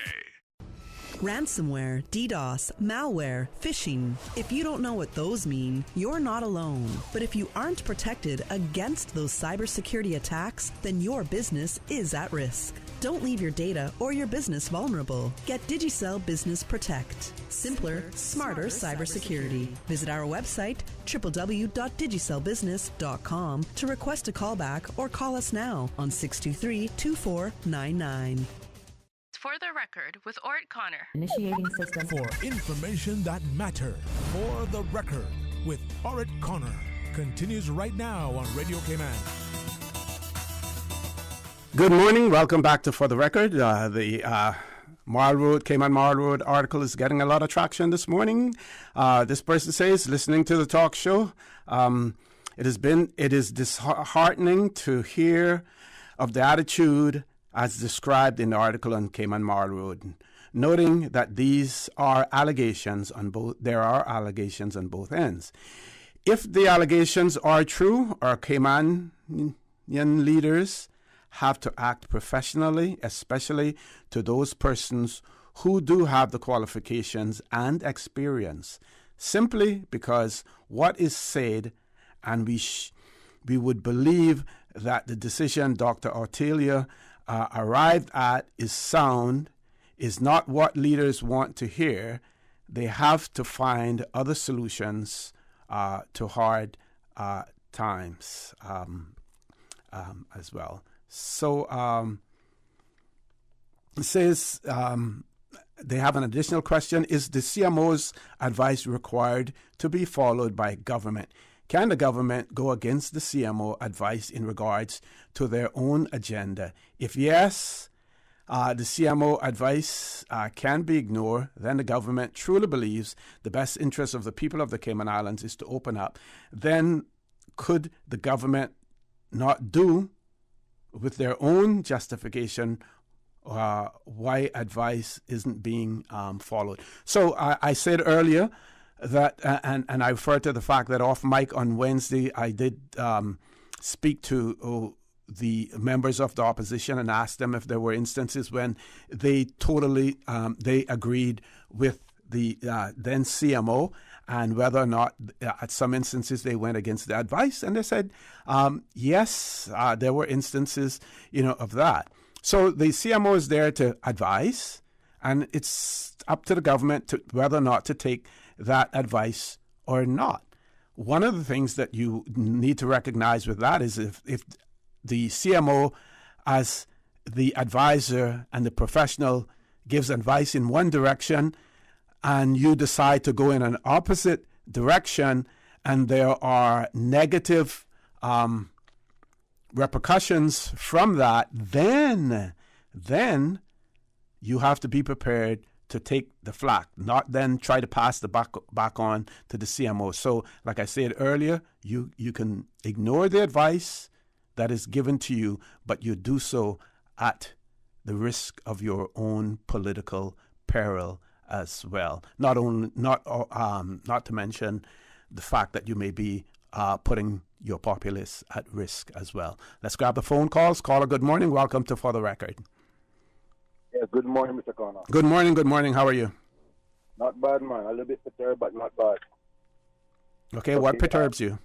Ransomware, DDoS, malware, phishing. If you don't know what those mean, you're not alone. But if you aren't protected against those cybersecurity attacks, then your business is at risk. Don't leave your data or your business vulnerable. Get Digicel Business Protect. Simpler, smarter cybersecurity. Visit our website, www.digicelbusiness.com, to request a callback or call us now on 623-2499. For the record, with Ort Connor. Initiating system. For information that matters. For the record, with Ort Connor. Continues right now on Radio Cayman. Good morning. Welcome back to For the Record. The Marl Road, Cayman Marl Road article is getting a lot of traction this morning. This person says, listening to the talk show, it is disheartening to hear of the attitude as described in the article on Cayman Marl Road. noting that these are allegations on both. There are allegations on both ends. If the allegations are true, our Caymanian leaders have to act professionally, especially to those persons who do have the qualifications and experience, simply because what is said, and we would believe that the decision Dr. Ortelia arrived at is sound, is not what leaders want to hear. They have to find other solutions to hard times as well. So it says they have an additional question. Is the CMO's advice required to be followed by government? Can the government go against the CMO advice in regards to their own agenda? If yes, the CMO advice can be ignored, then the government truly believes the best interest of the people of the Cayman Islands is to open up. Then could the government not do with their own justification why advice isn't being followed? So I said earlier that, and I referred to the fact that off mic on Wednesday, I did speak to the members of the opposition and asked them if there were instances when they totally they agreed with the then CMO, and whether or not at some instances they went against the advice. And they said, yes, there were instances, of that. So the CMO is there to advise, and it's up to the government to whether or not to take that advice or not. One of the things that you need to recognize with that is if the CMO, as the advisor and the professional, gives advice in one direction, and you decide to go in an opposite direction, and there are negative repercussions from that, then you have to be prepared to take the flak, not then try to pass the back on to the CMO. So, like I said earlier, you can ignore the advice that is given to you, but you do so at the risk of your own political peril as well. Not to mention the fact that you may be putting your populace at risk as well. Let's grab the phone calls. Caller, good morning. Welcome to For the Record. Yeah, good morning, Mr. Connor. Good morning. How are you? Not bad, man. A little bit perturbed, but not bad. Okay, what perturbs you?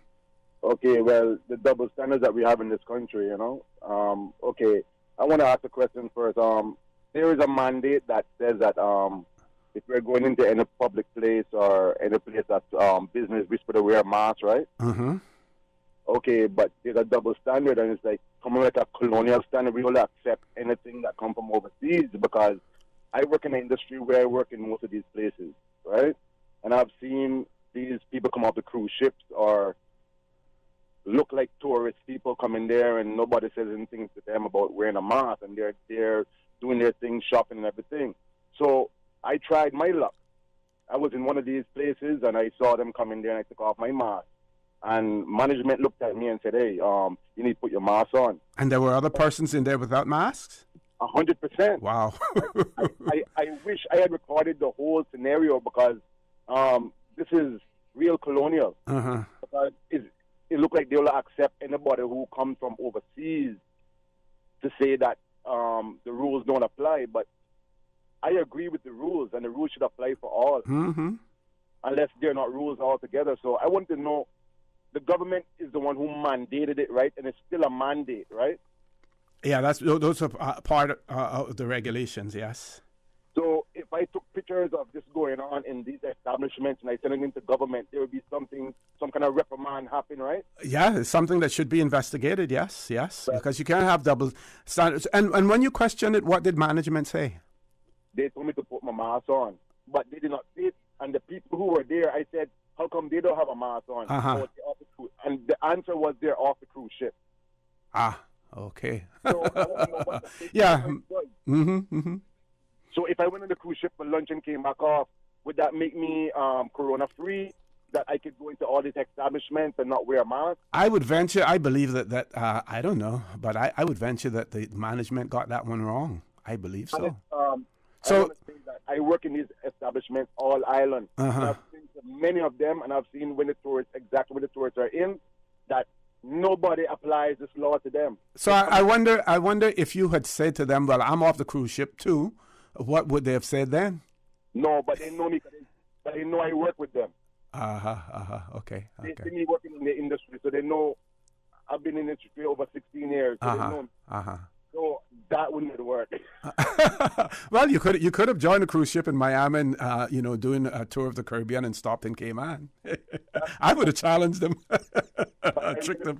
Okay, well, the double standards that we have in this country, Okay, I want to ask a question first. There is a mandate that says that if we're going into any public place or any place that's business, we're supposed to wear a mask, right? Mm-hmm. Okay, but there's a double standard, and it's like coming like a colonial standard. We only accept anything that comes from overseas, because I work in an industry where I work in most of these places, right? And I've seen these people come off the cruise ships or look like tourist people coming there, and nobody says anything to them about wearing a mask, and they're doing their thing, shopping and everything. So I tried my luck. I was in one of these places, and I saw them coming there, and I took off my mask. And management looked at me and said, hey, you need to put your mask on. And there were other persons in there without masks? 100%. Wow. I wish I had recorded the whole scenario, because this is real colonial. Uh-huh. Because it looked like they will accept anybody who comes from overseas to say that the rules don't apply. But I agree with the rules, and the rules should apply for all, unless they're not rules altogether. So I want to know, the government is the one who mandated it, right? And it's still a mandate, right? Yeah, those are part of the regulations, yes. So if I took pictures of this going on in these establishments and I sent it into government, there would be some kind of reprimand happen, right? Yeah, it's something that should be investigated, yes, right. Because you can't have double standards. And when you questioned it, what did management say? They told me to put my mask on, but they did not say it. And the people who were there, I said, how come they don't have a mask on? Uh-huh. And the answer was they're off the cruise ship. Ah, okay. So I want to know what the yeah. So if I went on the cruise ship for lunch and came back off, would that make me corona-free, that I could go into all these establishments and not wear a mask? I would venture, I believe that I don't know, but I would venture that the management got that one wrong. I believe so. I want to say that I work in these establishments all island. Uh-huh. I've seen many of them, and I've seen when the tourists are in, that nobody applies this law to them. So I wonder if you had said to them, well, I'm off the cruise ship too, what would they have said then? No, but they know me, but they know I work with them. Okay. They see me working in the industry, so they know I've been in the industry for over 16 years. So they know me. So that wouldn't work. Well, you could have joined a cruise ship in Miami and doing a tour of the Caribbean and stopped in Cayman. I would have challenged them, tricked them.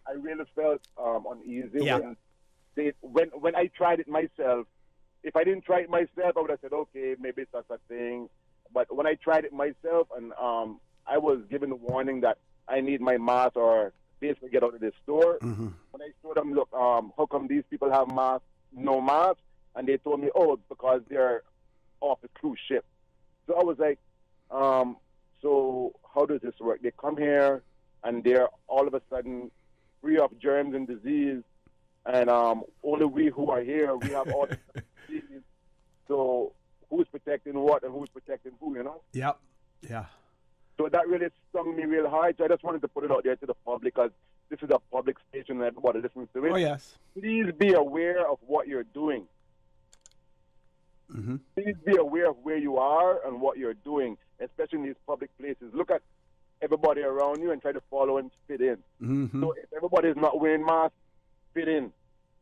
I really felt uneasy Yeah. when I tried it myself. If I didn't try it myself, I would have said, okay, maybe it's not a thing. But when I tried it myself, and I was given the warning that I need my mask or basically get out of this store. Mm-hmm. When I told them, look, how come these people have masks, no masks? And they told me, oh, because they're off the cruise ship. So I was like, so how does this work? They come here, and they're all of a sudden free of germs and disease, and only we who are here, we have all the diseases. So who's protecting what and who's protecting who, Yep. Yeah. So that really stung me real hard. So I just wanted to put it out there to the public, because this is a public station and everybody listens to it. Oh, yes. Please be aware of what you're doing. Mm-hmm. Please be aware of where you are and what you're doing, especially in these public places. Look at everybody around you and try to follow and fit in. Mm-hmm. So if everybody is not wearing masks, fit in.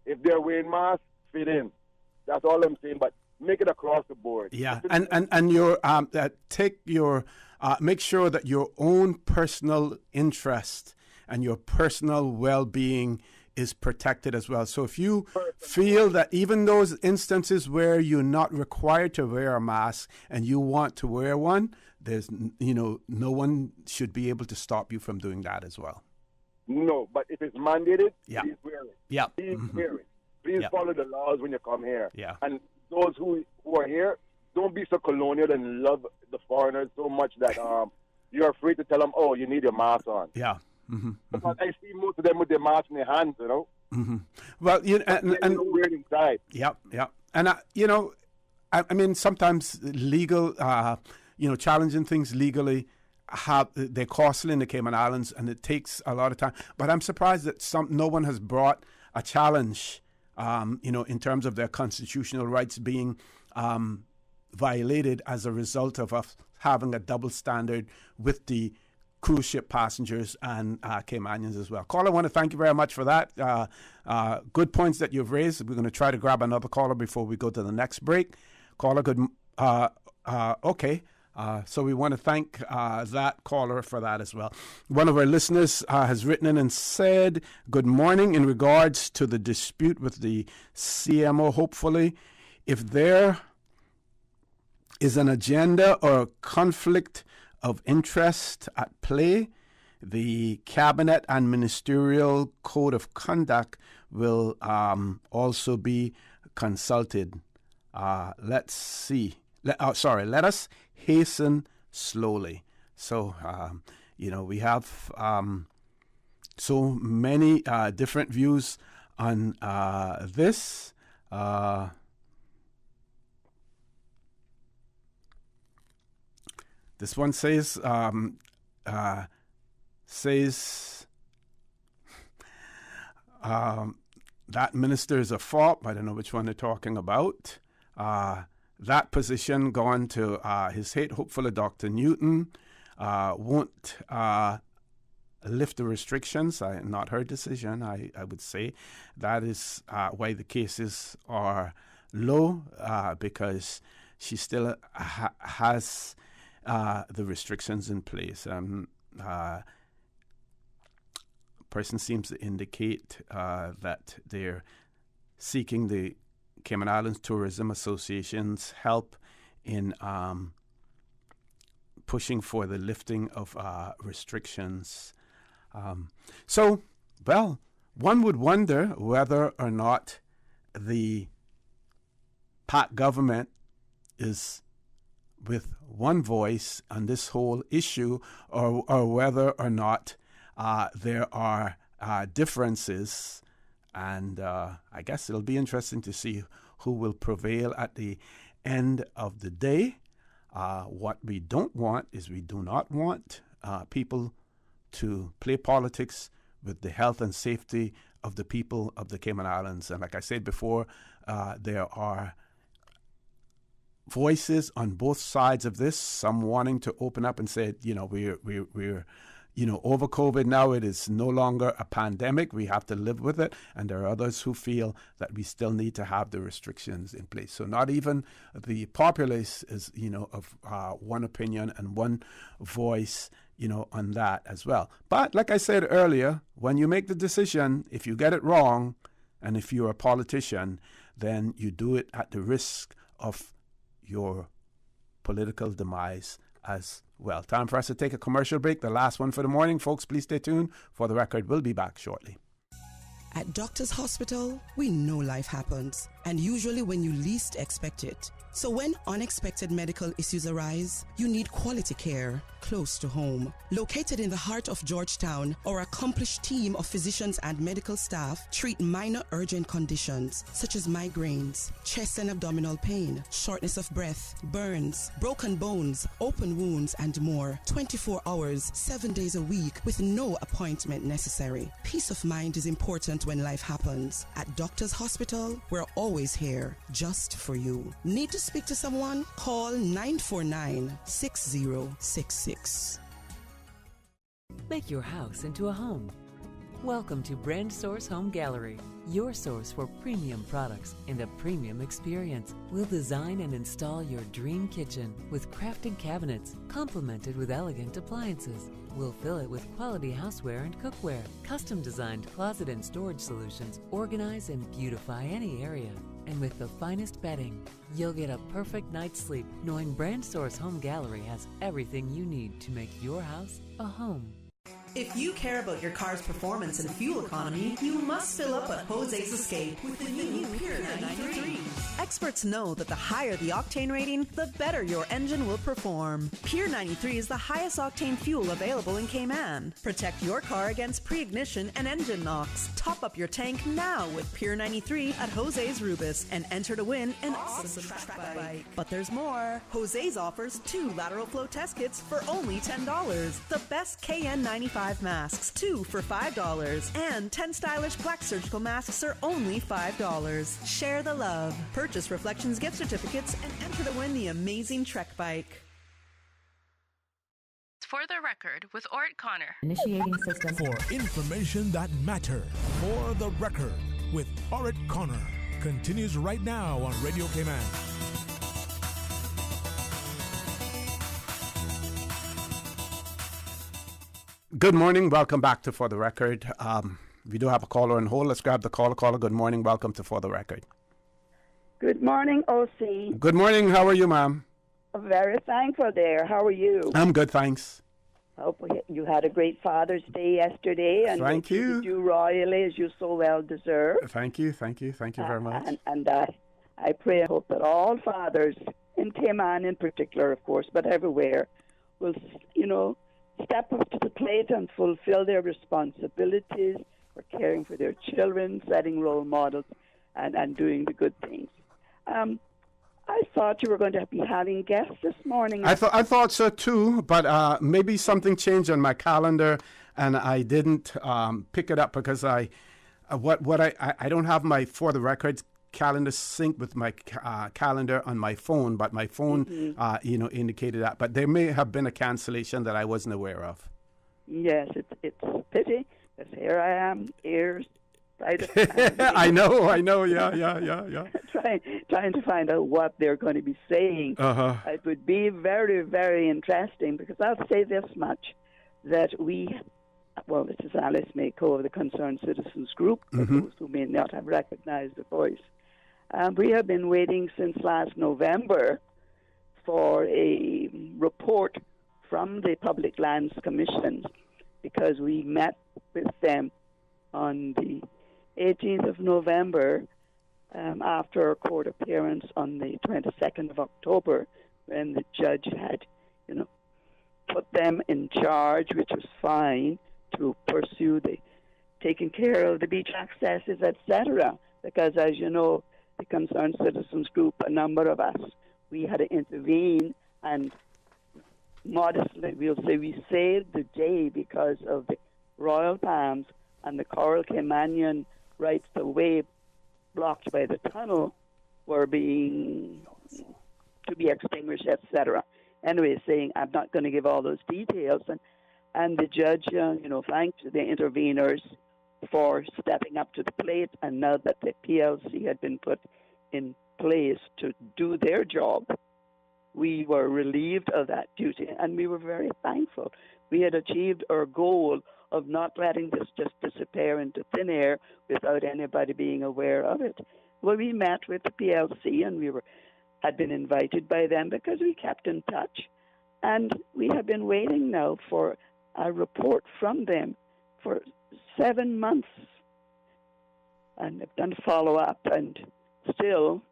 If they're wearing masks, fit in. That's all I'm saying. But make it across the board. Yeah, and your make sure that your own personal interest and your personal well-being is protected as well. So if you feel that even those instances where you're not required to wear a mask and you want to wear one, there's no one should be able to stop you from doing that as well. No, but if it's mandated, Yeah. please wear it. Yeah. Please Mhm. wear it. Please Yeah. follow the laws when you come here. Yeah. And those who are here, don't be so colonial and love the foreigners so much that you're afraid to tell them, oh, you need your mask on. Yeah. Mm-hmm. Because I see most of them with their mask in their hands, Mm-hmm. Well, and weird inside. Yep. And I mean, sometimes legal, challenging things legally they're costly in the Cayman Islands, and it takes a lot of time. But I'm surprised that no one has brought a challenge, in terms of their constitutional rights being violated as a result of us having a double standard with the cruise ship passengers and Caymanians as well. Caller, I want to thank you very much for that. Good points that you've raised. We're going to try to grab another caller before we go to the next break. Caller, good. Okay. So we want to thank that caller for that as well. One of our listeners has written in and said, good morning. In regards to the dispute with the CMO, hopefully, if there is an agenda or conflict of interest at play, the Cabinet and Ministerial Code of Conduct will also be consulted. Let's see. Let us hasten slowly. So, we have so many different views on this. This one says that minister is a fault. I don't know which one they're talking about. That position gone to his hopefully Dr. Newton won't lift the restrictions. Not her decision, I would say. That is why the cases are low, because she still has the restrictions in place. Person seems to indicate that they're seeking the Cayman Islands Tourism Association's help in pushing for the lifting of restrictions. So, one would wonder whether or not the PAC government is with one voice on this whole issue, or whether or not there are differences. And I guess it'll be interesting to see who will prevail at the end of the day, what we don't want is we do not want people to play politics with the health and safety of the people of the Cayman Islands. And like I said before, there are voices on both sides of this, some wanting to open up and say, we're over COVID now. It is no longer a pandemic. We have to live with it. And there are others who feel that we still need to have the restrictions in place. So not even the populace is, of one opinion and one voice, on that as well. But like I said earlier, when you make the decision, if you get it wrong, and if you're a politician, then you do it at the risk of your political demise as well. Time for us to take a commercial break, the last one for the morning. Folks, please stay tuned. For the record, we'll be back shortly. At Doctor's Hospital, we know life happens, and usually when you least expect it. So when unexpected medical issues arise, you need quality care close to home. Located in the heart of Georgetown, our accomplished team of physicians and medical staff treat minor urgent conditions such as migraines, chest and abdominal pain, shortness of breath, burns, broken bones, open wounds, and more. 24 hours, 7 days a week with no appointment necessary. Peace of mind is important when life happens. At Doctor's Hospital, we're always here just for you. Need to speak to someone? Call 949-6066. Make your house into a home. Welcome to Brand Source Home Gallery, your source for premium products and a premium experience. We'll design and install your dream kitchen with crafted cabinets, complemented with elegant appliances. We'll fill it with quality houseware and cookware. Custom designed closet and storage solutions organize and beautify any area. And with the finest bedding, you'll get a perfect night's sleep knowing Brand Source Home Gallery has everything you need to make your house a home. If you care about your car's performance and fuel economy, you must fill up at Jose's Escape with the new Pure 93. Experts know that the higher the octane rating, the better your engine will perform. Pure 93 is the highest octane fuel available in Cayman. Protect your car against pre-ignition and engine knocks. Top up your tank now with Pure 93 at Jose's Rubis and enter to win an awesome track bike. But there's more. Jose's offers 2 lateral flow test kits for only $10. The best KN95 masks, 2 for $5. And 10 stylish black surgical masks are only $5. Share the love. Purchase Reflections gift certificates and enter to win the amazing Trek bike. For the record, with Ort Connor. Initiating system. For information that matters. For the record, with Orit Connor. Continues right now on Radio Cayman. Good morning. Welcome back to For the Record. We do have a caller on hold. Let's grab the caller. Caller, good morning. Welcome to For the Record. Good morning, OC. Good morning. How are you, ma'am? Very thankful there. How are you? I'm good, thanks. Hope you had a great Father's Day yesterday. And thank you. You do royally, as you so well deserve. Thank you. Thank you. Thank you very much. And I pray and hope that all fathers, in Cayman in particular, of course, but everywhere, will, step up to the plate and fulfill their responsibilities for caring for their children, setting role models, and doing the good things. I thought you were going to be having guests this morning. I thought so too, but maybe something changed on my calendar, and I didn't pick it up because I don't have my For the Records calendar synced with my calendar on my phone, but my phone indicated that. But there may have been a cancellation that I wasn't aware of. Yes, it's a pity because here I am, ears. I know, yeah. Trying to find out what they're going to be saying. It would be very, very interesting because I'll say this much, that this is Alice Mako of the Concerned Citizens Group, for those who may not have recognized the voice. We have been waiting since last November for a report from the Public Lands Commission because we met with them on the 18th of November after a court appearance on the 22nd of October when the judge had, put them in charge, which was fine, to pursue the taking care of the beach accesses, etc. Because as you know, the Concerned Citizens Group, a number of us we had to intervene, and modestly we'll say we saved the day because of the Royal Palms and the Coral Caymanian rights of way blocked by the tunnel were being to be extinguished, etc. Anyway, saying I'm not going to give all those details, and the judge, thanked the interveners for stepping up to the plate, and now that the PLC had been put in place to do their job, we were relieved of that duty, and we were very thankful. We had achieved our goal of not letting this just disappear into thin air without anybody being aware of it. Well, we met with the PLC, and we had been invited by them because we kept in touch, and we have been waiting now for a report from them for 7 months, and have done follow-up, and still,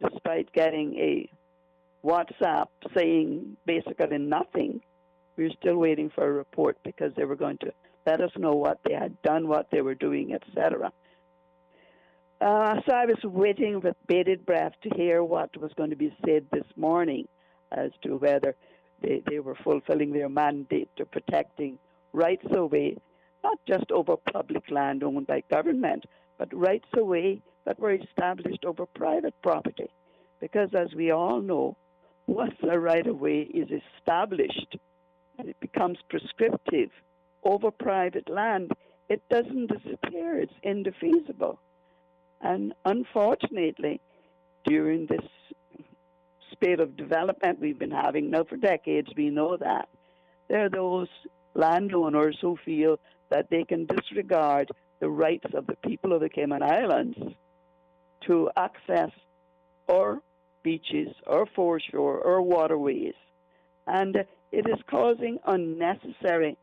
despite getting a WhatsApp saying basically nothing, we're still waiting for a report because they were going to let us know what they had done, what they were doing, etc. So I was waiting with bated breath to hear what was going to be said this morning as to whether they were fulfilling their mandate of protecting rights of way, not just over public land owned by government, but rights of way that were established over private property. Because as we all know, once a right of way is established and it becomes prescriptive over private land, it doesn't disappear. It's indefeasible. And unfortunately, during this spate of development we've been having now for decades, we know that there are those landowners who feel that they can disregard the rights of the people of the Cayman Islands to access our beaches, or foreshore, or waterways. And it is causing unnecessary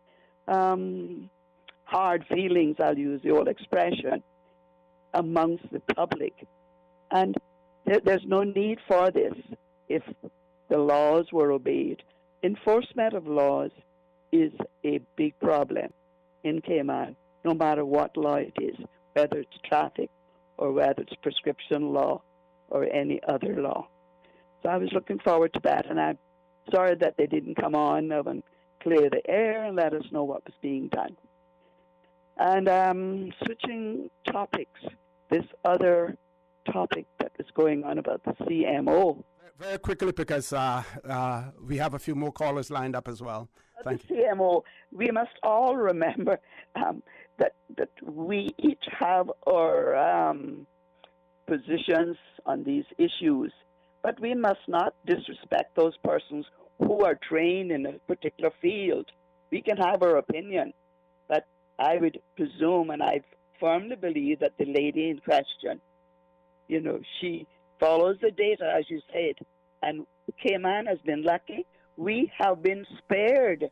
hard feelings, I'll use the old expression, amongst the public. And there's no need for this if the laws were obeyed. Enforcement of laws is a big problem in Cayman, no matter what law it is, whether it's traffic or whether it's prescription law or any other law. So I was looking forward to that, and I'm sorry that they didn't come on and clear the air and let us know what was being done. And switching topics, this other topic that was going on about the CMO. Very quickly, because we have a few more callers lined up as well. Thank you. CMO, we must all remember that we each have our positions on these issues, but we must not disrespect those persons who are trained in a particular field. We can have our opinion, but I would presume, and I firmly believe, that the lady in question, she follows the data, as you said, and Cayman has been lucky. We have been spared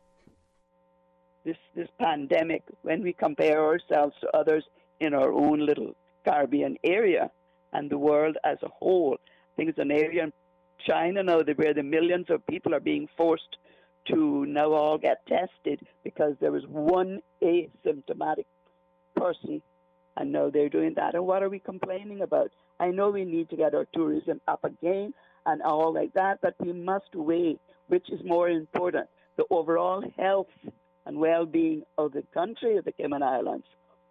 this pandemic when we compare ourselves to others in our own little Caribbean area and the world as a whole. I think it's an area in China now where the millions of people are being forced to now all get tested because there was one asymptomatic person, and now they're doing that. And what are we complaining about? I know we need to get our tourism up again and all like that, but we must weigh which is more important, the overall health and well-being of the country of the Cayman Islands,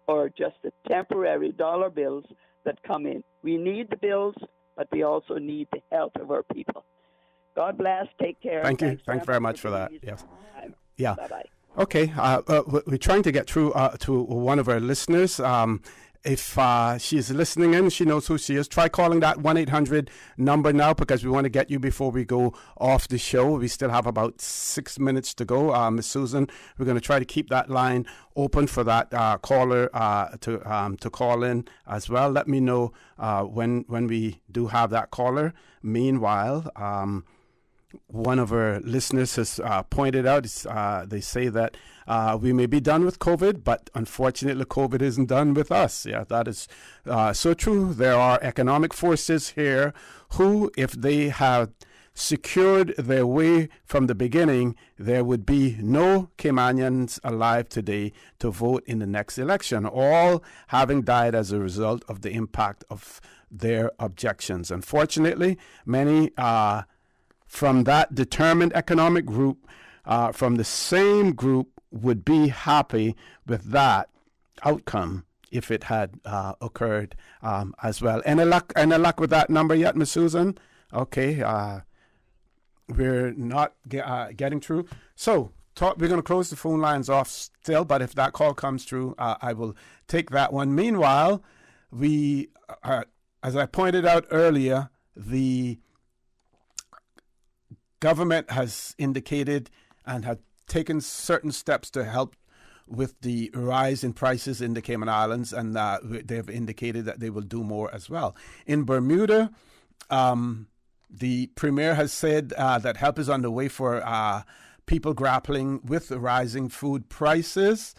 or just the temporary dollar bills that come in. We need the bills, but we also need the health of our people. God bless. Take care. Thank you. Thank you very much for that. Yes. Yeah. Bye-bye. Okay. We're trying to get through to one of our listeners. If she's listening in, she knows who she is. Try calling that 1-800 number now, because we want to get you before we go off the show. We still have about 6 minutes to go. Miss Susan, we're going to try to keep that line open for that caller to call in as well. Let me know when we do have that caller. Meanwhile, one of our listeners has pointed out, they say that we may be done with COVID, but unfortunately COVID isn't done with us. Yeah, that is so true. There are economic forces here who, if they had secured their way from the beginning, there would be no Caymanians alive today to vote in the next election, all having died as a result of the impact of their objections. Unfortunately, many from that determined economic group, from the same group, would be happy with that outcome if it had occurred as well. Any luck with that number yet, Ms. Susan? Okay, we're not getting through. So we're going to close the phone lines off still, but if that call comes through, I will take that one. Meanwhile, we, as I pointed out earlier, the government has indicated and have taken certain steps to help with the rise in prices in the Cayman Islands, and they've indicated that they will do more as well. In Bermuda, the Premier has said that help is underway for people grappling with the rising food prices.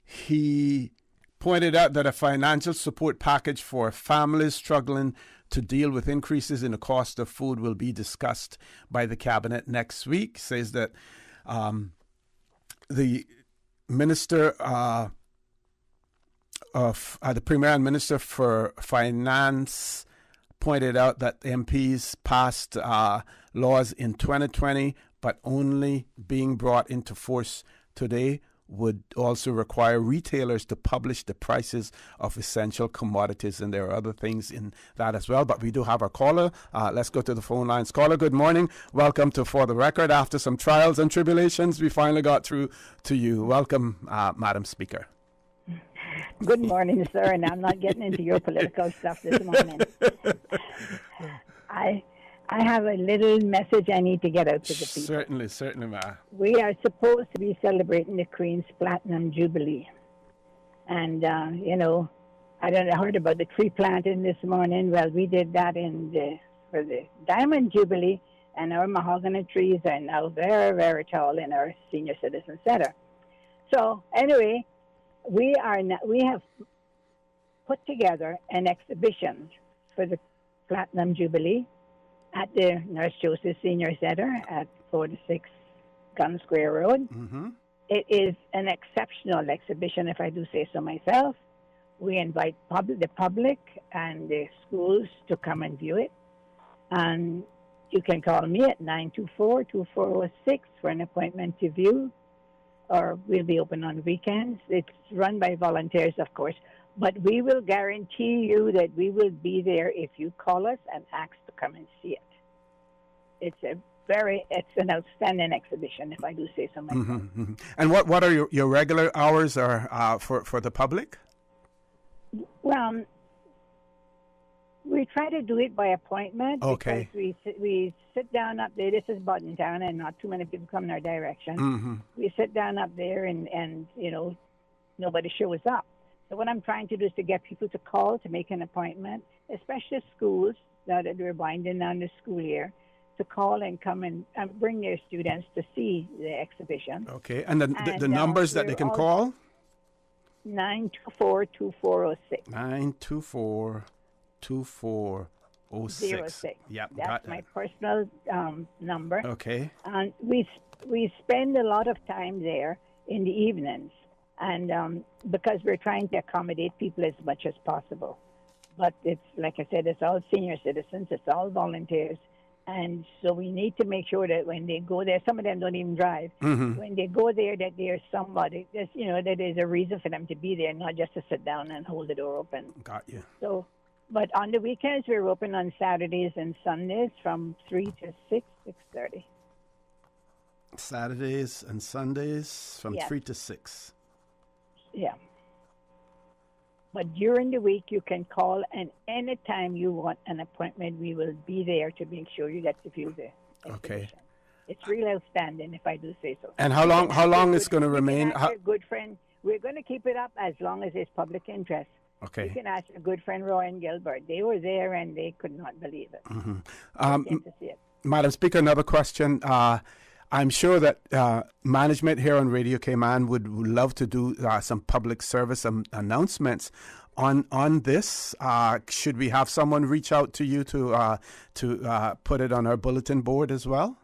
He pointed out that a financial support package for families struggling to deal with increases in the cost of food will be discussed by the cabinet next week. Says that the minister the Premier and Minister for Finance pointed out that MPs passed laws in 2020, but only being brought into force today, would also require retailers to publish the prices of essential commodities, and there are other things in that as well. But we do have our caller. Let's go to the phone lines. Caller, good morning. Welcome to For the Record. After some trials and tribulations, we finally got through to you. Welcome, Madam Speaker. Good morning, sir, and I'm not getting into your political stuff this morning. I have a little message I need to get out to the people. Certainly, ma'am. We are supposed to be celebrating the Queen's Platinum Jubilee. And, I heard about the tree planting this morning. Well, we did that for the Diamond Jubilee, and our mahogany trees are now very, very tall in our Senior Citizen Center. So, anyway, we have put together an exhibition for the Platinum Jubilee at the Nurse Joseph Senior Center at 46 Gun Square Road. Mm-hmm. It is an exceptional exhibition, if I do say so myself. We invite the public and the schools to come and view it. And you can call me at 924-2406 for an appointment to view, or we'll be open on weekends. It's run by volunteers, of course. But we will guarantee you that we will be there if you call us and ask to come and see it. It's an outstanding exhibition, if I do say so myself. Mm-hmm, mm-hmm. And what are your regular hours for the public? Well, we try to do it by appointment. Okay. Because we sit down up there. This is Button Town, and not too many people come in our direction. Mm-hmm. We sit down up there, and nobody shows up. So what I'm trying to do is to get people to call to make an appointment, especially schools that we're winding down the school year, to call and come and bring their students to see the exhibition. Okay, and the numbers that they can call? 924-2406. 924-2406. Yep, that's my personal number. Okay. And we spend a lot of time there in the evenings, and because we're trying to accommodate people as much as possible. But it's, like I said, it's all senior citizens, it's all volunteers, and so we need to make sure that when they go there, some of them don't even drive. Mm-hmm. When they go there, that there's somebody, that there's a reason for them to be there, not just to sit down and hold the door open. Got you. So, but on the weekends, we're open on Saturdays and Sundays from 3 to 6:30. Saturdays and Sundays from 3 to 6. Yeah. But during the week, you can call, and anytime you want an appointment, we will be there to make sure you get to view the exhibition. Okay. It's really outstanding, if I do say so. And how long is going to remain? Our good friend, we're going to keep it up as long as there's public interest. Okay. You can ask your good friend Roy and Gilbert. They were there, and they could not believe it. Mm-hmm. To see it. Madam Speaker, another question. I'm sure that management here on Radio Cayman would love to do some public service announcements on this. Should we have someone reach out to you to put it on our bulletin board as well?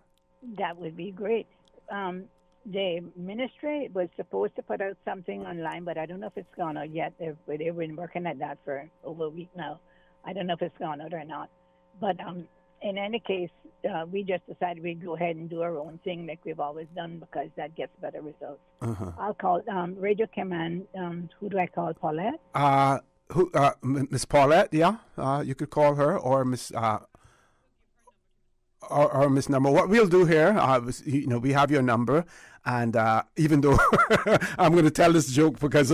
That would be great. The ministry was supposed to put out something online, but I don't know if it's gone out yet. They've been working at that for over a week now. I don't know if it's gone out or not. But in any case, we just decided we'd go ahead and do our own thing like we've always done because that gets better results. I'll call Radio Cayman. Who do I call? Paulette? Miss Paulette, yeah. You could call her, or Miss or Miss Number. What we'll do here, we have your number, and even though I'm going to tell this joke because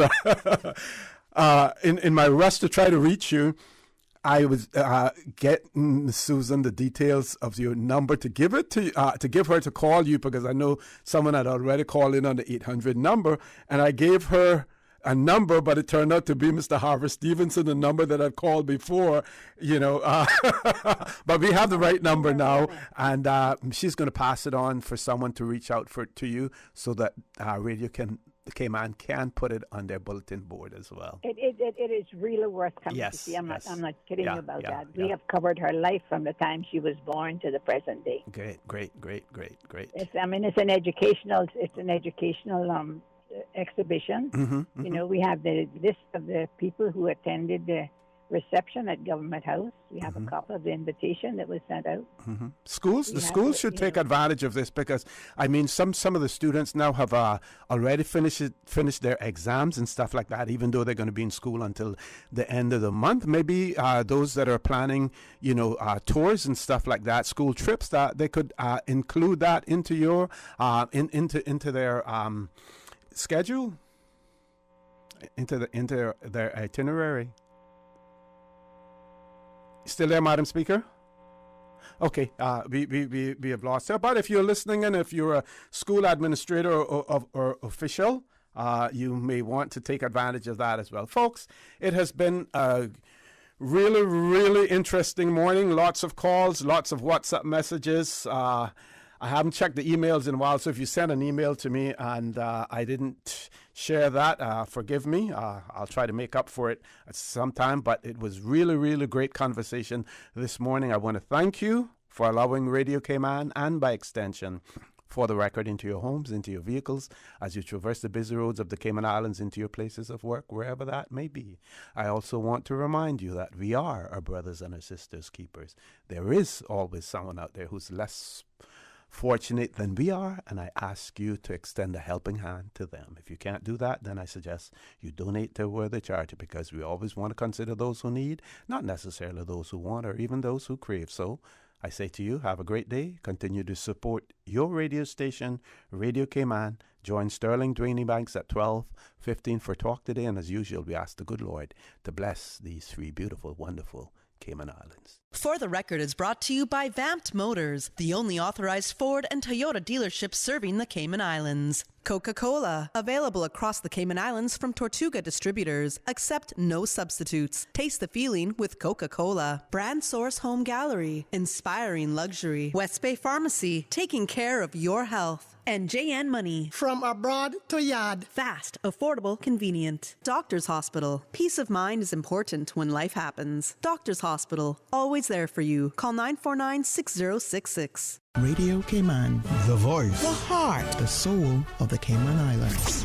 in my rush to try to reach you, I was getting Susan the details of your number to give it to give her to call you, because I know someone had already called in on the 800 number, and I gave her a number, but it turned out to be Mr. Harvey Stevenson, the number that I'd called before, but we have the right number now, and she's going to pass it on for someone to reach out to you so that Cayman can put it on their bulletin board as well. It is really worth coming to see. I'm not kidding you about that. We have covered her life from the time she was born to the present day. Great. It's an educational exhibition. We have the list of the people who attended the reception at Government House. We have a copy of the invitation that was sent out. Schools should take advantage of this, because some of the students now have already finished their exams and stuff like that, even though they're going to be in school until the end of the month. Maybe those that are planning tours and stuff like that, school trips, that they could include that into your into their schedule, into their itinerary. Still there, Madam Speaker? Okay, we have lost her. But if you're listening, and if you're a school administrator or official, you may want to take advantage of that as well. Folks, it has been a really, really interesting morning. Lots of calls, lots of WhatsApp messages. I haven't checked the emails in a while, so if you sent an email to me and I didn't share that, forgive me. I'll try to make up for it at some time, but it was really, really great conversation this morning. I want to thank you for allowing Radio Cayman, and by extension, For the Record, into your homes, into your vehicles, as you traverse the busy roads of the Cayman Islands, into your places of work, wherever that may be. I also want to remind you that we are our brothers and our sisters' keepers. There is always someone out there who's less fortunate than we are, and I ask you to extend a helping hand to them. If you can't do that, then I suggest you donate to a worthy charity, because we always want to consider those who need, not necessarily those who want or even those who crave. So I say to you, have a great day. Continue to support your radio station, Radio Cayman. Join Sterling Dwayne Banks at 12:15 for Talk Today, and as usual, we ask the good Lord to bless these three beautiful, wonderful Cayman Islands. For the Record is brought to you by Vamped Motors, the only authorized Ford and Toyota dealership serving the Cayman Islands. Coca-Cola, available across the Cayman Islands from Tortuga Distributors. Accept no substitutes. Taste the feeling with Coca-Cola. Brand Source Home Gallery, inspiring luxury. West Bay Pharmacy, taking care of your health. And JN Money. From abroad to yard. Fast, affordable, convenient. Doctor's Hospital. Peace of mind is important when life happens. Doctor's Hospital, always there for you. Call 949-6066. Radio Cayman. The voice. The heart. The soul of the Cayman Islands.